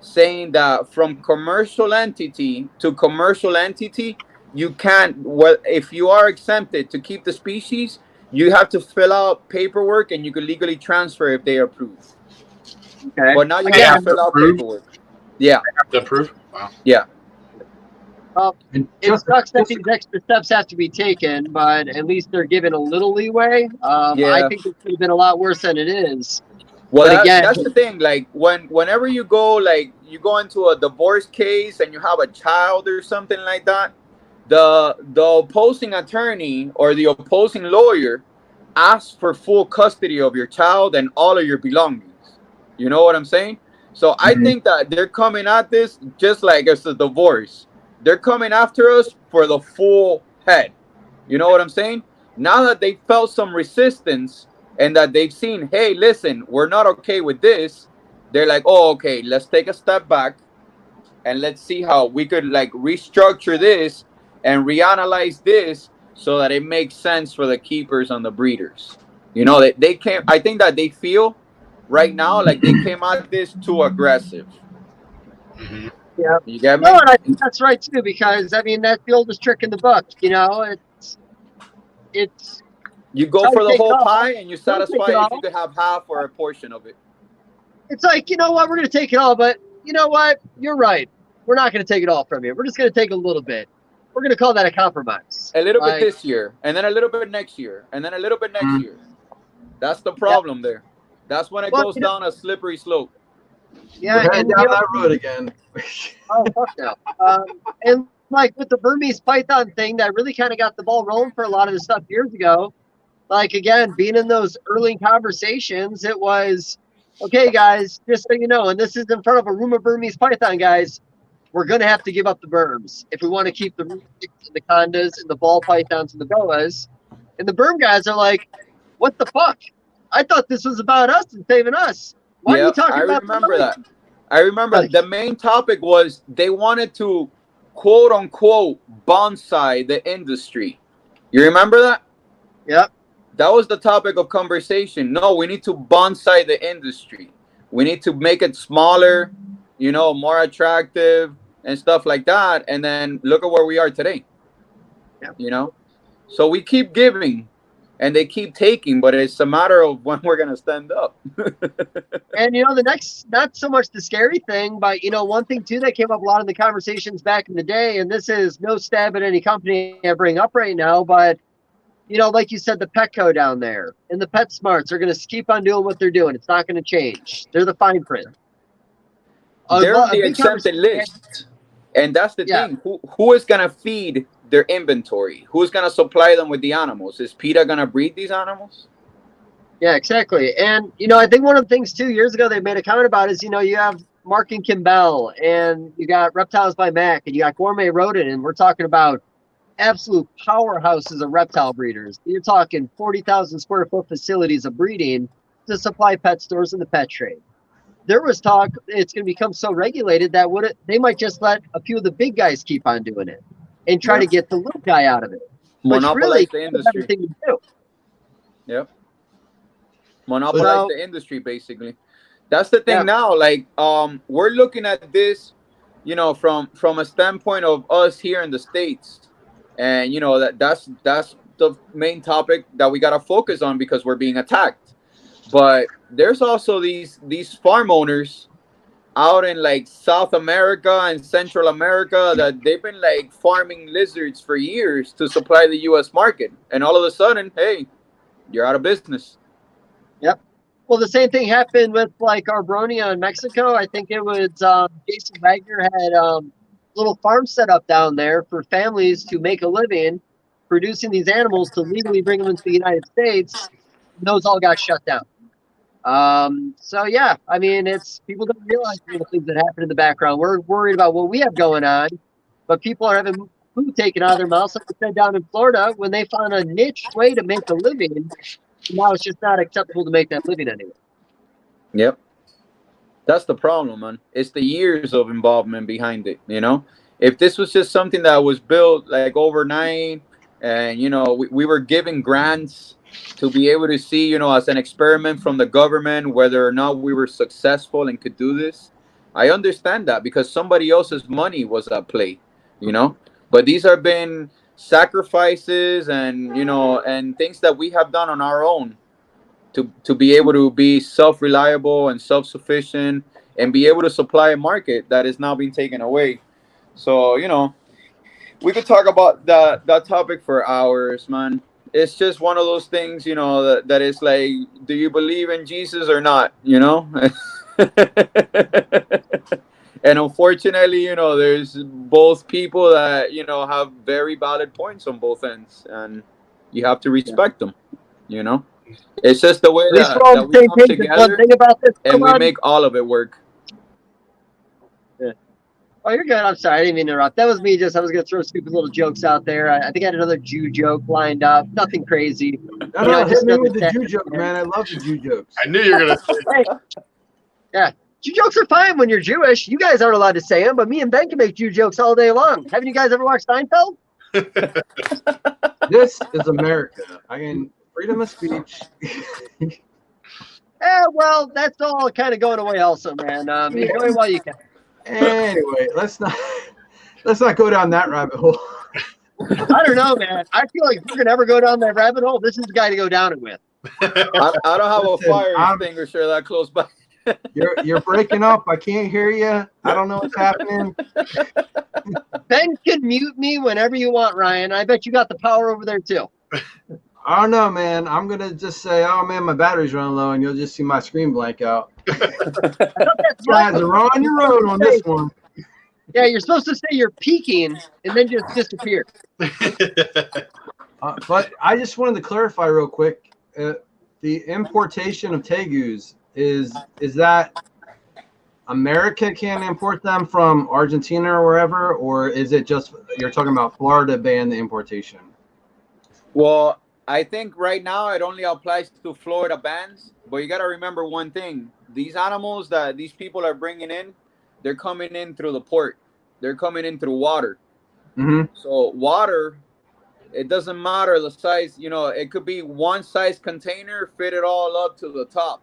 saying that from commercial entity to commercial entity, you can't. Well, if you are exempted to keep the species, you have to fill out paperwork and you can legally transfer if they approve. Okay. But now you Again, have to fill out paperwork. Yeah. The proof? Wow. Yeah. And it sucks that these extra steps have to be taken, but at least they're given a little leeway. Yeah. I think it could have been a lot worse than it is. Well, But again, that's the thing. Like whenever you go into a divorce case and you have a child or something like that, the opposing attorney or the opposing lawyer asks for full custody of your child and all of your belongings. You know what I'm saying? So I think that they're coming at this just like it's a divorce. They're coming after us for the full head. You know what I'm saying? Now that they felt some resistance and that they've seen, hey, listen, we're not okay with this, they're like, oh, okay, let's take a step back and let's see how we could like restructure this and reanalyze this so that it makes sense for the keepers and the breeders. You know, they can't, I think that they feel right now like they came at this too aggressive. Mhm. yeah. You get me? No, and I think that's right too, because I mean that's the oldest trick in the book. You know, it's You go try for to the take it whole all. pie and you Don't take satisfy it if all. you could have half or a portion of it. It's like, you know what, we're gonna take it all, but you know what? You're right. We're not gonna take it all from you. We're just gonna take a little bit. We're gonna call that a compromise. A little Like, bit this year, and then a little bit next year, and then a little bit next year. That's the problem there. That's when it Well, goes you know- down a slippery slope. yeah, We're heading and down you know, that road again. oh fuck no. And like with the Burmese python thing, that really kind of got the ball rolling for a lot of the stuff years ago. Like again, being in those early conversations, it was okay, guys. Just so you know, and this is in front of a room of Burmese python guys. We're gonna have to give up the berms if we want to keep the roots and the condas and the ball pythons and the boas. And the berm guys are like, "What the fuck? I thought this was about us and saving us. Why are you talking about?" I remember that. I remember Like- the main topic was they wanted to quote unquote bonsai the industry. You remember that? Yep. That was the topic of conversation. No, we need to bonsai the industry. We need to make it smaller, you know, more attractive and stuff like that. And then look at where we are today. Yeah. You know? So we keep giving and they keep taking, but it's a matter of when we're going to stand up. And you know, the next, not so much the scary thing, but you know, one thing too that came up a lot in the conversations back in the day, and this is no stab at any company I bring up right now, but you know, like you said, the Petco down there and the Pet Smarts are going to keep on doing what they're doing. It's not going to change. They're the fine print. They're on the big exempted conversation- list. And that's the Yeah. thing. Who is going to feed their inventory? Who's going to supply them with the animals? Is PETA going to breed these animals? Yeah, exactly. And, you know, I think one of the things 2 years ago they made a comment about is, you know, you have Mark and Kimbell and you got Reptiles by Mac and you got Gourmet Rodent, and we're talking about absolute powerhouses of reptile breeders. You're talking 40,000 square foot facilities of breeding to supply pet stores in the pet trade. There was talk it's going to become so regulated that they might just let a few of the big guys keep on doing it and try to get the little guy out of it. Which Monopolize really the has industry. everything to do. Yep. Monopolize So- the industry, basically. That's the thing Yeah. now. Like, we're looking at this, you know, from a standpoint of us here in the States. And, you know, that's the main topic that we got to focus on because we're being attacked. But there's also these farm owners out in like South America and Central America that they've been like farming lizards for years to supply the U.S. market. And all of a sudden, hey, you're out of business. Well, the same thing happened with like Arbronia in Mexico. I think it was Jason Wagner had little farm set up down there for families to make a living producing these animals to legally bring them into the United States. And those all got shut down. So yeah, I mean, it's people don't realize the things that happen in the background. We're worried about what we have going on, but people are having food taken out of their mouths. Like I said, down in Florida, when they found a niche way to make a living, now it's just not acceptable to make that living anymore. Yep. That's the problem, man. It's the years of involvement behind it, you know? If this was just something that was built like overnight and, you know, we were given grants to be able to see, you know, as an experiment from the government, whether or not we were successful and could do this, I understand that because somebody else's money was at play, you know? But these have been sacrifices and, you know, and things that we have done on our own to be able to be self-reliable and self-sufficient and be able to supply a market that is now being taken away. So, you know, we could talk about that topic for hours, man. It's just one of those things, you know, that is like, do you believe in Jesus or not, you know? And unfortunately, you know, there's both people that, you know, have very valid points on both ends, and you have to respect them, you know? It's just the way At least we're all on that the we same come page. There's one together thing about this. and we make all of it work. Yeah. Oh, you're good. I'm sorry. I didn't mean to interrupt. That was me. I was going to throw stupid little jokes out there. I think I had another Jew joke lined up. Nothing crazy. No, hit me with the Jew joke, man. I love the Jew jokes. I knew you were gonna say. Hey, yeah, Jew jokes are fine when you're Jewish. You guys aren't allowed to say them, but me and Ben can make Jew jokes all day long. Haven't you guys ever watched Seinfeld? This is America. I mean, freedom of speech. Well, that's all kind of going away also, man. Enjoy it while you can. Anyway, let's not go down that rabbit hole. I don't know, man. I feel like if we're gonna ever go down that rabbit hole, this is the guy to go down it with. I don't have a fire extinguisher that close by. You're breaking up. I can't hear you. I don't know what's happening. Ben can mute me whenever you want, Ryan. I bet you got the power over there too. I don't know, man. I'm gonna just say, oh man, my battery's running low, and you'll just see my screen blank out. Guys are on your own on this one. Yeah, you're supposed to say you're peaking and then just disappear. But I just wanted to clarify real quick. The importation of tegus is that America can import them from Argentina or wherever, or is it just you're talking about Florida ban the importation? Well, I think right now it only applies to Florida bans, but you got to remember one thing. These animals that these people are bringing in, they're coming in through the port. They're coming in through water. Mm-hmm. So water, it doesn't matter the size. You know, it could be one size container, fit it all up to the top.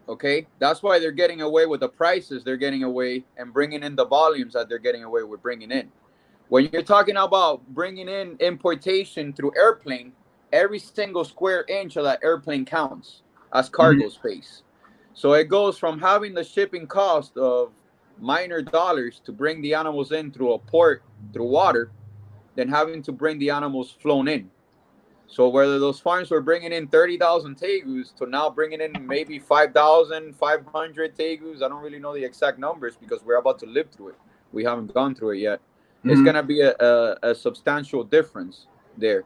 Okay? That's why they're getting away with the prices they're getting away and bringing in the volumes that they're getting away with bringing in. When you're talking about bringing in importation through airplane, every single square inch of that airplane counts as cargo space. So it goes from having the shipping cost of minor dollars to bring the animals in through a port, through water, than having to bring the animals flown in. So whether those farms were bringing in 30,000 tegus to now bringing in maybe 5,500 tegus, I don't really know the exact numbers because we're about to live through it. We haven't gone through it yet. It's going to be a substantial difference there.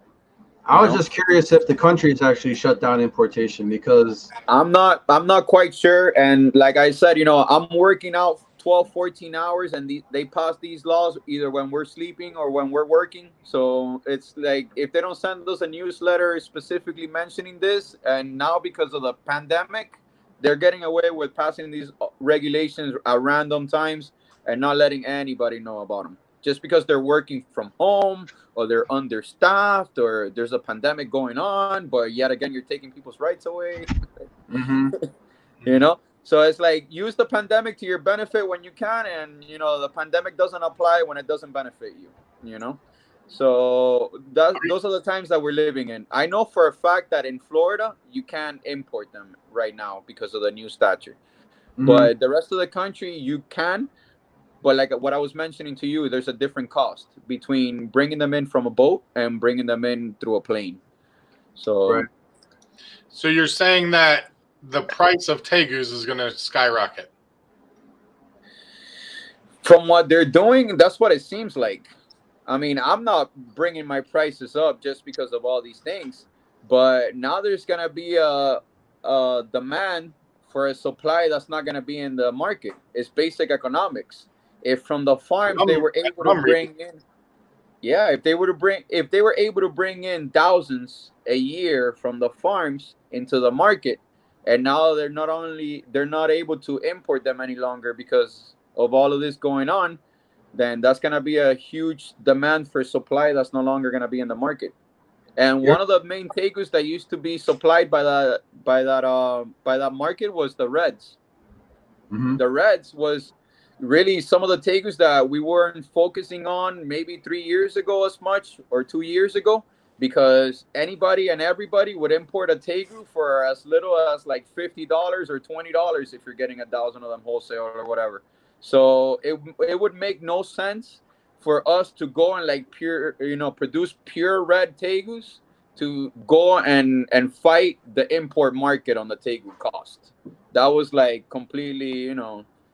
I was just curious if the country's actually shut down importation because I'm not quite sure. And like I said, you know, I'm working out 12, 14 hours and they pass these laws either when we're sleeping or when we're working. So it's like if they don't send us a newsletter specifically mentioning this, and now because of the pandemic, they're getting away with passing these regulations at random times and not letting anybody know about them. Just because they're working from home or they're understaffed or there's a pandemic going on, but yet again, you're taking people's rights away. You know? So it's like use the pandemic to your benefit when you can. And, you know, the pandemic doesn't apply when it doesn't benefit you, you know? So those are the times that we're living in. I know for a fact that in Florida, you can't import them right now because of the new statute. But the rest of the country, you can. But like what I was mentioning to you, there's a different cost between bringing them in from a boat and bringing them in through a plane. So, So you're saying that the price of tegus is going to skyrocket? From what they're doing, that's what it seems like. I mean, I'm not bringing my prices up just because of all these things, but now there's gonna be a demand for a supply that's not gonna be in the market. It's basic economics. If from the farms they were able to bring in, yeah, if they were able to bring in thousands a year from the farms into the market, and now they're not able to import them any longer because of all of this going on, then that's gonna be a huge demand for supply that's no longer gonna be in the market. And You're, one of the main takers that used to be supplied by that market was the Reds. mhm. The Reds was really some of the takers that we weren't focusing on maybe 3 years ago as much, or 2 years ago, because anybody and everybody would import a tegu for as little as like $50 or $20 if you're getting 1,000 of them wholesale or whatever. So it would make no sense for us to go and like pure, produce pure red tegus to go and fight the import market on the tegu cost. That was like completely,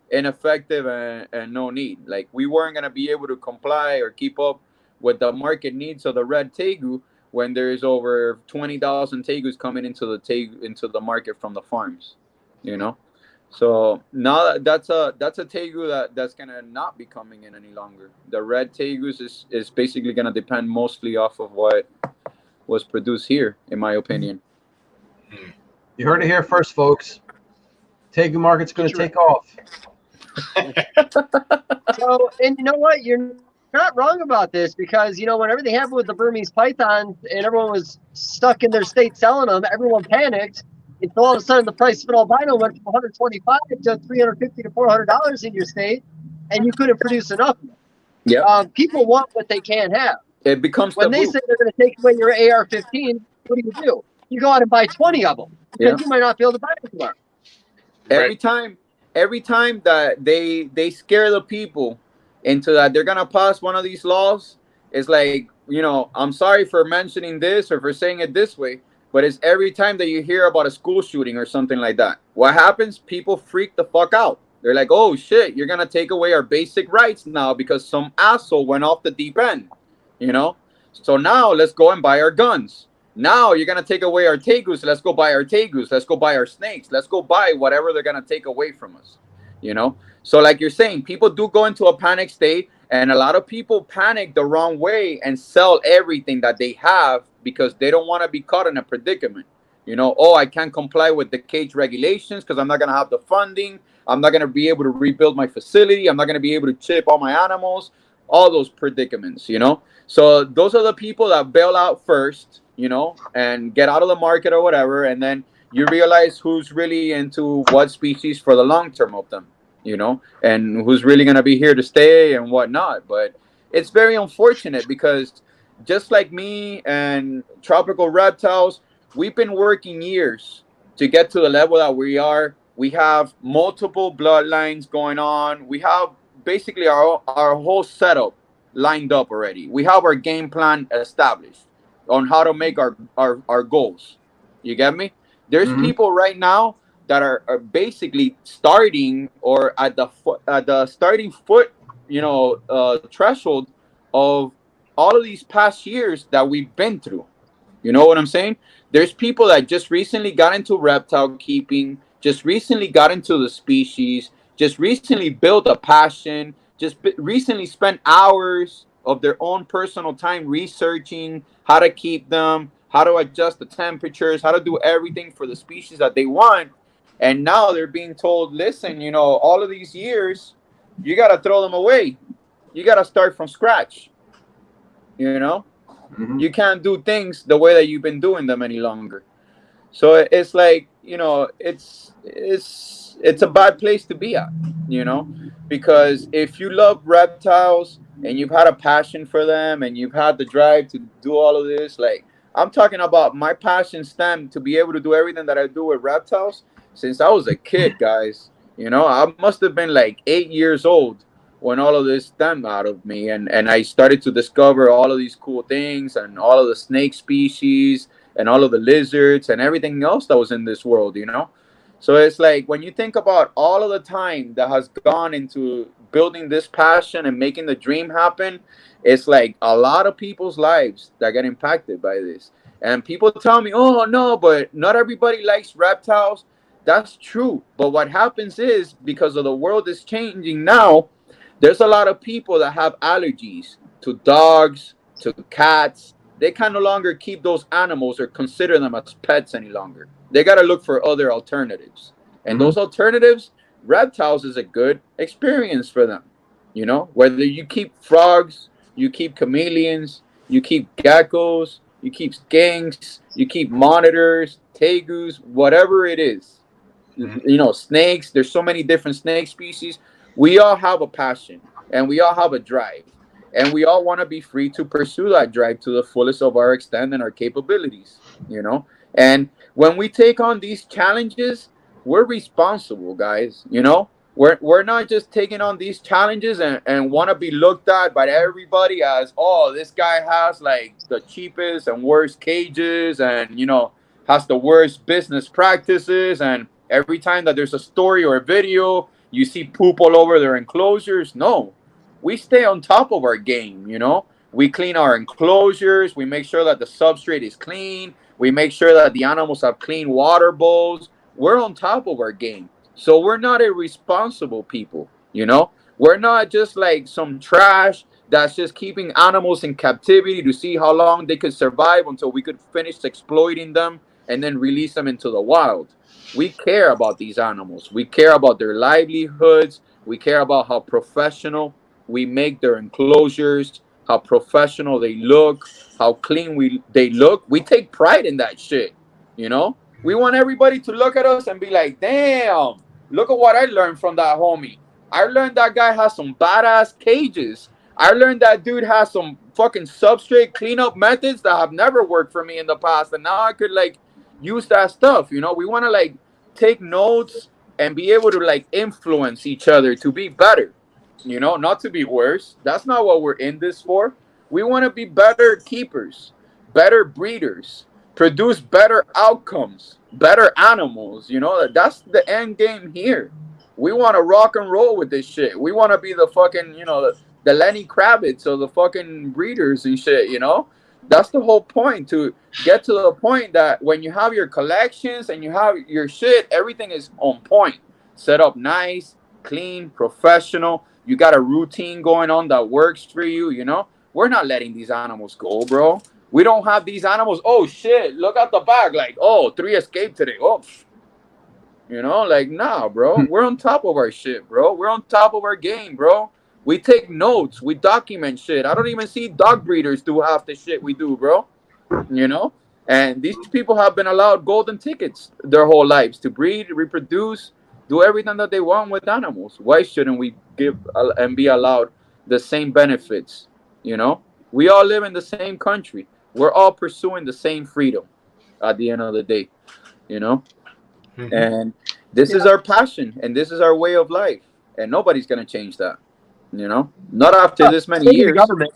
ineffective, and no need. Like we weren't gonna be able to comply or keep up with the market needs of the red tegu when there's over 20,000 tegus coming into the market from the farms, you know. So now that's a tegu that's gonna not be coming in any longer. The red tegus is basically gonna depend mostly off of what was produced here, in my opinion. You heard it here first, folks. Tegu market's going to take off. So, and you know what? You're not wrong about this, because, when everything happened with the Burmese pythons and everyone was stuck in their state selling them, everyone panicked. And so all of a sudden the price of an albino went from 125 to 350 to $400 in your state, and you couldn't produce enough. Yeah. People want what they can't have. It becomes when they say they're going to take away your AR-15, what do? You go out and buy 20 of them, because you might not be able to buy them tomorrow. Every time that they scare the people into that they're gonna pass one of these laws, it's like, I'm sorry for mentioning this or for saying it this way, but it's every time that you hear about a school shooting or something like that. What happens? People freak the fuck out. They're like, oh shit, you're gonna take away our basic rights now because some asshole went off the deep end, So now let's go and buy our guns. Now you're going to take away our tegus. Let's go buy our tegus. Let's go buy our snakes. Let's go buy whatever they're going to take away from us, So like you're saying, people do go into a panic state, and a lot of people panic the wrong way and sell everything that they have because they don't want to be caught in a predicament. Oh, I can't comply with the cage regulations because I'm not going to have the funding. I'm not going to be able to rebuild my facility. I'm not going to be able to chip all my animals, all those predicaments, So those are the people that bail out first, and get out of the market or whatever. And then you realize who's really into what species for the long term of them, and who's really going to be here to stay and whatnot. But it's very unfortunate because just like me and Tropical Reptiles, we've been working years to get to the level that we are. We have multiple bloodlines going on. We have basically our whole setup lined up already. We have our game plan established on how to make our goals. You get me? There's people right now that are basically starting or at the starting foot, threshold of all of these past years that we've been through. You know what I'm saying? There's people that just recently got into reptile keeping, just recently got into the species, just recently built a passion, just recently spent hours of their own personal time researching how to keep them, how to adjust the temperatures, how to do everything for the species that they want. And now they're being told, listen, all of these years, you got to throw them away. You got to start from scratch. You can't do things the way that you've been doing them any longer. So it's like, it's a bad place to be at, because if you love reptiles and you've had a passion for them and you've had the drive to do all of this, like I'm talking about my passion stemmed to be able to do everything that I do with reptiles since I was a kid, guys. I must have been like 8 years old when all of this stemmed out of me, and I started to discover all of these cool things and all of the snake species and all of the lizards and everything else that was in this world, So it's like when you think about all of the time that has gone into building this passion and making the dream happen, it's like a lot of people's lives that get impacted by this. And people tell me, oh no, but not everybody likes reptiles. That's true. But what happens is, because of the world is changing now, there's a lot of people that have allergies to dogs, to cats. They can no longer keep those animals or consider them as pets any longer. They got to look for other alternatives. And those alternatives, reptiles is a good experience for them. You know, whether you keep frogs, you keep chameleons, you keep geckos, you keep skinks, you keep monitors, tegus, whatever it is. You know, snakes, there's so many different snake species. We all have a passion and we all have a drive. And we all want to be free to pursue that drive to the fullest of our extent and our capabilities, you know? And when we take on these challenges, we're responsible, guys, you know? We're not just taking on these challenges and want to be looked at by everybody as, oh, this guy has like the cheapest and worst cages and, you know, has the worst business practices. And every time that there's a story or a video, you see poop all over their enclosures. No, we stay on top of our game, you know? We clean our enclosures. We make sure that the substrate is clean. We make sure that the animals have clean water bowls. We're on top of our game. So we're not irresponsible people, you know? We're not just like some trash that's just keeping animals in captivity to see how long they could survive until we could finish exploiting them and then release them into the wild. We care about these animals. We care about their livelihoods. We care about how professional we make their enclosures, how professional they look, how clean they look. We take pride in that shit, you know? We want everybody to look at us and be like, damn, look at what I learned from that homie. I learned that guy has some badass cages. I learned that dude has some fucking substrate cleanup methods that have never worked for me in the past. And now I could like use that stuff, you know? We want to like take notes and be able to like influence each other to be better, you know, not to be worse. That's not what we're in this for. We want to be better keepers, better breeders, produce better outcomes, better animals, you know? That's the end game here. We want to rock and roll with this shit. We want to be the fucking, you know, the Lenny Kravitz of the fucking breeders and shit, you know? That's the whole point, to get to the point that when you have your collections and you have your shit, everything is on point. Set up nice, clean, professional. You got a routine going on that works for you, you know? We're not letting these animals go, bro. We don't have these animals. Oh, shit, look at the back. Like, oh, 3 escaped today. Oh, you know, like, nah, bro. We're on top of our shit, bro. We're on top of our game, bro. We take notes. We document shit. I don't even see dog breeders do half the shit we do, bro. You know? And these people have been allowed golden tickets their whole lives to breed, reproduce, do everything that they want with animals. Why shouldn't we give and be allowed the same benefits? You know? We all live in the same country. We're all pursuing the same freedom at the end of the day, you know? And this is our passion and this is our way of life. And nobody's going to change that, you know? Not after this many years. Government.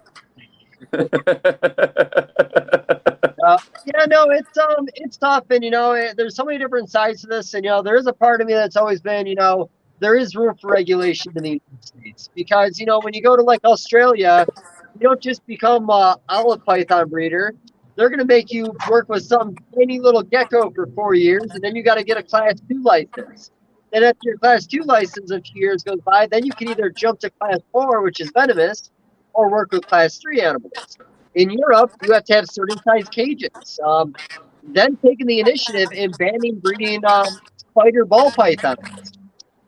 Yeah, no, it's tough, and you know, there's so many different sides to this, and you know, there is a part of me that's always been, you know, there is room for regulation in the United States, because you know, when you go to like Australia, you don't just become a olive python breeder. They're going to make you work with some tiny little gecko for 4 years, and then you got to get a Class 2 license. Then after your Class 2 license, a few years goes by, then you can either jump to Class 4, which is venomous, or work with Class 3 animals. In Europe, you have to have certain size cages. Then taking the initiative in banning breeding spider ball pythons.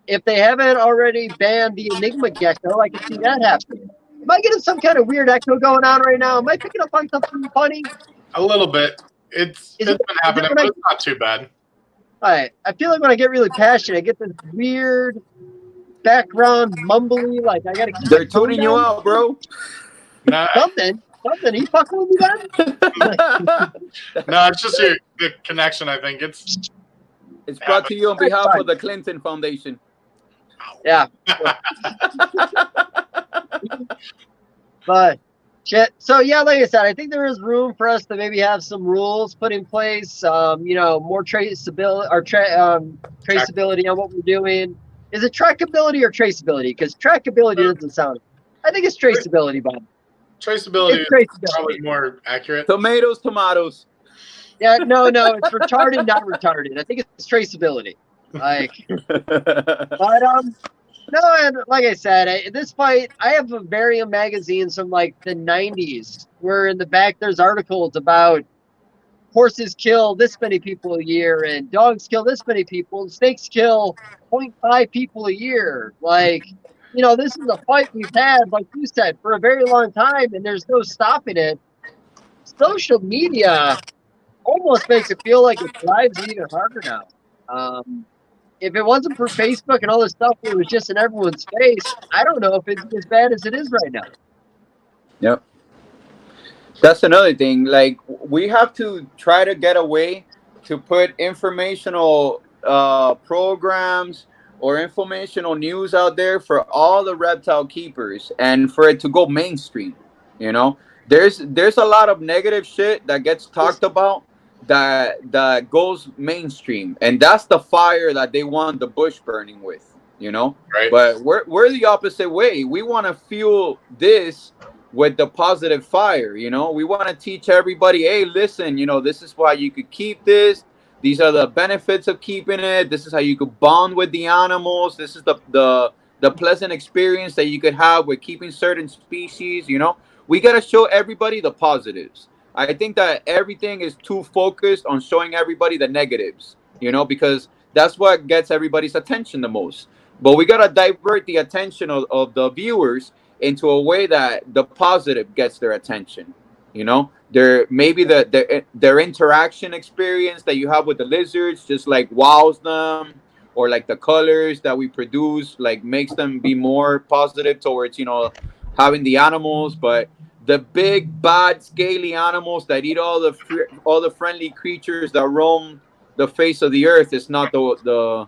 If they haven't already banned the Enigma gecko, I can see that happening. Am I getting some kind of weird echo going on right now? Am I picking up on something funny? A little bit. It's been happening, but it's not too bad. All right. I feel like when I get really passionate, I get this weird background mumbly, like I gotta keep. They're tuning you out, bro. Nah. Something. You fucking with me, then? No, it's just the connection. I think it's brought to you on behalf of the Clinton Foundation. Yeah. But shit. So yeah, like I said, I think there is room for us to maybe have some rules put in place. You know, more traceability or traceability on what we're doing. Is it trackability or traceability? Because trackability doesn't sound. I think it's traceability, Bob. Traceability It's is probably more accurate. Tomatoes. Yeah, no, it's retarded, not retarded. I think it's traceability. Like, but no, and like I said, this fight, I have a variant magazines from like the 90s, where in the back there's articles about horses kill this many people a year, and dogs kill this many people, and snakes kill 0.5 people a year. Like, you know, this is a fight we've had, like you said, for a very long time, and there's no stopping it. Social media almost makes it feel like it drives it even harder now. If it wasn't for Facebook and all this stuff where it was just in everyone's face, I don't know if it'd be as bad as it is right now. Yep. That's another thing. Like, we have to try to get away to put informational programs or informational news out there for all the reptile keepers, and for it to go mainstream. You know, there's a lot of negative shit that gets talked about that goes mainstream, and that's the fire that they want the bush burning with. You know, Right. but we're the opposite way. We want to fuel this with the positive fire. You know, we want to teach everybody, hey, listen, you know, this is why you could keep this. These are the benefits of keeping it. This is how you could bond with the animals. This is the pleasant experience that you could have with keeping certain species. You know, we got to show everybody the positives. I think that everything is too focused on showing everybody the negatives, you know, because that's what gets everybody's attention the most. But we got to divert the attention of the viewers into a way that the positive gets their attention. You know, maybe their interaction experience that you have with the lizards just like wows them, or like the colors that we produce like makes them be more positive towards, you know, having the animals. But the big bad scaly animals that eat all the friendly creatures that roam the face of the earth is not the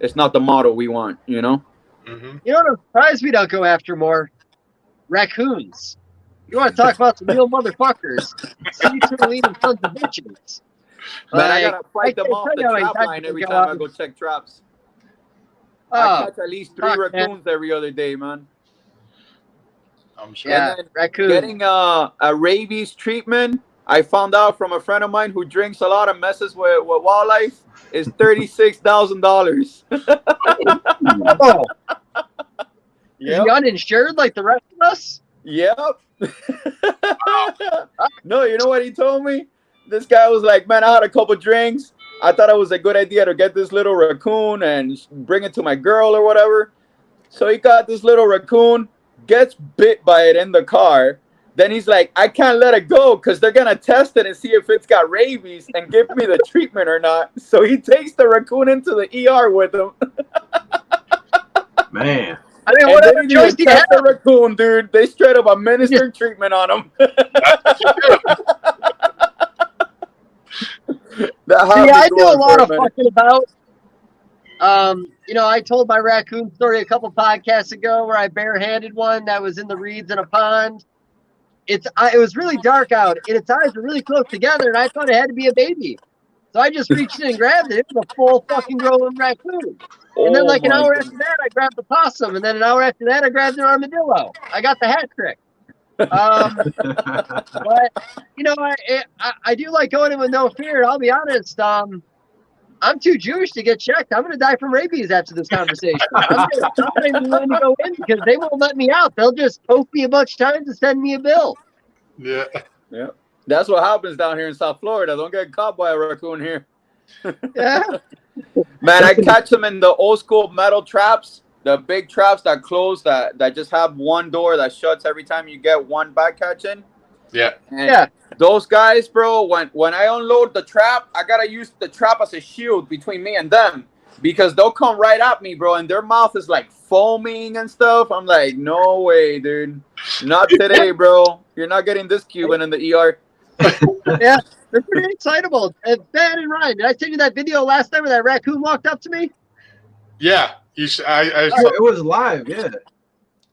it's not the model we want, you know. Mm-hmm. You know what I'm surprised we don't go after more? Raccoons. You want to talk about some real motherfuckers? Secretly eating sons of bitches. Man, I Like, gotta fight them off the trap line every time I go check traps. I catch at least 3 raccoons every other day, man. I'm sure. Yeah, And then raccoon. getting a rabies treatment, I found out from a friend of mine who drinks a lot and messes with wildlife, is $36,000. Oh, is Yep. he uninsured like the rest of us? Yep. No, you know what he told me? This guy was like, man, I had a couple drinks. I thought it was a good idea to get this little raccoon and bring it to my girl or whatever. So he got this little raccoon, gets bit by it in the car. Then he's like, I can't let it go because they're going to test it and see if it's got rabies and give me the treatment or not. So he takes the raccoon into the ER with him. Man. I mean, And what they other didn't choice even do you test have? the raccoon, dude. They straight up administered treatment on him. See, I do a lot of fucking about. You know, I told my raccoon story a couple podcasts ago where I barehanded one that was in the reeds in a pond. It was really dark out, and its eyes were really close together, and I thought it had to be a baby. So I just reached in and grabbed it. It was a full fucking grown raccoon. And then like an hour after that, I grabbed the possum, and then an hour after that, I grabbed an armadillo. I got the hat trick. But you know, I do like going in with no fear. I'll be honest. I'm too Jewish to get checked. I'm gonna die from rabies after this conversation. I'm not even willing to go in because they won't let me out. They'll just poke me a bunch of times and send me a bill. Yeah. Yeah. That's what happens down here in South Florida. Don't get caught by a raccoon here. Yeah. Man, I catch them in the old school metal traps, the big traps that close that just have one door that shuts every time you get one bycatch in. Yeah. And Yeah. those guys, bro, when I unload the trap, I gotta use the trap as a shield between me and them because they'll come right at me, bro, and their mouth is like foaming and stuff. I'm like, no way, dude. Not today, bro. You're not getting this Cuban in the ER. Yeah, they're pretty excitable. Ben and Ryan, did I send you that video last time where that raccoon walked up to me? Yeah. You should, I Oh, it was live, yeah.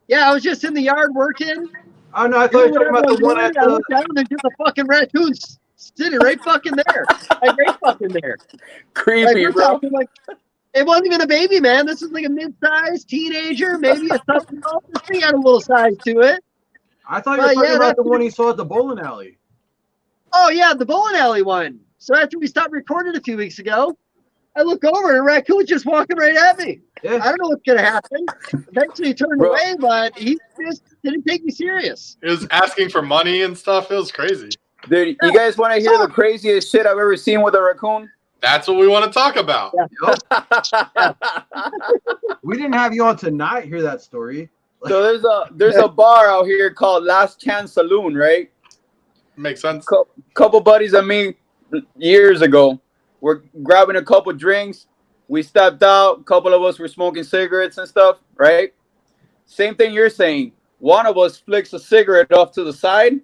Yeah, I was just in the yard working. Oh no, I thought you were talking about the one at I the. looked down and there's just a fucking raccoon sitting right fucking there. Like right fucking there. Like Creepy, we're bro. talking like, It wasn't even a baby, man. This is like a mid-sized teenager, maybe a something else. This thing had a little size to it. I thought you were talking about the one he saw at the bowling alley. Oh, yeah, the bowling alley one. So after we stopped recording a few weeks ago, I look over and a raccoon's just walking right at me. Yeah. I don't know what's going to happen. Eventually he turned away, but he just didn't take me serious. He was asking for money and stuff. It was crazy. Dude, you guys want to hear the craziest shit I've ever seen with a raccoon? That's what we want to talk about. Yeah. We didn't have you on tonight. Hear that story? So there's a bar out here called Last Chance Saloon, right? Makes sense. Couple buddies of me years ago, we're grabbing a couple drinks. We stepped out. A couple of us were smoking cigarettes and stuff, right? Same thing you're saying. One of us flicks a cigarette off to the side.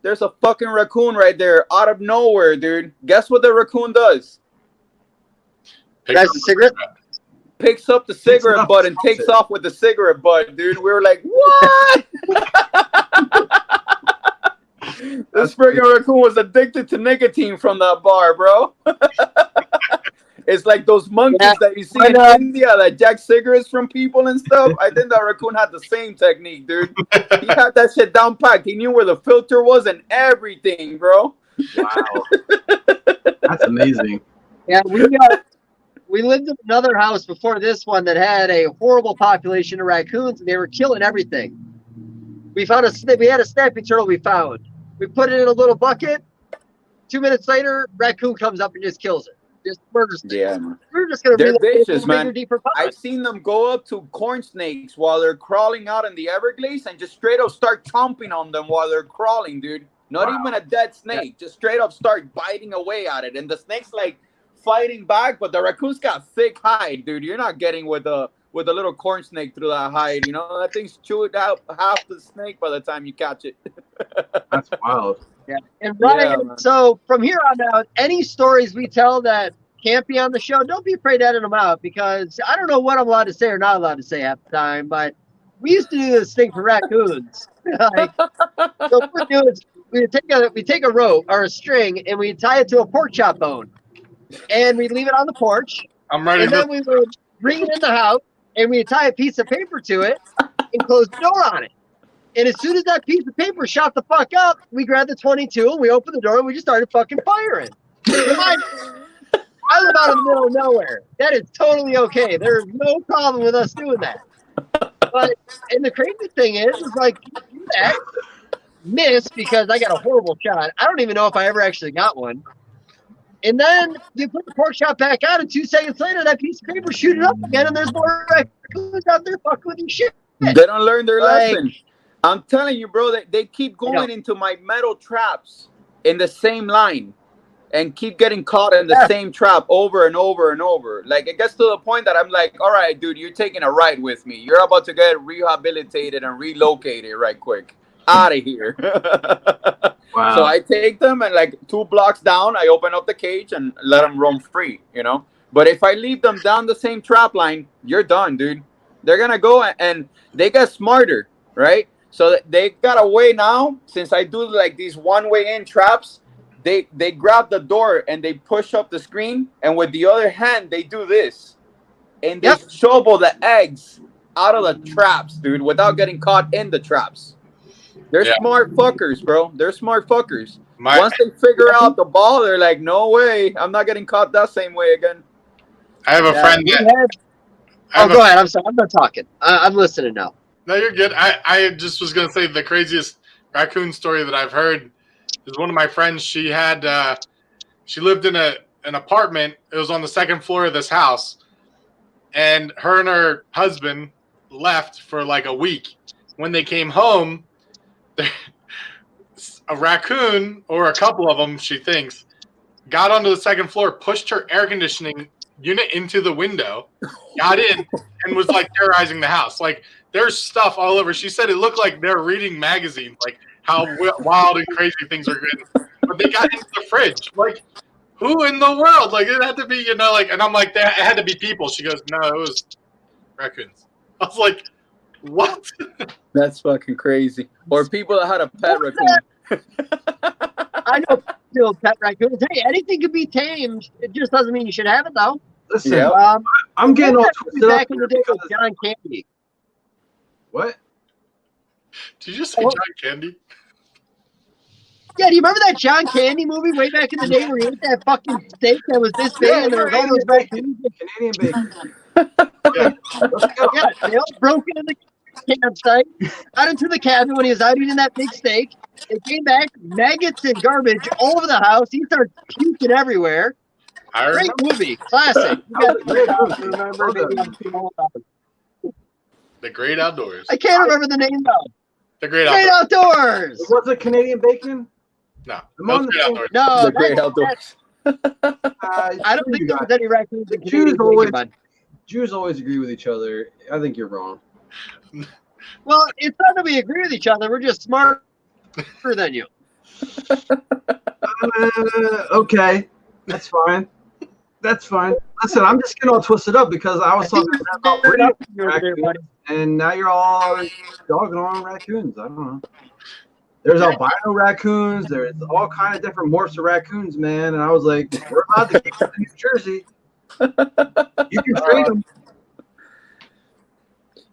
There's a fucking raccoon right there out of nowhere, dude. Guess what the raccoon does? That's the cigarette? Picks up the cigarette butt and takes off with the cigarette butt, dude. We were like, what? This freaking raccoon was addicted to nicotine from that bar, bro. It's like those monkeys that you see in India that jack cigarettes from people and stuff. I think that raccoon had the same technique, dude. He had that shit down packed. He knew where the filter was and everything, bro. Wow. That's amazing. Yeah, we lived in another house before this one that had a horrible population of raccoons, and they were killing everything. We had a snapping turtle we found. We put it in a little bucket. 2 minutes later, raccoon comes up and just kills it. Just murders it. Yeah, man. We're just gonna they're vicious, man. Deeper I've seen them go up to corn snakes while they're crawling out in the Everglades and just straight up start chomping on them while they're crawling, dude. Not even a dead snake. Just straight up start biting away at it. And the snake's like fighting back, but the raccoon's got thick hide, dude. You're not getting with a little corn snake through that hide. You know, that thing's chewed out half the snake by the time you catch it. That's wild. Yeah. And Ryan, so from here on out, any stories we tell that can't be on the show, don't be afraid to edit them out, because I don't know what I'm allowed to say or not allowed to say half the time, but we used to do this thing for raccoons. So what we do is we take a rope or a string and we tie it to a pork chop bone, and we leave it on the porch. I'm ready. And then we would bring it in the house and we tie a piece of paper to it and close the door on it. And as soon as that piece of paper shot the fuck up, we grabbed the 22 and we opened the door and we just started fucking firing. I live out in the middle of nowhere. That is totally okay. There's no problem with us doing that. And the crazy thing is like, you do that, miss because I got a horrible shot. I don't even know if I ever actually got one. And then you put the pork chop back on, and 2 seconds later, that piece of paper shooting up again, and there's more raccoons out there fucking with your shit. They don't learn their lesson. I'm telling you, bro, they keep going into my metal traps in the same line and keep getting caught in the same trap over and over and over. Like, it gets to the point that I'm like, all right, dude, you're taking a ride with me. You're about to get rehabilitated and relocated right quick. Out of here. Wow. So I take them and like 2 blocks down, I open up the cage and let them roam free, you know? But if I leave them down the same trap line, you're done, dude. They're going to go and they get smarter, right? So they got a way now, since I do like these one-way in traps, they grab the door and they push up the screen, and with the other hand, they do this. And they shovel the eggs out of the traps, dude, without getting caught in the traps. They're smart fuckers, bro. They're smart fuckers. Once they figure out the ball, they're like, no way. I'm not getting caught that same way again. I have a friend that... go ahead. I'm sorry. I'm not talking. I'm listening now. No, you're good. I just was going to say the craziest raccoon story that I've heard is one of my friends. She had she lived in an apartment. It was on the 2nd floor of this house. And her husband left for like a week. When they came home, a raccoon, or a couple of them, she thinks, got onto the 2nd floor, pushed her air conditioning unit into the window, got in, and was like terrorizing the house. Like, there's stuff all over. She said it looked like they're reading magazines, like how wild and crazy things are getting. But they got into the fridge. Like, who in the world? Like, it had to be, you know, like, and I'm like, it had to be people. She goes, no, it was raccoons. I was like, what? That's fucking crazy. Or people that had a pet raccoon. I know pet raccoons. Hey, anything can be tamed. It just doesn't mean you should have it, though. Listen, Yeah. I'm getting all twisted back up in the day with because John Candy. what? Did you just say John Candy? Yeah, do you remember that John Candy movie way back in the day where he ate that fucking steak that was this big and there was all those raccoons? Canadian bacon. Yeah. Let's go. Yeah, they all broke into the campsite, got into the cabin when he was out eating that big steak. They came back, maggots and garbage all over the house. He started puking everywhere. I Great remember movie, classic. You That was a great guys movie. remember? Maybe I'm too old. The Great Outdoors. I can't remember the name though. The Great Great Outdoors. Outdoors. Was it Canadian bacon? No, I'm no on the Great same- Outdoors. No, The Great that's- Outdoors. I don't think there was any raccoons in Jews Canadian always- bacon, bud. Jews always agree with each other. I think you're wrong. Well, it's not that we agree with each other. We're just smarter than you. Okay, that's fine. That's fine. Listen, I'm just getting all twisted up because I was talking about breeding raccoons, and now you're all dogging on raccoons. I don't know. There's albino raccoons. There's all kind of different morphs of raccoons, man. And I was like, we're allowed to keep them in New Jersey. You can trade them.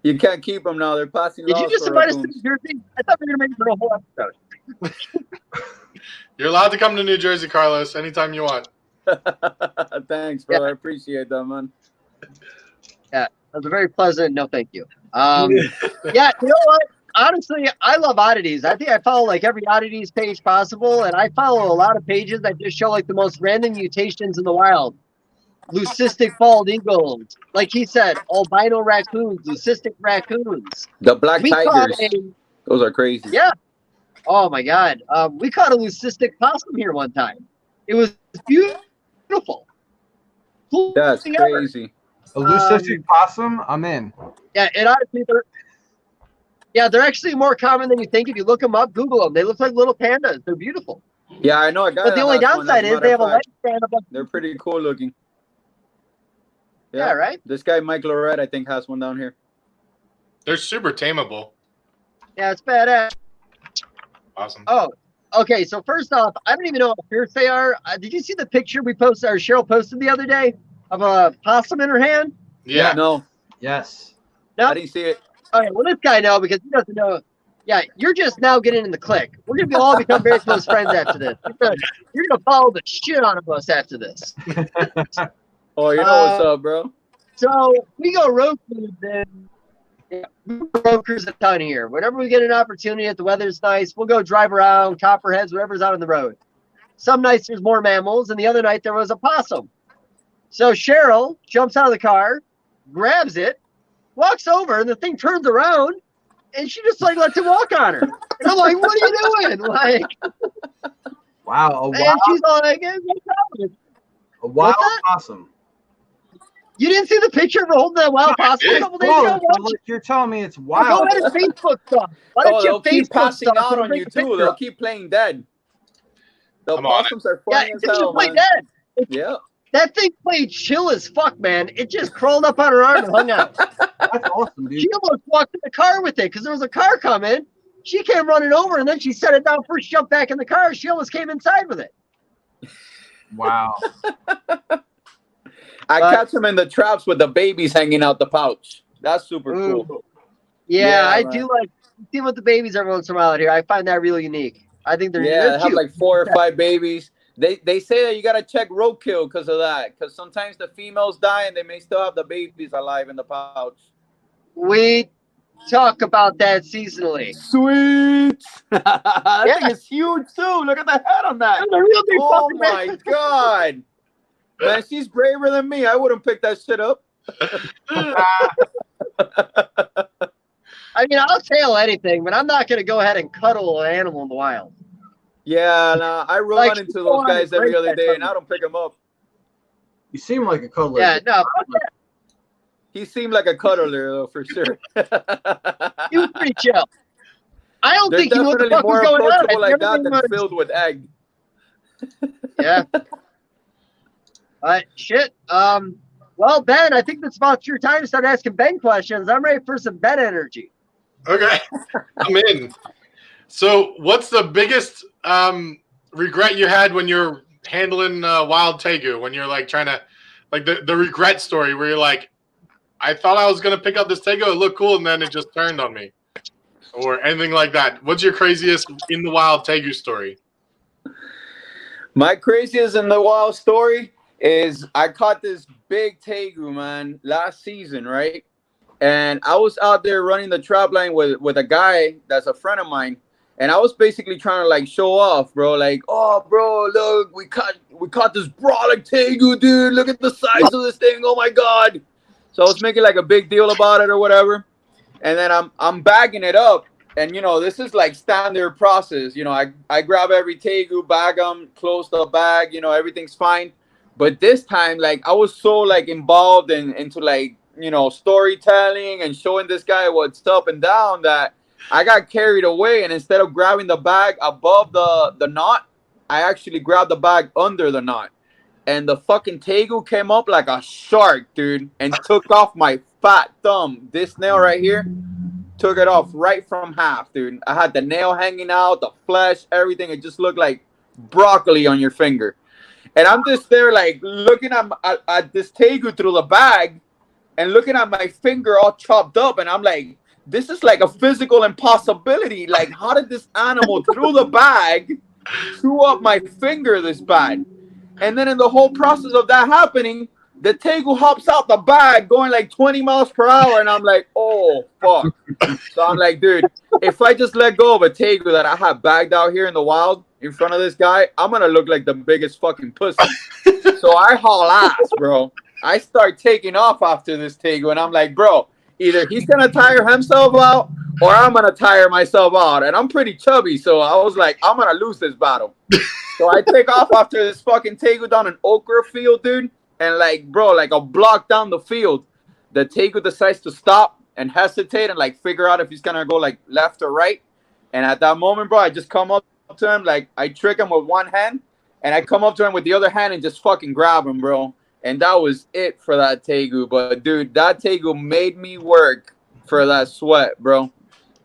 You can't keep them now. They're passing Did laws you just for invite us to raccoons. New Jersey? I thought we were going to make it a whole episode. You're allowed to come to New Jersey, Carlos, anytime you want. Thanks, bro. I appreciate that, man. That was a very pleasant no thank you. Yeah, you know what? Honestly, I love oddities. I think I follow like every oddities page possible, and I follow a lot of pages that just show like the most random mutations in the wild. Leucistic bald eagles, like he said, albino raccoons, leucistic raccoons. The black We caught tigers. a, Those are crazy. yeah. Oh my God, we caught a leucistic possum here one time. It was beautiful. Cool That's thing ever. crazy. A leucistic possum, I'm in. Yeah, and honestly, they're actually more common than you think. If you look them up, Google them. They look like little pandas. They're beautiful. Yeah, I know a guy. But the that only has one, downside as is they have a matter of fact. lifespan of like, They're pretty cool looking. yeah, right? This guy, Mike Lorette, I think, has one down here. They're super tameable. Yeah, it's badass. Awesome. Oh, okay. So first off, I don't even know how fierce they are. Did you see the picture we posted, or Cheryl posted the other day of a possum in her hand? Yeah. No, Yes. No? I didn't see it. Okay, well, this guy know because he doesn't know. Yeah, you're just now getting in the clique. We're gonna all become very close friends after this. You're gonna follow the shit out of us after this. Oh, you know what's up, bro? So we go road cruising. Yeah, we go road cruise a ton here. Whenever we get an opportunity, if the weather's nice, we'll go drive around, copperheads, whatever's out on the road. Some nights there's more mammals, and the other night there was a possum. So Cheryl jumps out of the car, grabs it, walks over, and the thing turns around, and she just like lets it walk on her. And I'm like, "What are you doing?" Like, Wow. and she's all like, "Hey, what's up?" A wild What's that? possum. You didn't see the picture of her holding that wild possum a couple days Whoa, ago? so like you're telling me it's Go wild. ahead and Facebook stuff. Why Oh, don't you they'll keep Facebook passing stuff out and on bring you a too. picture They'll up? keep playing dead. The I'm on possums are Yeah, funny it as just hell, played man. dead. Yeah. That thing played chill as fuck, man. It just crawled up on her arm and hung out. That's awesome, dude. She almost walked in the car with it because there was a car coming. She came running over and then she set it down first, jumped back in the car. She almost came inside with it. Wow. I catch them in the traps with the babies hanging out the pouch. That's super cool. Ooh. Yeah, Yeah, I man. do like seeing with the babies every once in a while out here. I find that really unique. I think they're, Yeah, they're they have cute. like 4 or 5 babies. They say that you gotta check roadkill because of that. Because sometimes the females die and they may still have the babies alive in the pouch. We talk about that seasonally. Sweet. That Yeah. thing is huge too. Look at the head on that. They're real big Oh fucking man. my god. Man, she's braver than me. I wouldn't pick that shit up. I mean, I'll tail anything, but I'm not going to go ahead and cuddle an animal in the wild. Yeah, nah, I run Like, into go those on guys and every break other that day, and from I don't pick them up. You seem like a cuddler. Yeah, no, He seemed like a cuddler, though, for sure. he was pretty chill. I don't They're think he knew what the definitely fuck was more going on. approachable like that Everything than was- filled with egg. Yeah. Shit. Well, Ben, I think that's about your time to start asking Ben questions. I'm ready for some Ben energy. Okay, I'm in. So, what's the biggest regret you had when you're handling wild tegu? When you're like trying to like the regret story where you're like, I thought I was gonna pick up this Tego, it looked cool, and then it just turned on me, or anything like that? What's your craziest in the wild Tegu story? My craziest in the wild story is I caught this big Tegu, man, last season, right? And I was out there running the trap line with a guy that's a friend of mine. And I was basically trying to like show off, bro. Like, oh, bro, look, we caught this brolic Tegu, dude. Look at the size of this thing. Oh my God. So I was making like a big deal about it or whatever. And then I'm bagging it up. And, you know, this is like standard process. You know, I grab every Tegu, bag them, close the bag, you know, everything's fine. But this time, like, I was so like involved into like, you know, storytelling and showing this guy what's up and down that I got carried away. And instead of grabbing the bag above the knot, I actually grabbed the bag under the knot. And the fucking Tegu came up like a shark, dude, and took off my fat thumb. This nail right here took it off right from half, dude. I had the nail hanging out, the flesh, everything. It just looked like broccoli on your finger. And I'm just there like looking at this Tegu through the bag and looking at my finger all chopped up. And I'm like, this is like a physical impossibility. Like, how did this animal through the bag chew up my finger this bad? And then in the whole process of that happening, the Tegu hops out the bag going like 20 miles per hour. And I'm like, oh, fuck. So I'm like, dude, if I just let go of a Tegu that I have bagged out here in the wild in front of this guy, I'm going to look like the biggest fucking pussy. So I haul ass, bro. I start taking off after this Tegu. And I'm like, bro, either he's going to tire himself out or I'm going to tire myself out. And I'm pretty chubby. So I was like, I'm going to lose this battle. So I take off after this fucking Tegu down an okra field, dude. And like, bro, like a block down the field, the Tegu decides to stop and hesitate and like figure out if he's going to go like left or right. And at that moment, bro, I just come up to him. Like I trick him with one hand and I come up to him with the other hand and just fucking grab him, bro. And that was it for that Tegu. But dude, that Tegu made me work for that sweat, bro.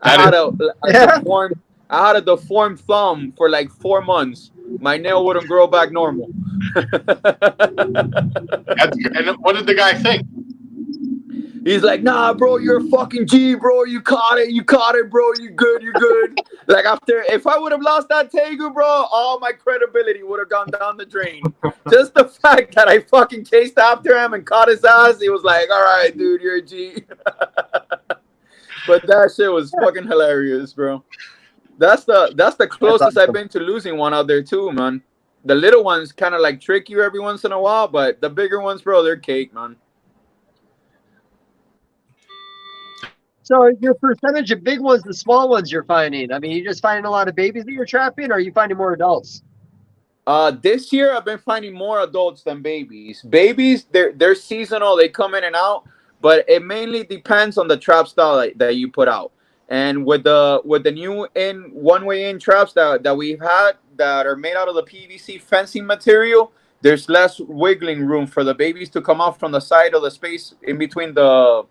I had a deformed thumb for like 4 months. My nail wouldn't grow back normal. And what did the guy think? He's like, nah, bro, you're a fucking G, bro. You caught it, bro. You good. Like after, if I would have lost that Tegu, bro, all my credibility would have gone down the drain. Just the fact that I fucking chased after him and caught his ass, he was like, all right, dude, you're a G. But that shit was fucking hilarious, bro. That's the closest I've been to losing one out there too, man. The little ones kind of like trick you every once in a while, but the bigger ones, bro, they're cake, man. So your percentage of big ones, the small ones you're finding, I mean, you just finding a lot of babies that you're trapping, or are you finding more adults? This year I've been finding more adults than babies. Babies, they're seasonal, they come in and out, but it mainly depends on the trap style that you put out. And with the new one-way in traps that we've had that are made out of the PVC fencing material, there's less wiggling room for the babies to come out from the side of the space in between the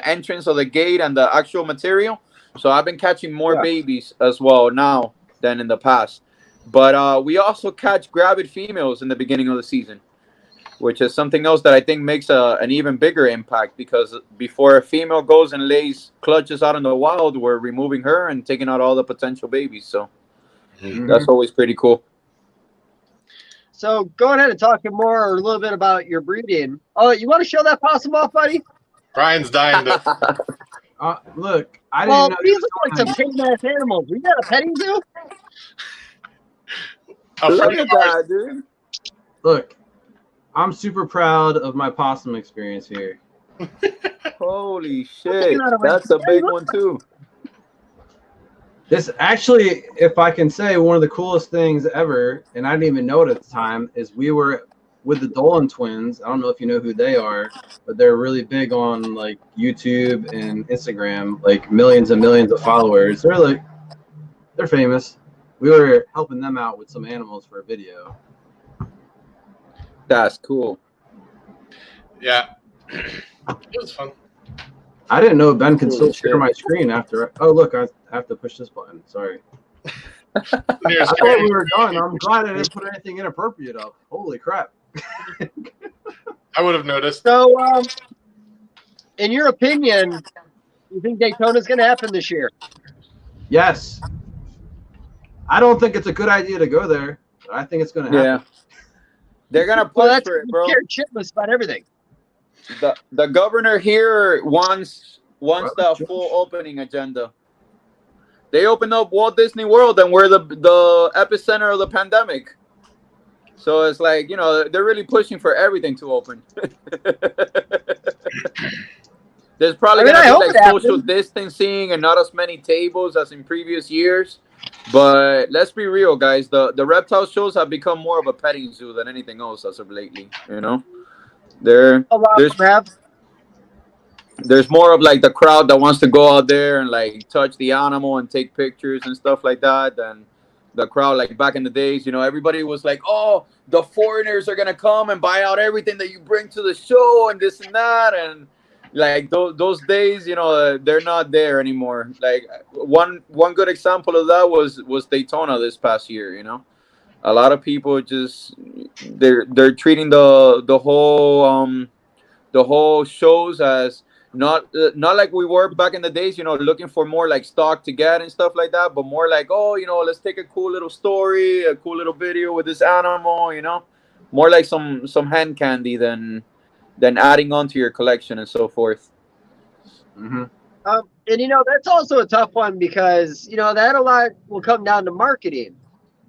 entrance of the gate and the actual material. So I've been catching more babies as well now than in the past. But we also catch gravid females in the beginning of the season, which is something else that I think makes an even bigger impact, because before a female goes and lays clutches out in the wild, we're removing her and taking out all the potential babies. So that's always pretty cool. So go ahead and talk more a little bit about your breeding. Oh, you want to show that possum off, buddy? Brian's dying to. Look, I didn't know. These look like some tame-ass animals. We got a petting zoo? Look at that, dude. Look, I'm super proud of my possum experience here. Holy shit. That's a big one, too. This actually, if I can say, one of the coolest things ever, and I didn't even know it at the time, is we were with the Dolan twins. I don't know if you know who they are, but they're really big on like YouTube and Instagram, like millions and millions of followers. They're famous. We were helping them out with some animals for a video. That's cool. Yeah. It was fun. I didn't know Ben could still share my screen after. Oh, look, I have to push this button. Sorry. I thought we were done. I'm glad I didn't put anything inappropriate up. Holy crap. I would have noticed. So, in your opinion, you think Daytona's going to happen this year? Yes. I don't think it's a good idea to go there, but I think it's going to happen. Yeah. They're going to push Well, that's for it, bro. scared shitless about everything. The governor here wants the full opening agenda. They opened up Walt Disney World, and we're the epicenter of the pandemic. So it's like, you know, they're really pushing for everything to open. There's probably going to be like social distancing and not as many tables as in previous years. But let's be real, guys. The reptile shows have become more of a petting zoo than anything else as of lately, you know? There's more of like the crowd that wants to go out there and like touch the animal and take pictures and stuff like that than the crowd like back in the days. You know, everybody was like, oh, the foreigners are gonna come and buy out everything that you bring to the show and this and that, and like those days, you know, they're not there anymore. Like one good example of that was Daytona this past year. You know, a lot of people just they're treating the whole shows as not like we were back in the days, you know, looking for more like stock to get and stuff like that, but more like, oh, you know, let's take a cool little story, a cool little video with this animal, you know, more like some hand candy than adding on to your collection and so forth. Mm-hmm. And you know, that's also a tough one because, you know, that a lot will come down to marketing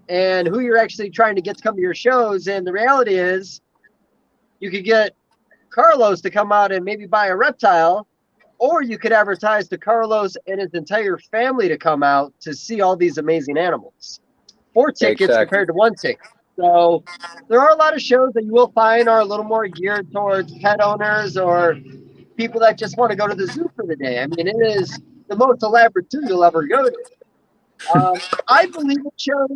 and who you're actually trying to get to come to your shows. And the reality is you could get Carlos to come out and maybe buy a reptile, or you could advertise to Carlos and his entire family to come out to see all these amazing animals. 4 tickets compared to 1 ticket. So there are a lot of shows that you will find are a little more geared towards pet owners or people that just want to go to the zoo for the day. I mean, it is the most elaborate zoo you'll ever go to. I believe in shows.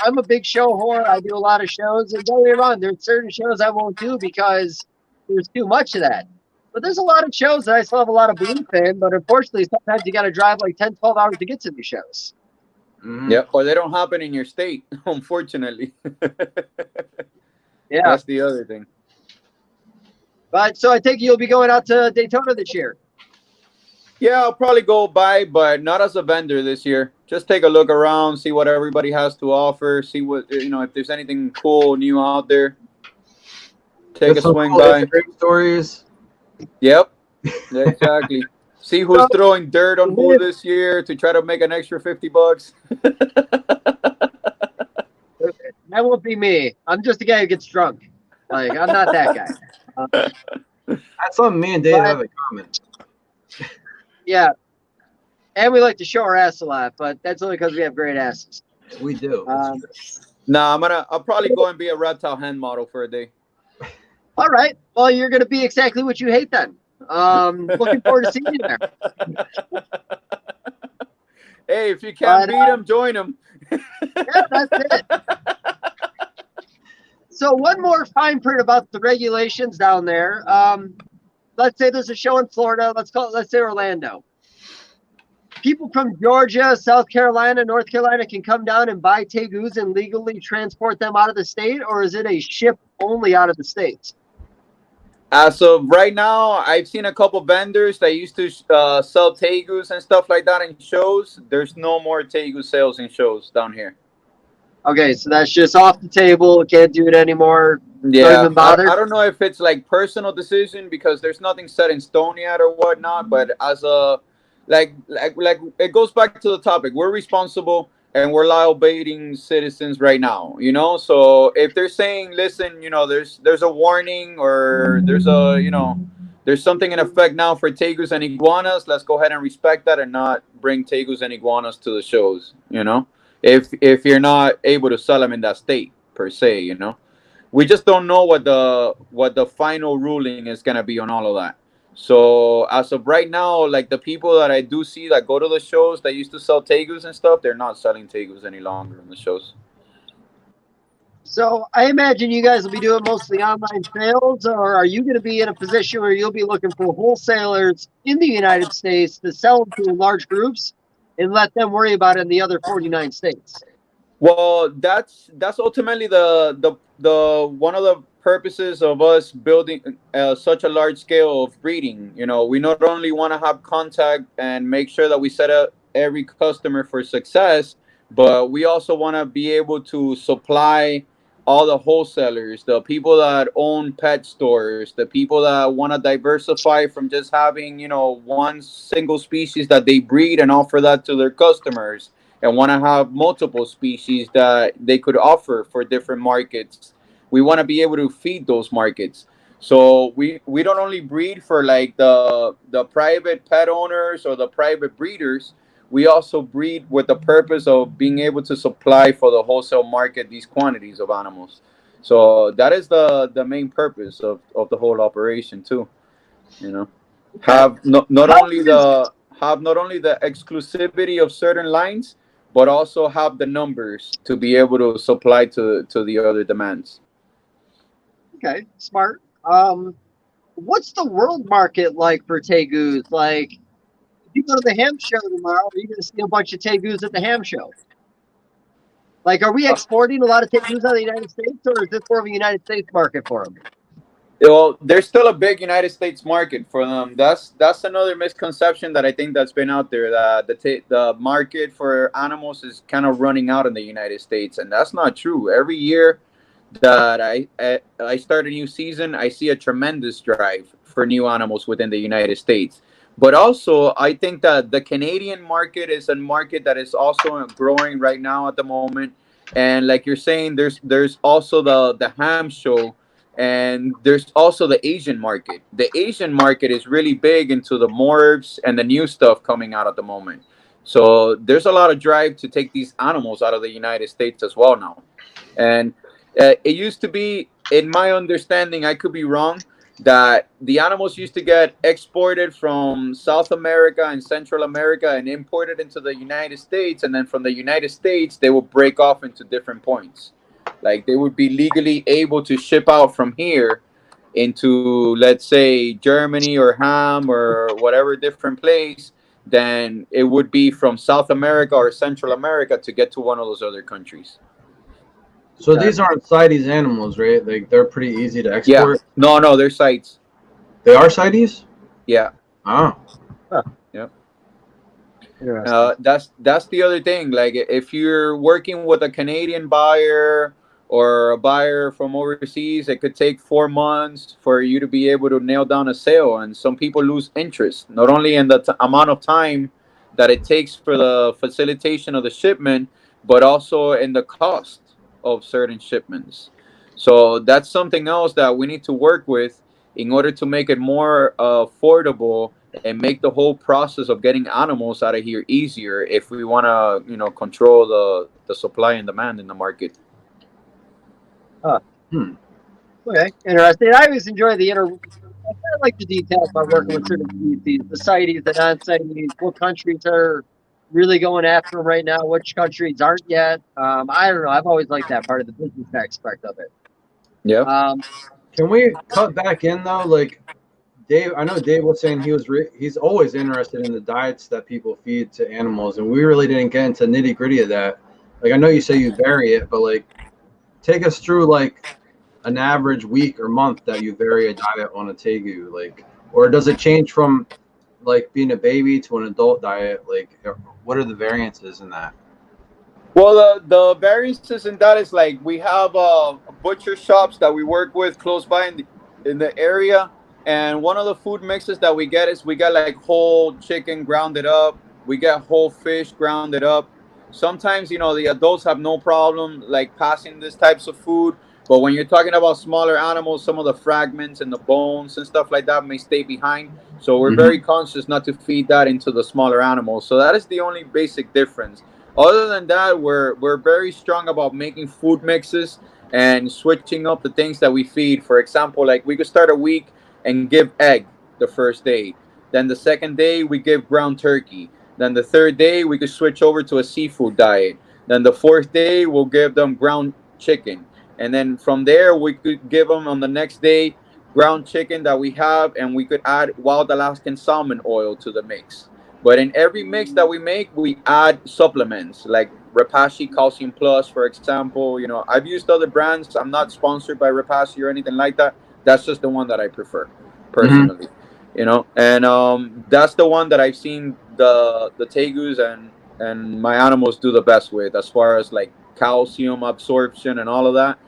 I'm a big show whore. I do a lot of shows. And don't get me wrong, there's certain shows I won't do because there's too much of that. But there's a lot of shows that I still have a lot of belief in. But unfortunately, sometimes you got to drive like 10, 12 hours to get to these shows. Mm-hmm. Yeah, or they don't happen in your state, unfortunately. Yeah. That's the other thing. But so I think you'll be going out to Daytona this year. Yeah, I'll probably go by, but not as a vendor this year. Just take a look around, see what everybody has to offer, see what, you know, if there's anything cool, new out there. Take a swing by. Stories. Yep, exactly. See who's throwing dirt on who this year to try to make an extra $50. That won't be me. I'm just a guy who gets drunk. Like, I'm not that guy. That's something me and Dave have in common. Yeah. And we like to show our ass a lot, but that's only because we have great asses. We do. I'll probably go and be a reptile hand model for a day. All right. Well, you're going to be exactly what you hate then. Looking forward to seeing you there. Hey, if you can't beat them, join them. Yeah, that's it. So one more fine print about the regulations down there. Let's say there's a show in Florida. Let's say Orlando. People from Georgia, South Carolina, North Carolina can come down and buy tegus and legally transport them out of the state, or is it a ship only out of the states? So right now, I've seen a couple vendors that used to sell tegus and stuff like that in shows. There's no more tegu sales in shows down here. Okay, so that's just off the table. Can't do it anymore. Yeah, I don't know if it's like personal decision because there's nothing set in stone yet or whatnot. But as a like it goes back to the topic. We're responsible and we're law-abiding citizens right now. You know, so if they're saying, listen, you know, there's a warning or there's something in effect now for tegus and iguanas. Let's go ahead and respect that and not bring tegus and iguanas to the shows. You know. If you're not able to sell them in that state per se, you know, we just don't know what the final ruling is gonna be on all of that. So as of right now, like the people that I do see that go to the shows that used to sell tegus and stuff, they're not selling tegus any longer in the shows. So I imagine you guys will be doing mostly online sales, or are you going to be in a position where you'll be looking for wholesalers in the United States to sell to in large groups and let them worry about it in the other 49 states? Well, that's ultimately the one of the purposes of us building such a large scale of breeding. You know, we not only want to have contact and make sure that we set up every customer for success, but we also want to be able to supply all the wholesalers, the people that own pet stores, the people that want to diversify from just having, you know, one single species that they breed and offer that to their customers, and want to have multiple species that they could offer for different markets. We want to be able to feed those markets. So we don't only breed for like the private pet owners or the private breeders. We also breed with the purpose of being able to supply for the wholesale market these quantities of animals. So that is the main purpose of the whole operation too. You know, have not How only is the exclusivity of certain lines, but also have the numbers to be able to supply to the other demands. okay, smart. What's the world market like for tegus? Like, if you go to the ham show tomorrow, are you going to see a bunch of tegus at the ham show? Like, are we exporting a lot of tegus out of the United States, or is this more of a United States market for them? Well, there's still a big United States market for them. That's another misconception that I think that's been out there, that the market for animals is kind of running out in the United States, and that's not true. Every year that I start a new season, I see a tremendous drive for new animals within the United States. But also, I think that the Canadian market is a market that is also growing right now at the moment. And like you're saying, there's also the ham show, and there's also the Asian market. The Asian market is really big into the morphs and the new stuff coming out at the moment. So there's a lot of drive to take these animals out of the United States as well now. And it used to be, in my understanding, I could be wrong, that the animals used to get exported from South America and Central America and imported into the United States, and then from the United States they would break off into different points. Like they would be legally able to ship out from here into, let's say, Germany or Ham or whatever different place, then it would be from South America or Central America to get to one of those other countries. So these aren't CITES animals, right? Like they're pretty easy to Yeah. export. No, they're sites. They are CITES? Yeah. Oh. Huh. Yep. Interesting. That's the other thing. Like if you're working with a Canadian buyer or a buyer from overseas, it could take 4 months for you to be able to nail down a sale, and some people lose interest not only in the amount of time that it takes for the facilitation of the shipment, but also in the cost of certain shipments. So that's something else that we need to work with in order to make it more affordable and make the whole process of getting animals out of here easier if we want to, control the supply and demand in the market. Okay, interesting. I always enjoy the inner. I like the details about working with certain species, the CITES, the non-CITES, what countries are really going after them right now, which countries aren't yet. I don't know. I've always liked that part of the business aspect of it. Yeah. Can we cut back in though? Like Dave, I know Dave was saying he's always interested in the diets that people feed to animals, and we really didn't get into nitty gritty of that. Like I know you say you vary it, but like take us through like an average week or month that you vary a diet on a tegu, like, or does it change from like being a baby to an adult diet? Like, what are the variances in that? Well, the variances in that is like we have butcher shops that we work with close by in the area, and one of the food mixes that we get is we get like whole chicken grounded up, we get whole fish grounded up. Sometimes the adults have no problem like passing these types of food, but when you're talking about smaller animals, some of the fragments and the bones and stuff like that may stay behind. So we're very conscious not to feed that into the smaller animals. So that is the only basic difference. Other than that, we're very strong about making food mixes and switching up the things that we feed. For example, like we could start a week and give egg the first day. Then the second day we give ground turkey. Then the third day we could switch over to a seafood diet. Then the fourth day we'll give them ground chicken. And then from there we could give them on the next day ground chicken that we have, and we could add wild Alaskan salmon oil to the mix. But in every mix that we make, we add supplements like Repashy Calcium Plus, for example. You know, I've used other brands. I'm not sponsored by Repashy or anything like that. That's just the one that I prefer personally. You know, and that's the one that I've seen the Tegus and my animals do the best with, as far as like calcium absorption and all of that.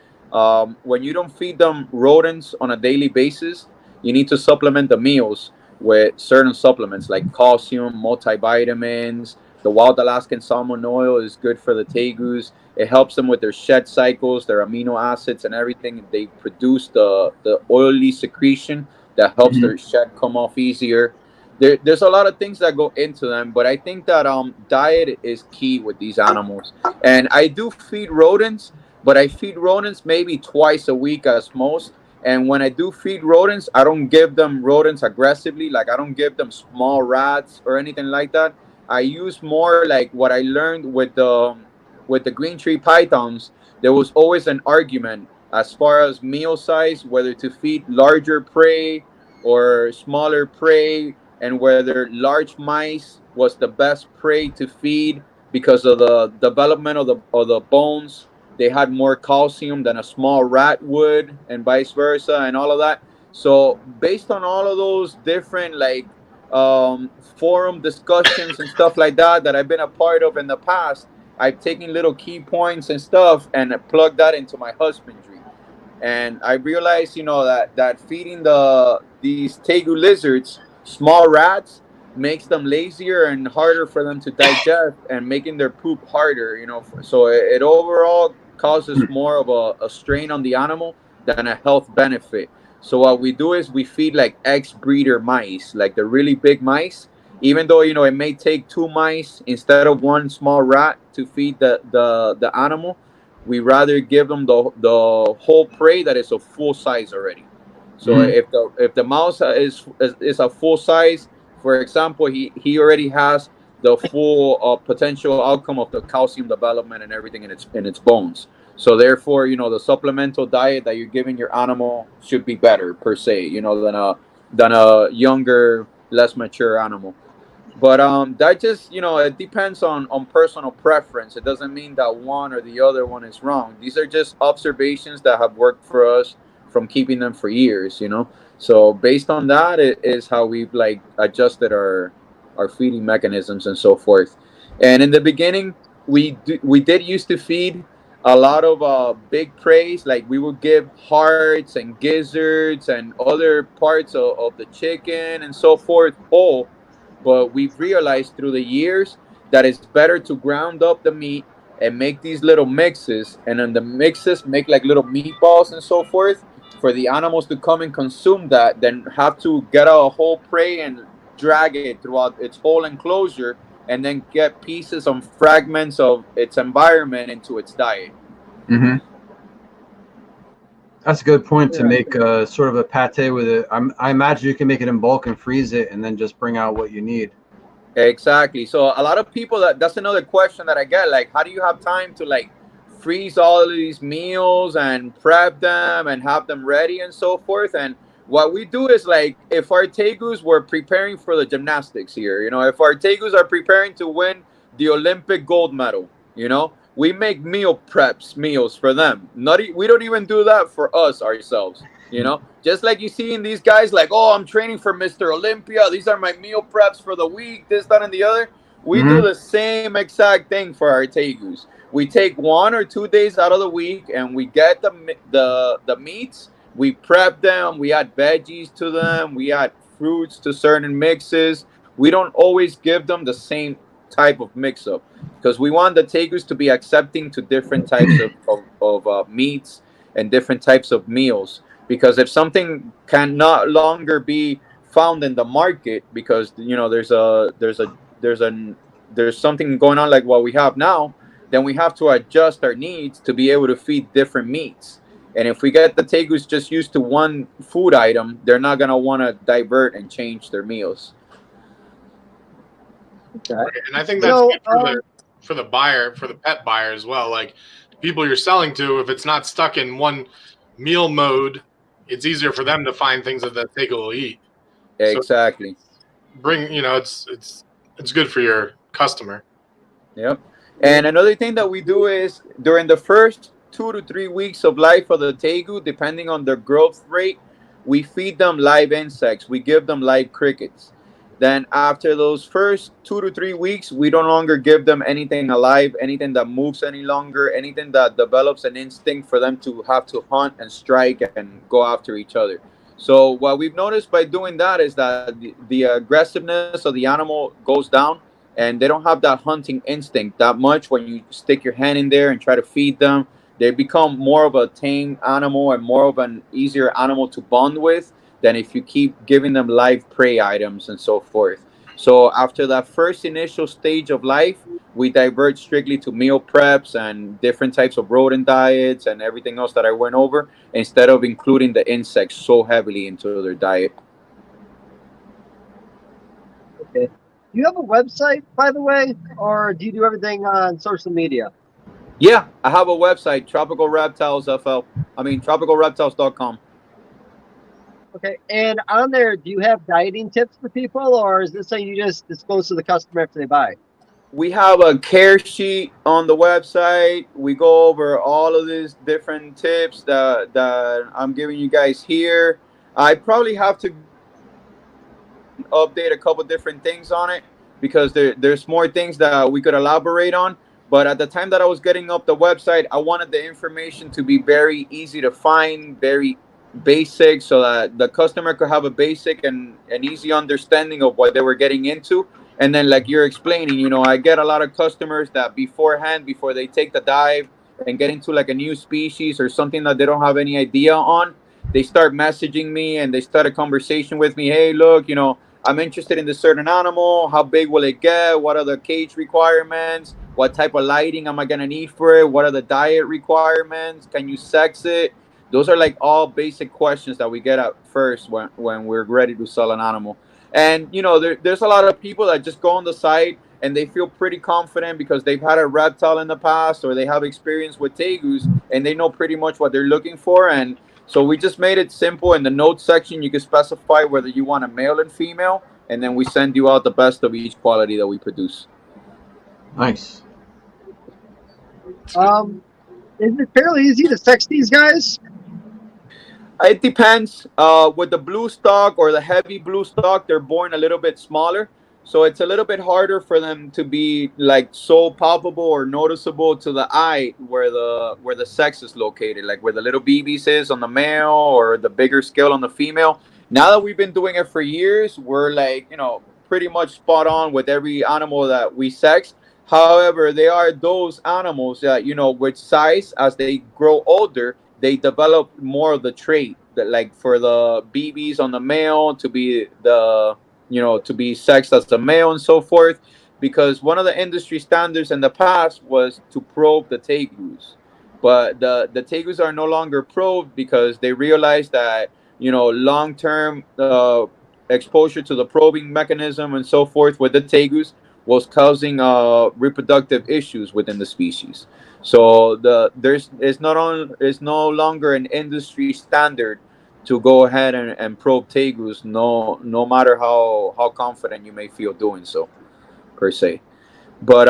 When you don't feed them rodents on a daily basis, you need to supplement the meals with certain supplements like calcium, multivitamins. The wild Alaskan salmon oil is good for the tegus. It helps them with their shed cycles, their amino acids, and everything. They produce the oily secretion that helps their shed come off easier. There's a lot of things that go into them, but I think that diet is key with these animals. And I do feed rodents, but I feed rodents maybe twice a week as most. And when I do feed rodents, I don't give them rodents aggressively. Like, I don't give them small rats or anything like that. I use more like what I learned with the green tree pythons. There was always an argument as far as meal size, whether to feed larger prey or smaller prey, and whether large mice was the best prey to feed because of the development of the bones. They had more calcium than a small rat would, and vice versa, and all of that. So based on all of those different like forum discussions and stuff like that I've been a part of in the past, I've taken little key points and stuff and plugged that into my husbandry. And I realized, you know, that feeding these tegu lizards small rats makes them lazier and harder for them to digest, and making their poop harder. You know, so it overall causes more of a strain on the animal than a health benefit. So what we do is we feed like ex-breeder mice, like the really big mice. Even though, you know, it may take two mice instead of one small rat to feed the animal, we rather give them the whole prey that is a full size already. So if the mouse is a full size, for example, he already has the full potential outcome of the calcium development and everything in its bones. So therefore, you know, the supplemental diet that you're giving your animal should be better per se, you know, than a younger, less mature animal. But that just, you know, it depends on personal preference. It doesn't mean that one or the other one is wrong. These are just observations that have worked for us from keeping them for years, you know. So based on that, it is how we've like adjusted our feeding mechanisms and so forth. And in the beginning, we did used to feed a lot of big preys. Like, we would give hearts and gizzards and other parts of the chicken and so forth whole. But we've realized through the years that it's better to ground up the meat and make these little mixes, and then the mixes make like little meatballs and so forth, for the animals to come and consume that, than have to get a whole prey and drag it throughout its whole enclosure, and then get pieces and fragments of its environment into its diet. That's a good point to make sort of a pate with it. I imagine you can make it in bulk and freeze it and then just bring out what you need. Exactly. So a lot of people, that's another question that I get. Like, how do you have time to like freeze all of these meals and prep them and have them ready and so forth? And what we do is, like, if our tegus were preparing for the gymnastics here, you know, if our tegus are preparing to win the Olympic gold medal, you know, we make meals for them. We don't even do that for us ourselves. You know, just like you see in these guys, like, oh, I'm training for Mr. Olympia. These are my meal preps for the week, this, that, and the other. We do the same exact thing for our tegus. We take 1 or 2 days out of the week and we get the meats. We prep them. We add veggies to them. We add fruits to certain mixes. We don't always give them the same type of mix-up, because we want the tegus to be accepting to different types of meats and different types of meals. Because if something can not longer be found in the market, because, you know, there's something going on like what we have now, then we have to adjust our needs to be able to feed different meats. And if we get the tegus just used to one food item, they're not going to want to divert and change their meals. Okay. And I think that's good for the buyer, for the pet buyer as well. Like, people you're selling to, if it's not stuck in one meal mode, it's easier for them to find things that the tegu will eat. Exactly. So it's good for your customer. Yep. And another thing that we do is during the first 2 to 3 weeks of life of the tegu, depending on their growth rate, we feed them live insects. We give them live crickets. Then after those first 2 to 3 weeks, we no longer give them anything alive, anything that moves any longer, anything that develops an instinct for them to have to hunt and strike and go after each other. So what we've noticed by doing that is that the aggressiveness of the animal goes down, and they don't have that hunting instinct that much when you stick your hand in there and try to feed them. They become more of a tame animal and more of an easier animal to bond with than if you keep giving them live prey items and so forth. So after that first initial stage of life, we divert strictly to meal preps and different types of rodent diets and everything else that I went over, instead of including the insects so heavily into their diet. Okay. Do you have a website, by the way, or do you do everything on social media? Yeah, I have a website, Tropical Reptiles FL. I mean, tropicalreptiles.com. Okay, and on there, do you have dieting tips for people, or is this something you just disclose to the customer after they buy? We have a care sheet on the website. We go over all of these different tips that I'm giving you guys here. I probably have to update a couple different things on it because there's more things that we could elaborate on. But at the time that I was getting up the website, I wanted the information to be very easy to find, very basic, so that the customer could have a basic and an easy understanding of what they were getting into. And then, like you're explaining, I get a lot of customers that beforehand, before they take the dive and get into like a new species or something that they don't have any idea on, they start messaging me and they start a conversation with me. Hey, look, I'm interested in this certain animal. How big will it get? What are the cage requirements? What type of lighting am I going to need for it? What are the diet requirements? Can you sex it? Those are like all basic questions that we get at first when we're ready to sell an animal. And, there's a lot of people that just go on the site and they feel pretty confident because they've had a reptile in the past or they have experience with tegus and they know pretty much what they're looking for. And so we just made it simple. In the notes section, you can specify whether you want a male and female, and then we send you out the best of each quality that we produce. Nice. Is it fairly easy to sex these guys? It depends. With the blue stock or the heavy blue stock, they're born a little bit smaller. So it's a little bit harder for them to be like so palpable or noticeable to the eye where the sex is located, like where the little BBs is on the male or the bigger scale on the female. Now that we've been doing it for years, we're like, pretty much spot on with every animal that we sex. However, they are those animals that, with size, as they grow older, they develop more of the trait that, like for the BBs on the male to be to be sexed as a male and so forth, because one of the industry standards in the past was to probe the tegus, but the tegus are no longer probed because they realized that long-term exposure to the probing mechanism and so forth with the tegus was causing reproductive issues within the species. So it's no longer an industry standard to go ahead and probe tegus, no matter how confident you may feel doing so, per se. But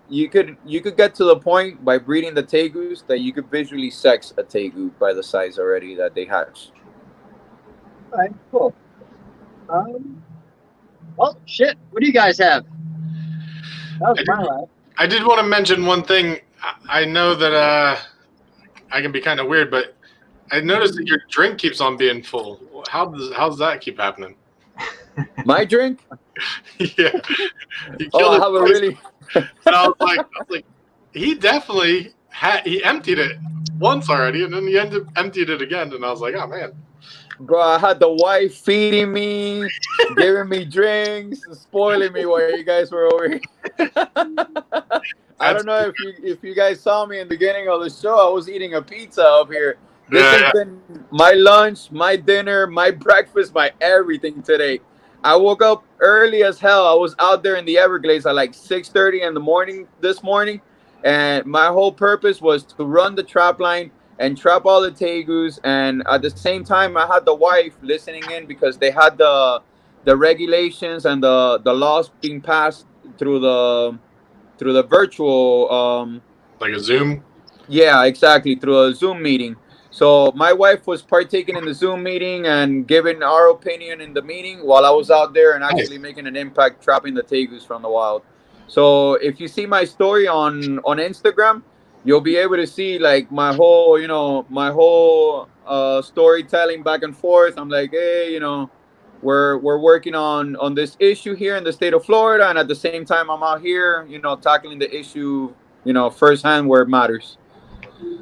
you could get to the point by breeding the tegus that you could visually sex a tegu by the size already that they hatch. All right, cool. Well, shit. What do you guys have? That was my last. I did want to mention one thing. I know that I can be kind of weird, but I noticed that your drink keeps on being full. How does that keep happening? My drink? Yeah. I have a really. And I was like, he definitely he emptied it once already, and then he emptied it again, and I was like, oh man. Bro, I had the wife feeding me, giving me drinks, spoiling me while you guys were over here. I don't know if you guys saw me in the beginning of the show. I was eating a pizza up here. This has been my lunch, my dinner, my breakfast, my everything today. I woke up early as hell. I was out there in the Everglades at like 6:30 in the morning this morning, and my whole purpose was to run the trap line and trap all the tegus. And at the same time, I had the wife listening in because they had the regulations and the laws being passed through the through the virtual Like a Zoom? yeah, exactly, through a Zoom meeting. So my wife was partaking in the Zoom meeting and giving our opinion in the meeting while I was out there and actually Nice. making an impact trapping the tegus from the wild. So if you see my story on Instagram, you'll be able to see like my whole, my whole storytelling back and forth. I'm like, hey, we're working on this issue here in the state of Florida, and at the same time I'm out here, tackling the issue, firsthand where it matters.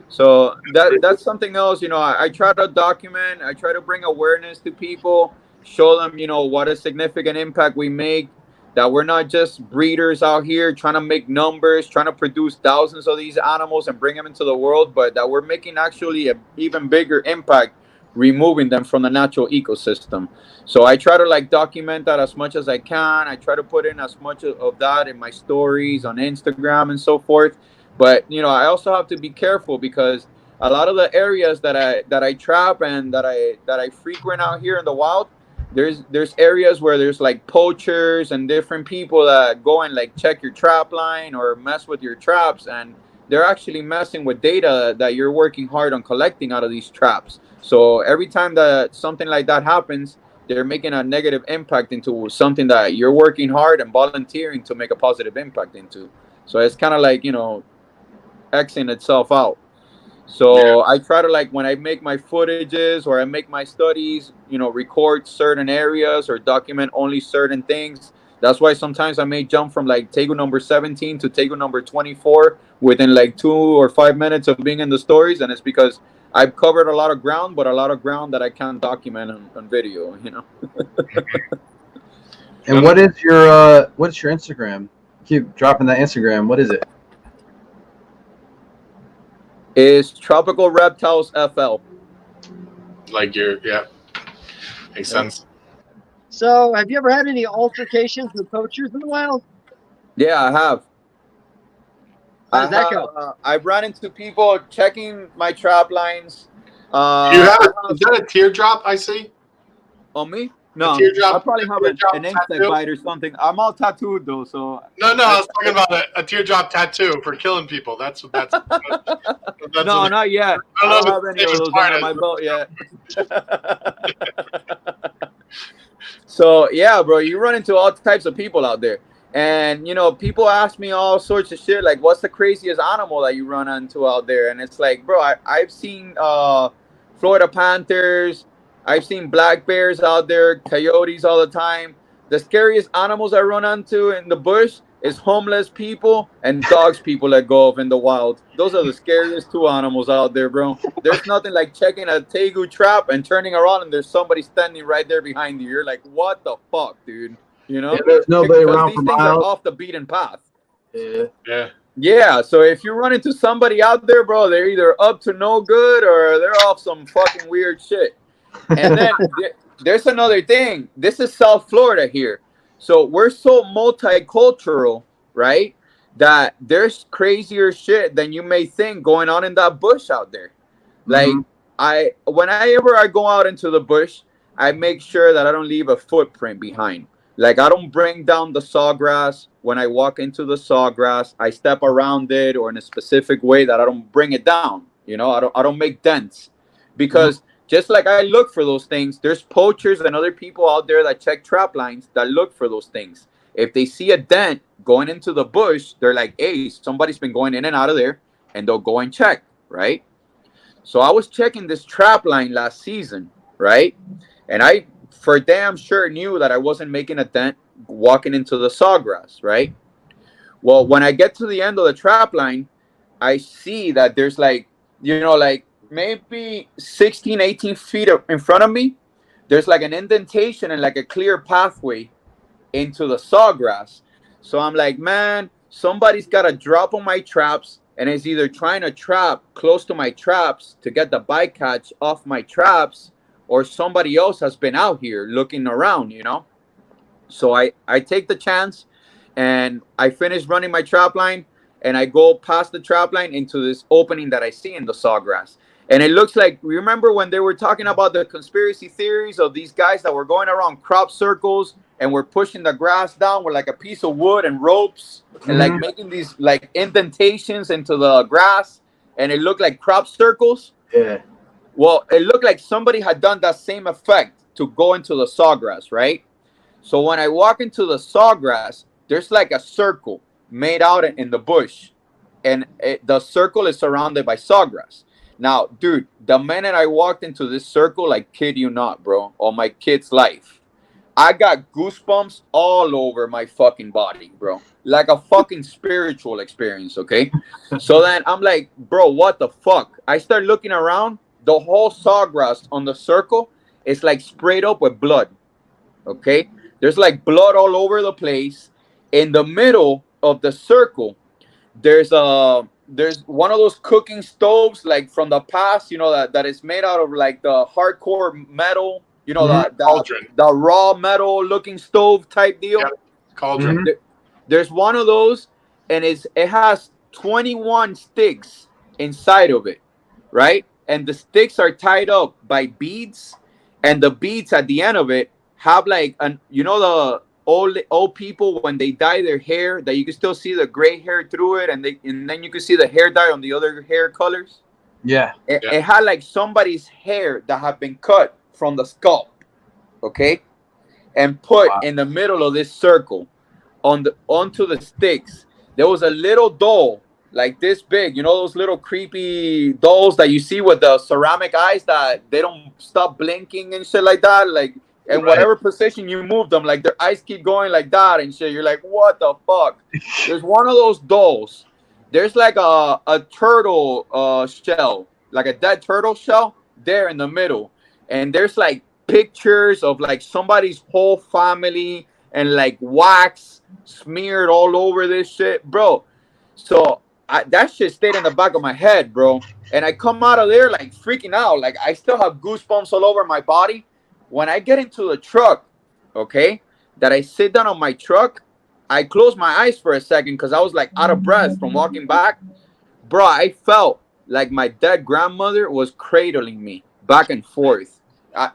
So that's something else. I try to document. I try to bring awareness to people, show them, what a significant impact we make. That we're not just breeders out here trying to make numbers, trying to produce thousands of these animals and bring them into the world, but that we're making actually a even bigger impact, removing them from the natural ecosystem. So I try to like document that as much as I can. I try to put in as much of that in my stories on Instagram and so forth. But I also have to be careful because a lot of the areas that I trap and that I frequent out here in the wild, there's areas where there's like poachers and different people that go and like check your trap line or mess with your traps, and they're actually messing with data that you're working hard on collecting out of these traps. So every time that something like that happens, they're making a negative impact into something that you're working hard and volunteering to make a positive impact into. So it's kind of like, Xing itself out. So I try to like when I make my footages or I make my studies, record certain areas or document only certain things. That's why sometimes I may jump from like Tegu number 17 to Tegu number 24 within like 2 or 5 minutes of being in the stories, and it's because I've covered a lot of ground, but a lot of ground that I can't document on video. And what's your Instagram? Keep dropping that Instagram. What is it? Is Tropical Reptiles FL. Like makes sense. So, have you ever had any altercations with poachers in the wild? Yeah, I have. How does that go? I've run into people checking my trap lines. Is that a teardrop I see? On me? No, teardrop, I probably have an insect bite or something. I'm all tattooed though, so. No, I was talking about a teardrop tattoo for killing people. That's no, not yet. I don't have any of those under my belt yet. So yeah, bro, you run into all types of people out there, and people ask me all sorts of shit like, "What's the craziest animal that you run into out there?" And it's like, bro, I've seen Florida panthers. I've seen black bears out there, coyotes all the time. The scariest animals I run into in the bush is homeless people and dogs people let go of in the wild. Those are the scariest two animals out there, bro. There's nothing like checking a tegu trap and turning around and there's somebody standing right there behind you. You're like, what the fuck, dude? Yeah, there's nobody around these for things miles. are off the beaten path. Yeah. So if you run into somebody out there, bro, they're either up to no good or they're off some fucking weird shit. And then there's another thing. This is South Florida here. So we're so multicultural, right? That there's crazier shit than you may think going on in that bush out there. Like whenever I go out into the bush, I make sure that I don't leave a footprint behind. Like I don't bring down the sawgrass. When I walk into the sawgrass, I step around it or in a specific way that I don't bring it down. I don't make dents because just like I look for those things, there's poachers and other people out there that check trap lines that look for those things. If they see a dent going into the bush, they're like, hey, somebody's been going in and out of there, and they'll go and check, right? So I was checking this trap line last season, right? And I for damn sure knew that I wasn't making a dent walking into the sawgrass, right? Well, when I get to the end of the trap line, I see that there's like, like maybe 16, 18 feet in front of me, there's like an indentation and like a clear pathway into the sawgrass. So I'm like, man, somebody's got to drop on my traps and is either trying to trap close to my traps to get the bycatch off my traps, or somebody else has been out here looking around, So I take the chance and I finish running my trap line and I go past the trap line into this opening that I see in the sawgrass. And it looks like, remember when they were talking about the conspiracy theories of these guys that were going around crop circles, and we're pushing the grass down with like a piece of wood and ropes and like making these like indentations into the grass, and it looked like crop circles. Yeah. Well, it looked like somebody had done that same effect to go into the sawgrass, right? So when I walk into the sawgrass, there's like a circle made out in the bush, and the circle is surrounded by sawgrass. Now, dude, the minute I walked into this circle, like, kid you not, bro, on my kid's life, I got goosebumps all over my fucking body, bro. Like a fucking spiritual experience, okay? So then I'm like, bro, what the fuck? I start looking around. The whole sawgrass on the circle is like sprayed up with blood, okay? There's like blood all over the place. In the middle of the circle, there's one of those cooking stoves like from the past, you know, that is made out of like the hardcore metal, you know, the raw metal looking stove type deal. Yeah. Cauldron. There's one of those, and it has 21 sticks inside of it, right? And the sticks are tied up by beads, and the beads at the end of it have like the old people when they dye their hair, that you can still see the gray hair through it, and then you can see the hair dye on the other hair colors. Yeah. It had like somebody's hair that had been cut from the scalp, okay, and put in the middle of this circle onto the sticks. There was a little doll like this big, you know, those little creepy dolls that you see with the ceramic eyes that they don't stop blinking and shit like that, like, and whatever position you move them, like their eyes keep going like that and shit. You're like, what the fuck? There's one of those dolls. There's like a turtle shell, like a dead turtle shell there in the middle, and there's like pictures of like somebody's whole family and like wax smeared all over this shit, bro. So that shit stayed in the back of my head, bro. And I come out of there like freaking out. Like I still have goosebumps all over my body. When I get into the truck, okay, that I sit down on my truck, I close my eyes for a second because I was like out of breath from walking back. Bro, I felt like my dead grandmother was cradling me back and forth.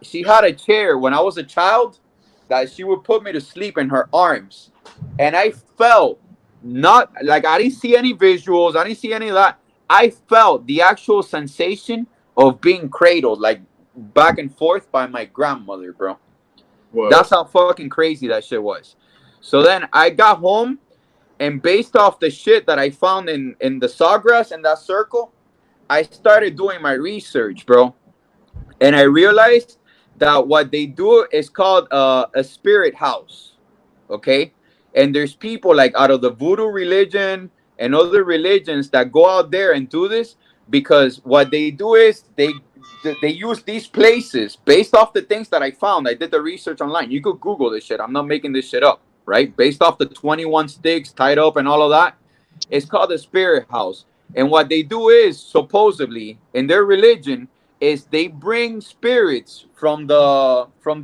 She had a chair when I was a child that she would put me to sleep in her arms. And I felt not like, I didn't see any visuals. I didn't see any of that. I felt the actual sensation of being cradled, like back and forth by my grandmother, bro. Whoa. That's how fucking crazy that shit was. So then I got home, and based off the shit that I found in the sawgrass and that circle, I started doing my research, bro. And I realized that what they do is called a spirit house, okay? And there's people like out of the voodoo religion and other religions that go out there and do this, because what they do is they use these places based off the things that I found. I did the research online. You could Google this shit. I'm not making this shit up, right? Based off the 21 sticks tied up and all of that. It's called the spirit house. And what they do is, supposedly, in their religion, is they bring spirits from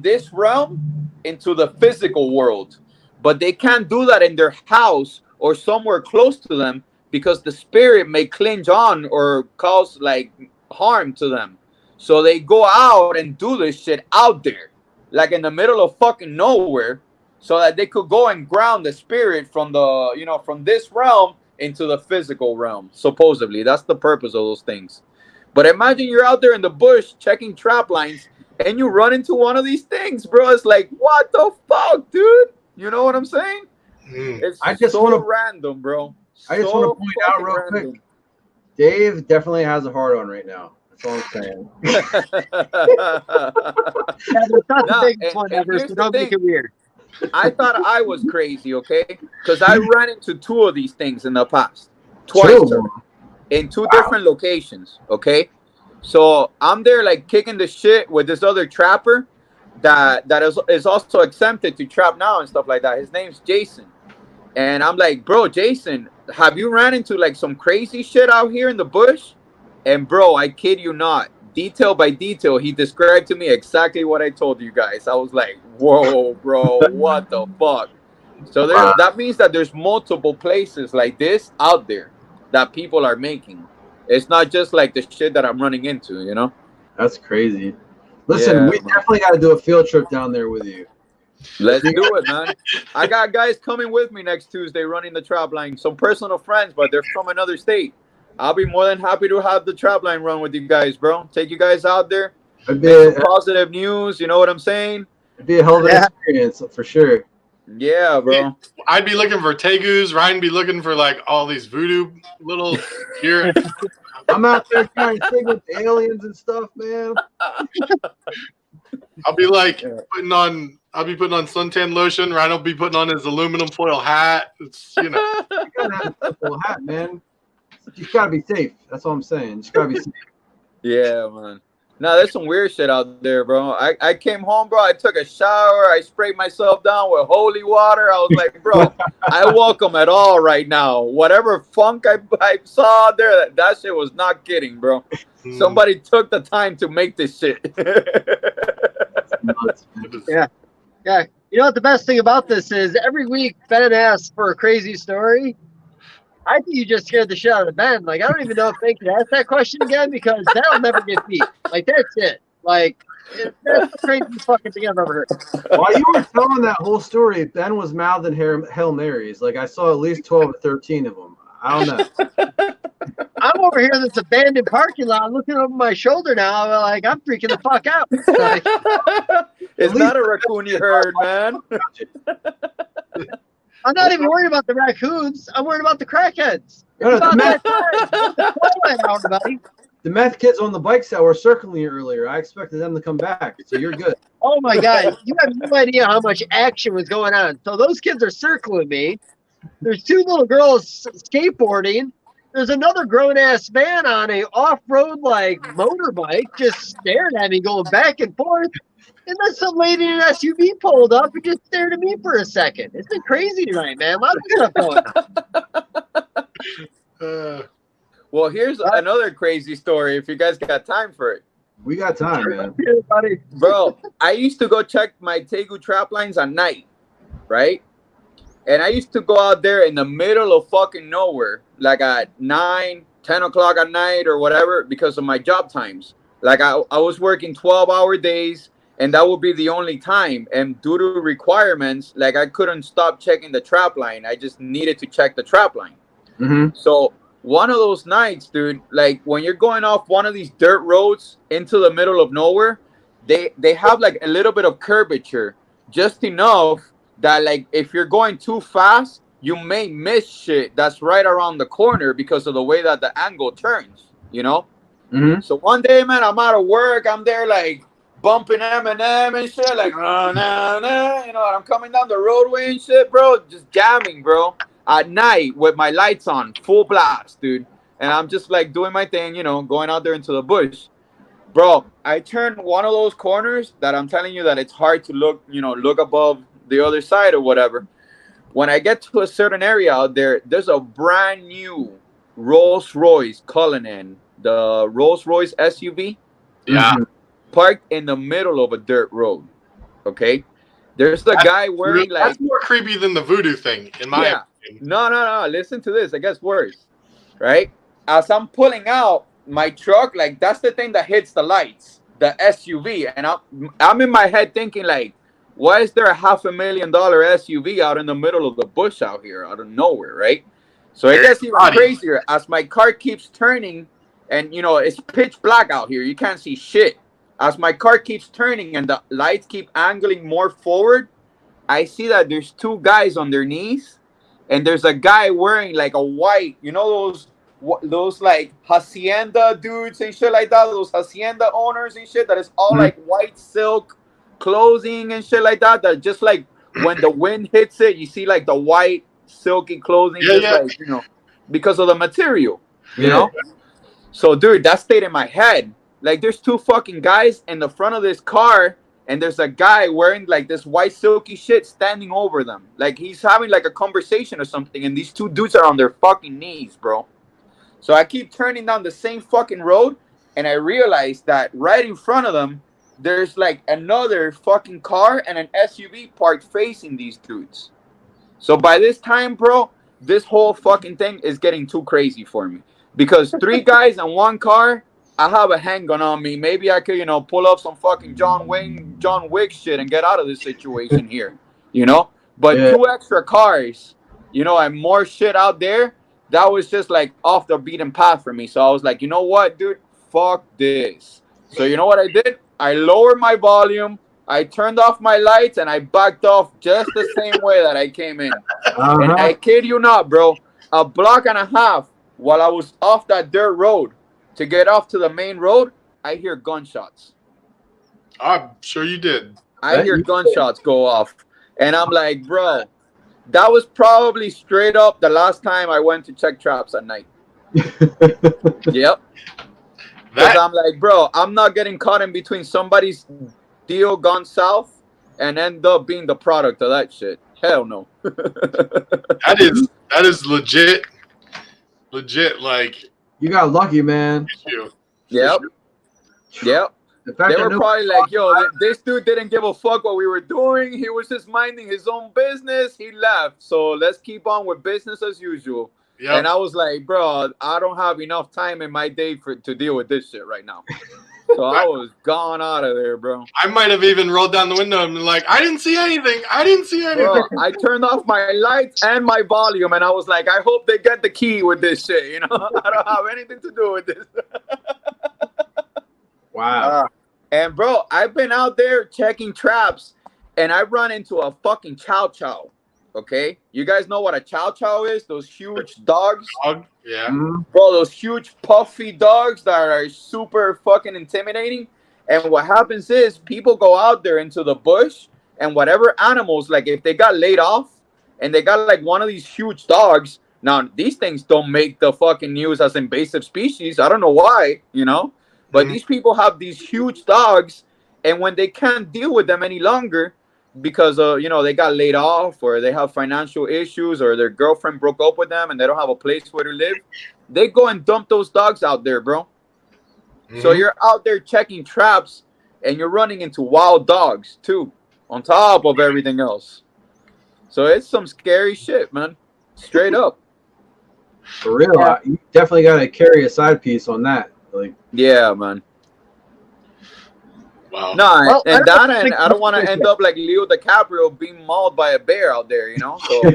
this realm into the physical world. But they can't do that in their house or somewhere close to them, because the spirit may clinch on or cause like harm to them. So they go out and do this shit out there, like in the middle of fucking nowhere, so that they could go and ground the spirit from from this realm into the physical realm. Supposedly, that's the purpose of those things. But imagine you're out there in the bush checking trap lines, and you run into one of these things, bro. It's like, what the fuck, dude? You know what I'm saying? It's random, bro. I just want to point out real quick, Dave definitely has a hard on right now. That's all I'm saying. Don't make it weird. I thought I was crazy, okay? Because I ran into two of these things in the past. Twice. In two different locations, okay? So I'm there like kicking the shit with this other trapper that is also exempted to trap now and stuff like that. His name's Jason. And I'm like, bro, Jason, have you ran into like some crazy shit out here in the bush? And bro, I kid you not, detail by detail, he described to me exactly what I told you guys. I was like, whoa, bro, what the fuck? So that means that there's multiple places like this out there that people are making. It's not just like the shit that I'm running into, you know? That's crazy. Listen, we definitely got to do a field trip down there with you. Let's do it, man. I got guys coming with me next Tuesday running the trap line. Some personal friends, but they're from another state. I'll be more than happy to have the trap line run with you guys, bro. Take you guys out there. Make some positive news. You know what I'm saying? It'd be a hell of an experience for sure. Yeah, bro. I'd be looking for tegus. Ryan be looking for like all these voodoo little here. I'm out there trying to sing with the aliens and stuff, man. I'll be like putting on suntan lotion. Ryan will be putting on his aluminum foil hat. It's you gotta have a simple hat, man. You gotta be safe. That's all I'm saying. You gotta be safe. Yeah, man. No, there's some weird shit out there, bro. I came home, bro. I took a shower. I sprayed myself down with holy water. I was like, bro, I welcome it all right now. Whatever funk I saw out there, that shit was not kidding, bro. Somebody took the time to make this shit. Yeah. You know what the best thing about this is? Every week, Ben asks for a crazy story. I think you just scared the shit out of Ben. Like, I don't even know if they can ask that question again because that'll never get beat. Like, that's it. Like, that's the craziest fucking thing I've ever heard. While you were telling that whole story, Ben was mouthing Hail Marys. Like, I saw at least 12 or 13 of them. I don't know. I'm over here in this abandoned parking lot looking over my shoulder now. I'm like, I'm freaking the fuck out. Like, it's not a raccoon you heard, man. I'm not even worried about the raccoons. I'm worried about the crackheads. No, Buddy. The meth kids on the bikes that were circling you earlier, I expected them to come back, so you're good. Oh my God. You have no idea how much action was going on. So those kids are circling me. There's two little girls skateboarding. There's another grown-ass man on a off-road, like, motorbike just staring at me going back and forth. And then some lady in an SUV pulled up and just stared at me for a second. It's been crazy tonight, man. A lot of stuff going on. Well, here's another crazy story if you guys got time for it. We got time, man. Bro, I used to go check my tegu trap lines at night, right? And I used to go out there in the middle of fucking nowhere, like at 9, 10 o'clock at night or whatever, because of my job times. Like I was working 12-hour days, and that would be the only time. And due to requirements, like I couldn't stop checking the trap line. I just needed to check the trap line. Mm-hmm. So one of those nights, dude, like when you're going off one of these dirt roads into the middle of nowhere, they have like a little bit of curvature, just enough that like if you're going too fast, you may miss shit that's right around the corner because of the way that the angle turns, you know? Mm-hmm. So one day, man, I'm out of work. I'm there like bumping Eminem and shit, like, oh, no, you know, I'm coming down the roadway and shit, bro, just jamming, bro, at night with my lights on, full blast, dude. And I'm just like doing my thing, you know, going out there into the bush. Bro, I turned one of those corners that I'm telling you that it's hard to look, you know, look above the other side or whatever. When I get to a certain area out there, there's a brand new Rolls Royce Cullinan, the Rolls Royce SUV. Yeah. Parked in the middle of a dirt road. Okay. There's the guy wearing like. That's more creepy than the voodoo thing, in my opinion. No. Listen to this. It gets worse. Right? As I'm pulling out my truck, like that's the thing that hits the lights, the SUV. And I'm in my head thinking, like, why is there a $500,000 SUV out in the middle of the bush out here, out of nowhere, right? So it gets even crazier as my car keeps turning, and you know it's pitch black out here. You can't see shit. As my car keeps turning and the lights keep angling more forward, I see that there's two guys on their knees, and there's a guy wearing like a white, you know those like hacienda dudes and shit like that, those hacienda owners and shit that is all like white silk clothing and shit like that. That just like when the wind hits it, you see like the white silky clothing, like, you know, because of the material, you know. So, dude, that stayed in my head. Like, there's two fucking guys in the front of this car, and there's a guy wearing like this white silky shit standing over them. Like he's having like a conversation or something, and these two dudes are on their fucking knees, bro. So I keep turning down the same fucking road, and I realize that right in front of them, there's like another fucking car and an SUV parked facing these dudes. So by this time, bro, this whole fucking thing is getting too crazy for me. Because three guys in one car I have a handgun on me. Maybe I could, pull up some fucking John Wick shit and get out of this situation here, But Yeah. 2 extra cars, and more shit out there, that was just like off the beaten path for me. So I was like, you know what, dude? Fuck this. So you know what I did? I lowered my volume, I turned off my lights, and I backed off just the same way that I came in. And I kid you not, bro, a block and a half while I was off that dirt road to get off to the main road, I hear gunshots. I'm sure you did. I hear gunshots go off. And I'm like, bro, that was probably straight up the last time I went to check traps at night. Yep. Because I'm like, bro, I'm not getting caught in between somebody's deal gone south and end up being the product of that shit. Hell no. That is legit. Like, you got lucky, man. Yep. Yep. They were probably like, yo, this dude didn't give a fuck what we were doing. He was just minding his own business. He left. So let's keep on with business as usual. Yep. And I was like, bro, I don't have enough time in my day to deal with this shit right now. So I was gone out of there, bro. I might have even rolled down the window and been like, I didn't see anything. Bro, I turned off my lights and my volume, and I was like, I hope they get the key with this shit. I don't have anything to do with this. Wow. And bro, I've been out there checking traps, and I run into a fucking chow chow. Okay, you guys know what a chow chow is? Those huge dogs. Yeah. Bro, those huge puffy dogs that are super fucking intimidating. And what happens is people go out there into the bush, and whatever animals, like if they got laid off and they got like one of these huge dogs. Now these things don't make the fucking news as invasive species. I don't know why, but these people have these huge dogs, and when they can't deal with them any longer because they got laid off, or they have financial issues, or their girlfriend broke up with them and they don't have a place where to live, they go and dump those dogs out there, bro. So you're out there checking traps, and you're running into wild dogs too, on top of everything else. So it's some scary shit, man. Straight up. For real, you definitely got to carry a side piece on that. Like, yeah, man. Wow. No, I don't want to end up like Leo DiCaprio being mauled by a bear out there, So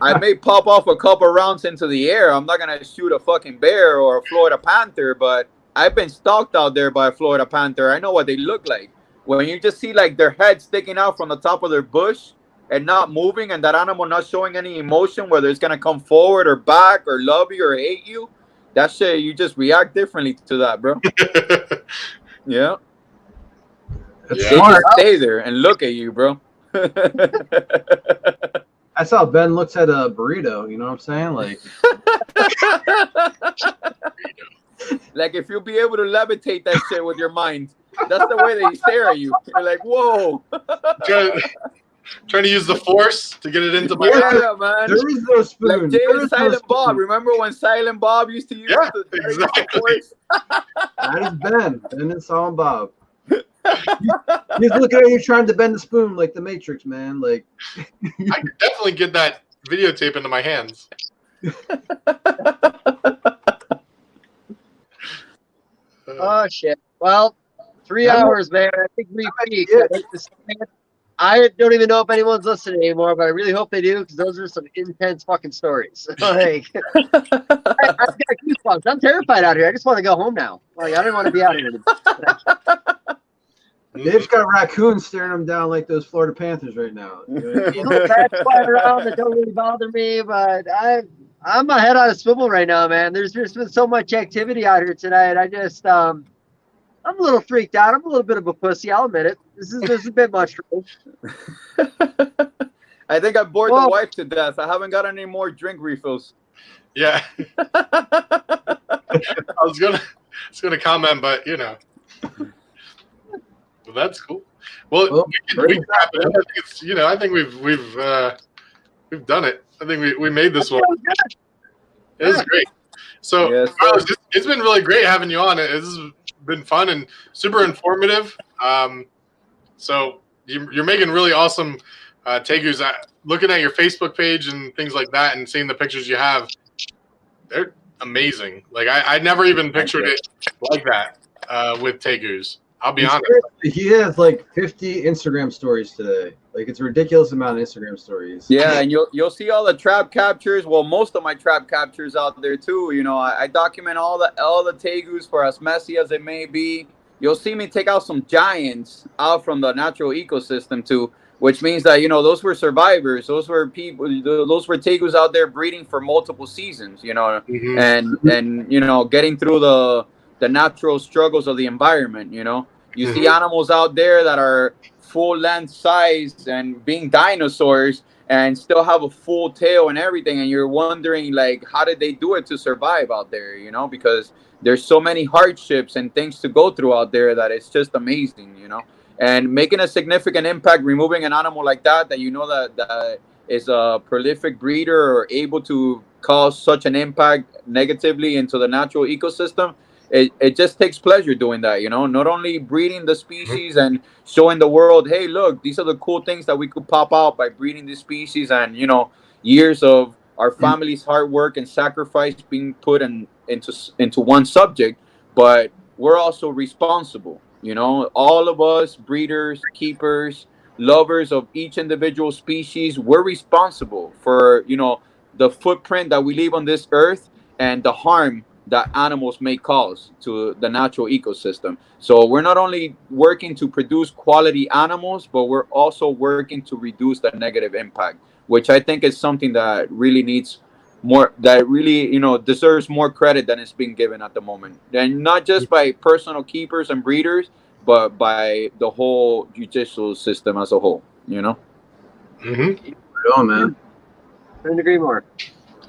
I may pop off a couple rounds into the air. I'm not gonna shoot a fucking bear or a Florida panther, but I've been stalked out there by a Florida panther. I know what they look like. When you just see like their head sticking out from the top of their bush and not moving, and that animal not showing any emotion, whether it's gonna come forward or back or love you or hate you, that shit, you just react differently to that, bro. Yeah. That's They smart. just stay there and look at you, bro. That's how Ben looks at a burrito. You know what I'm saying? Like, like if you'll be able to levitate that shit with your mind, that's the way they stare at you. You're like, whoa. Trying to use the force to get it into my mouth. Man. There is no spoon. Like Jay and Silent Bob. Remember when Silent Bob used to use the force? That is Ben. Ben and Silent Bob. He's looking at you trying to bend the spoon like the Matrix, man. Like, I could definitely get that videotape into my hands. Oh shit! Well, 3 hours, man. I think we peaked. I don't even know if anyone's listening anymore, but I really hope they do, because those are some intense fucking stories. Like, I've got goosebumps. I'm terrified out here. I just want to go home now. Like, I don't want to be out here. Dave's got raccoons staring him down like those Florida Panthers right now. Bats flying around that don't really bother me, but I'm my head on a swivel right now, man. There's just been so much activity out here tonight. I just I'm a little freaked out. I'm a little bit of a pussy. I'll admit it. This is a bit much for me. I think I bored the wife to death. I haven't got any more drink refills. Yeah. I was gonna comment, but well, that's cool. Well, we wrap it up. I think we've done it. I think we made this one. It was great. So yes, Carlos, it's been really great having you on. It's been fun and super informative. So you're making really awesome tegus. Looking at your Facebook page and things like that, and seeing the pictures you have, they're amazing. Like I never even pictured it like that. with Tegus. I'll be He's honest. He has like 50 Instagram stories today. Like it's a ridiculous amount of Instagram stories. Yeah, and you'll see all the trap captures. Well, most of my trap captures out there too. You know, I document all the tegus for as messy as it may be. You'll see me take out some giants out from the natural ecosystem too, which means that those were survivors. Those were people. Those were tegus out there breeding for multiple seasons. Mm-hmm. And getting through the natural struggles of the environment. You see animals out there that are full length size and being dinosaurs and still have a full tail and everything, and you're wondering like how did they do it to survive out there, because there's so many hardships and things to go through out there that it's just amazing, and making a significant impact, removing an animal like that that is a prolific breeder or able to cause such an impact negatively into the natural ecosystem. It just takes pleasure doing that, not only breeding the species and showing the world, hey, look, these are the cool things that we could pop out by breeding these species, and years of our family's hard work and sacrifice being put into one subject, but we're also responsible, all of us breeders, keepers, lovers of each individual species, we're responsible for the footprint that we leave on this earth and the harm that animals may cause to the natural ecosystem. So we're not only working to produce quality animals, but we're also working to reduce the negative impact, which I think is something that really needs more, that really, deserves more credit than it's being given at the moment. And not just by personal keepers and breeders, but by the whole judicial system as a whole, Mm-hmm. Oh, man. Couldn't agree more.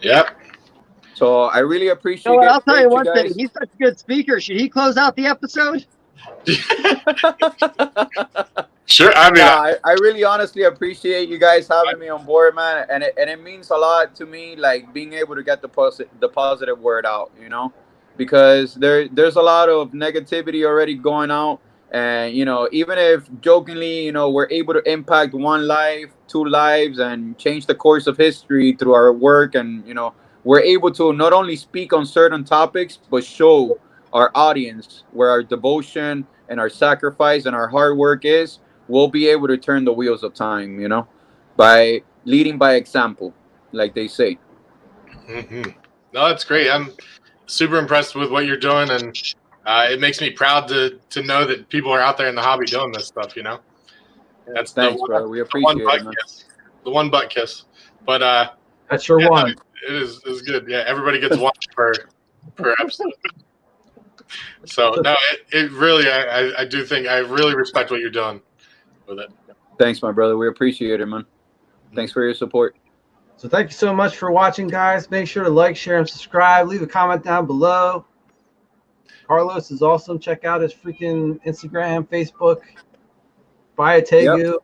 Yep. So I really appreciate I'll tell you one guys. thing. He's such a good speaker. Should he close out the episode? Sure. I mean, I really honestly appreciate you guys having me on board, man, and it means a lot to me, like being able to get the positive word out, because there's a lot of negativity already going out, and even if jokingly, we're able to impact one life, two lives, and change the course of history through our work, and we're able to not only speak on certain topics, but show our audience where our devotion and our sacrifice and our hard work is. We'll be able to turn the wheels of time, by leading by example, like they say. Mm-hmm. No, that's great. I'm super impressed with what you're doing, and it makes me proud to know that people are out there in the hobby doing this stuff, That's Thanks, brother. We appreciate it, man. The one butt kiss. But that's your one. No, it is good. Yeah, everybody gets one per episode. So no, it really, I do think I really respect what you're doing with it. Thanks, my brother. We appreciate it, man. Thanks for your support. So thank you so much for watching, guys. Make sure to like, share, and subscribe. Leave a comment down below. Carlos is awesome. Check out his freaking Instagram, Facebook. Buy a Tegu. Yep.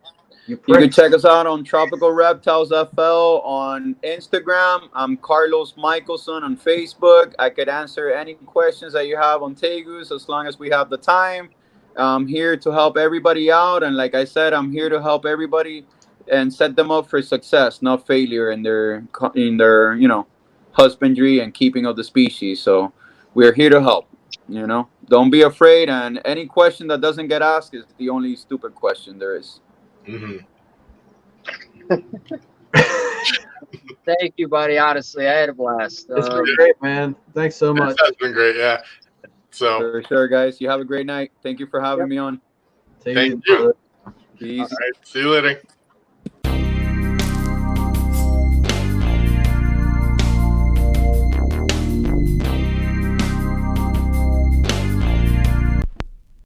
You can check us out on Tropical Reptiles FL on Instagram. I'm Carlos Michelson on Facebook. I could answer any questions that you have on Tegus as long as we have the time. I'm here to help everybody out, and like I said, I'm here to help everybody and set them up for success, not failure in their husbandry and keeping of the species. So we're here to help. Don't be afraid, and any question that doesn't get asked is the only stupid question there is. Mm-hmm. Thank you, buddy. Honestly, I had a blast. It's been great, man. Thanks so much. It's been great, yeah. So for sure, guys. You have a great night. Thank you for having me on. Thank you. Peace. All right, see you later.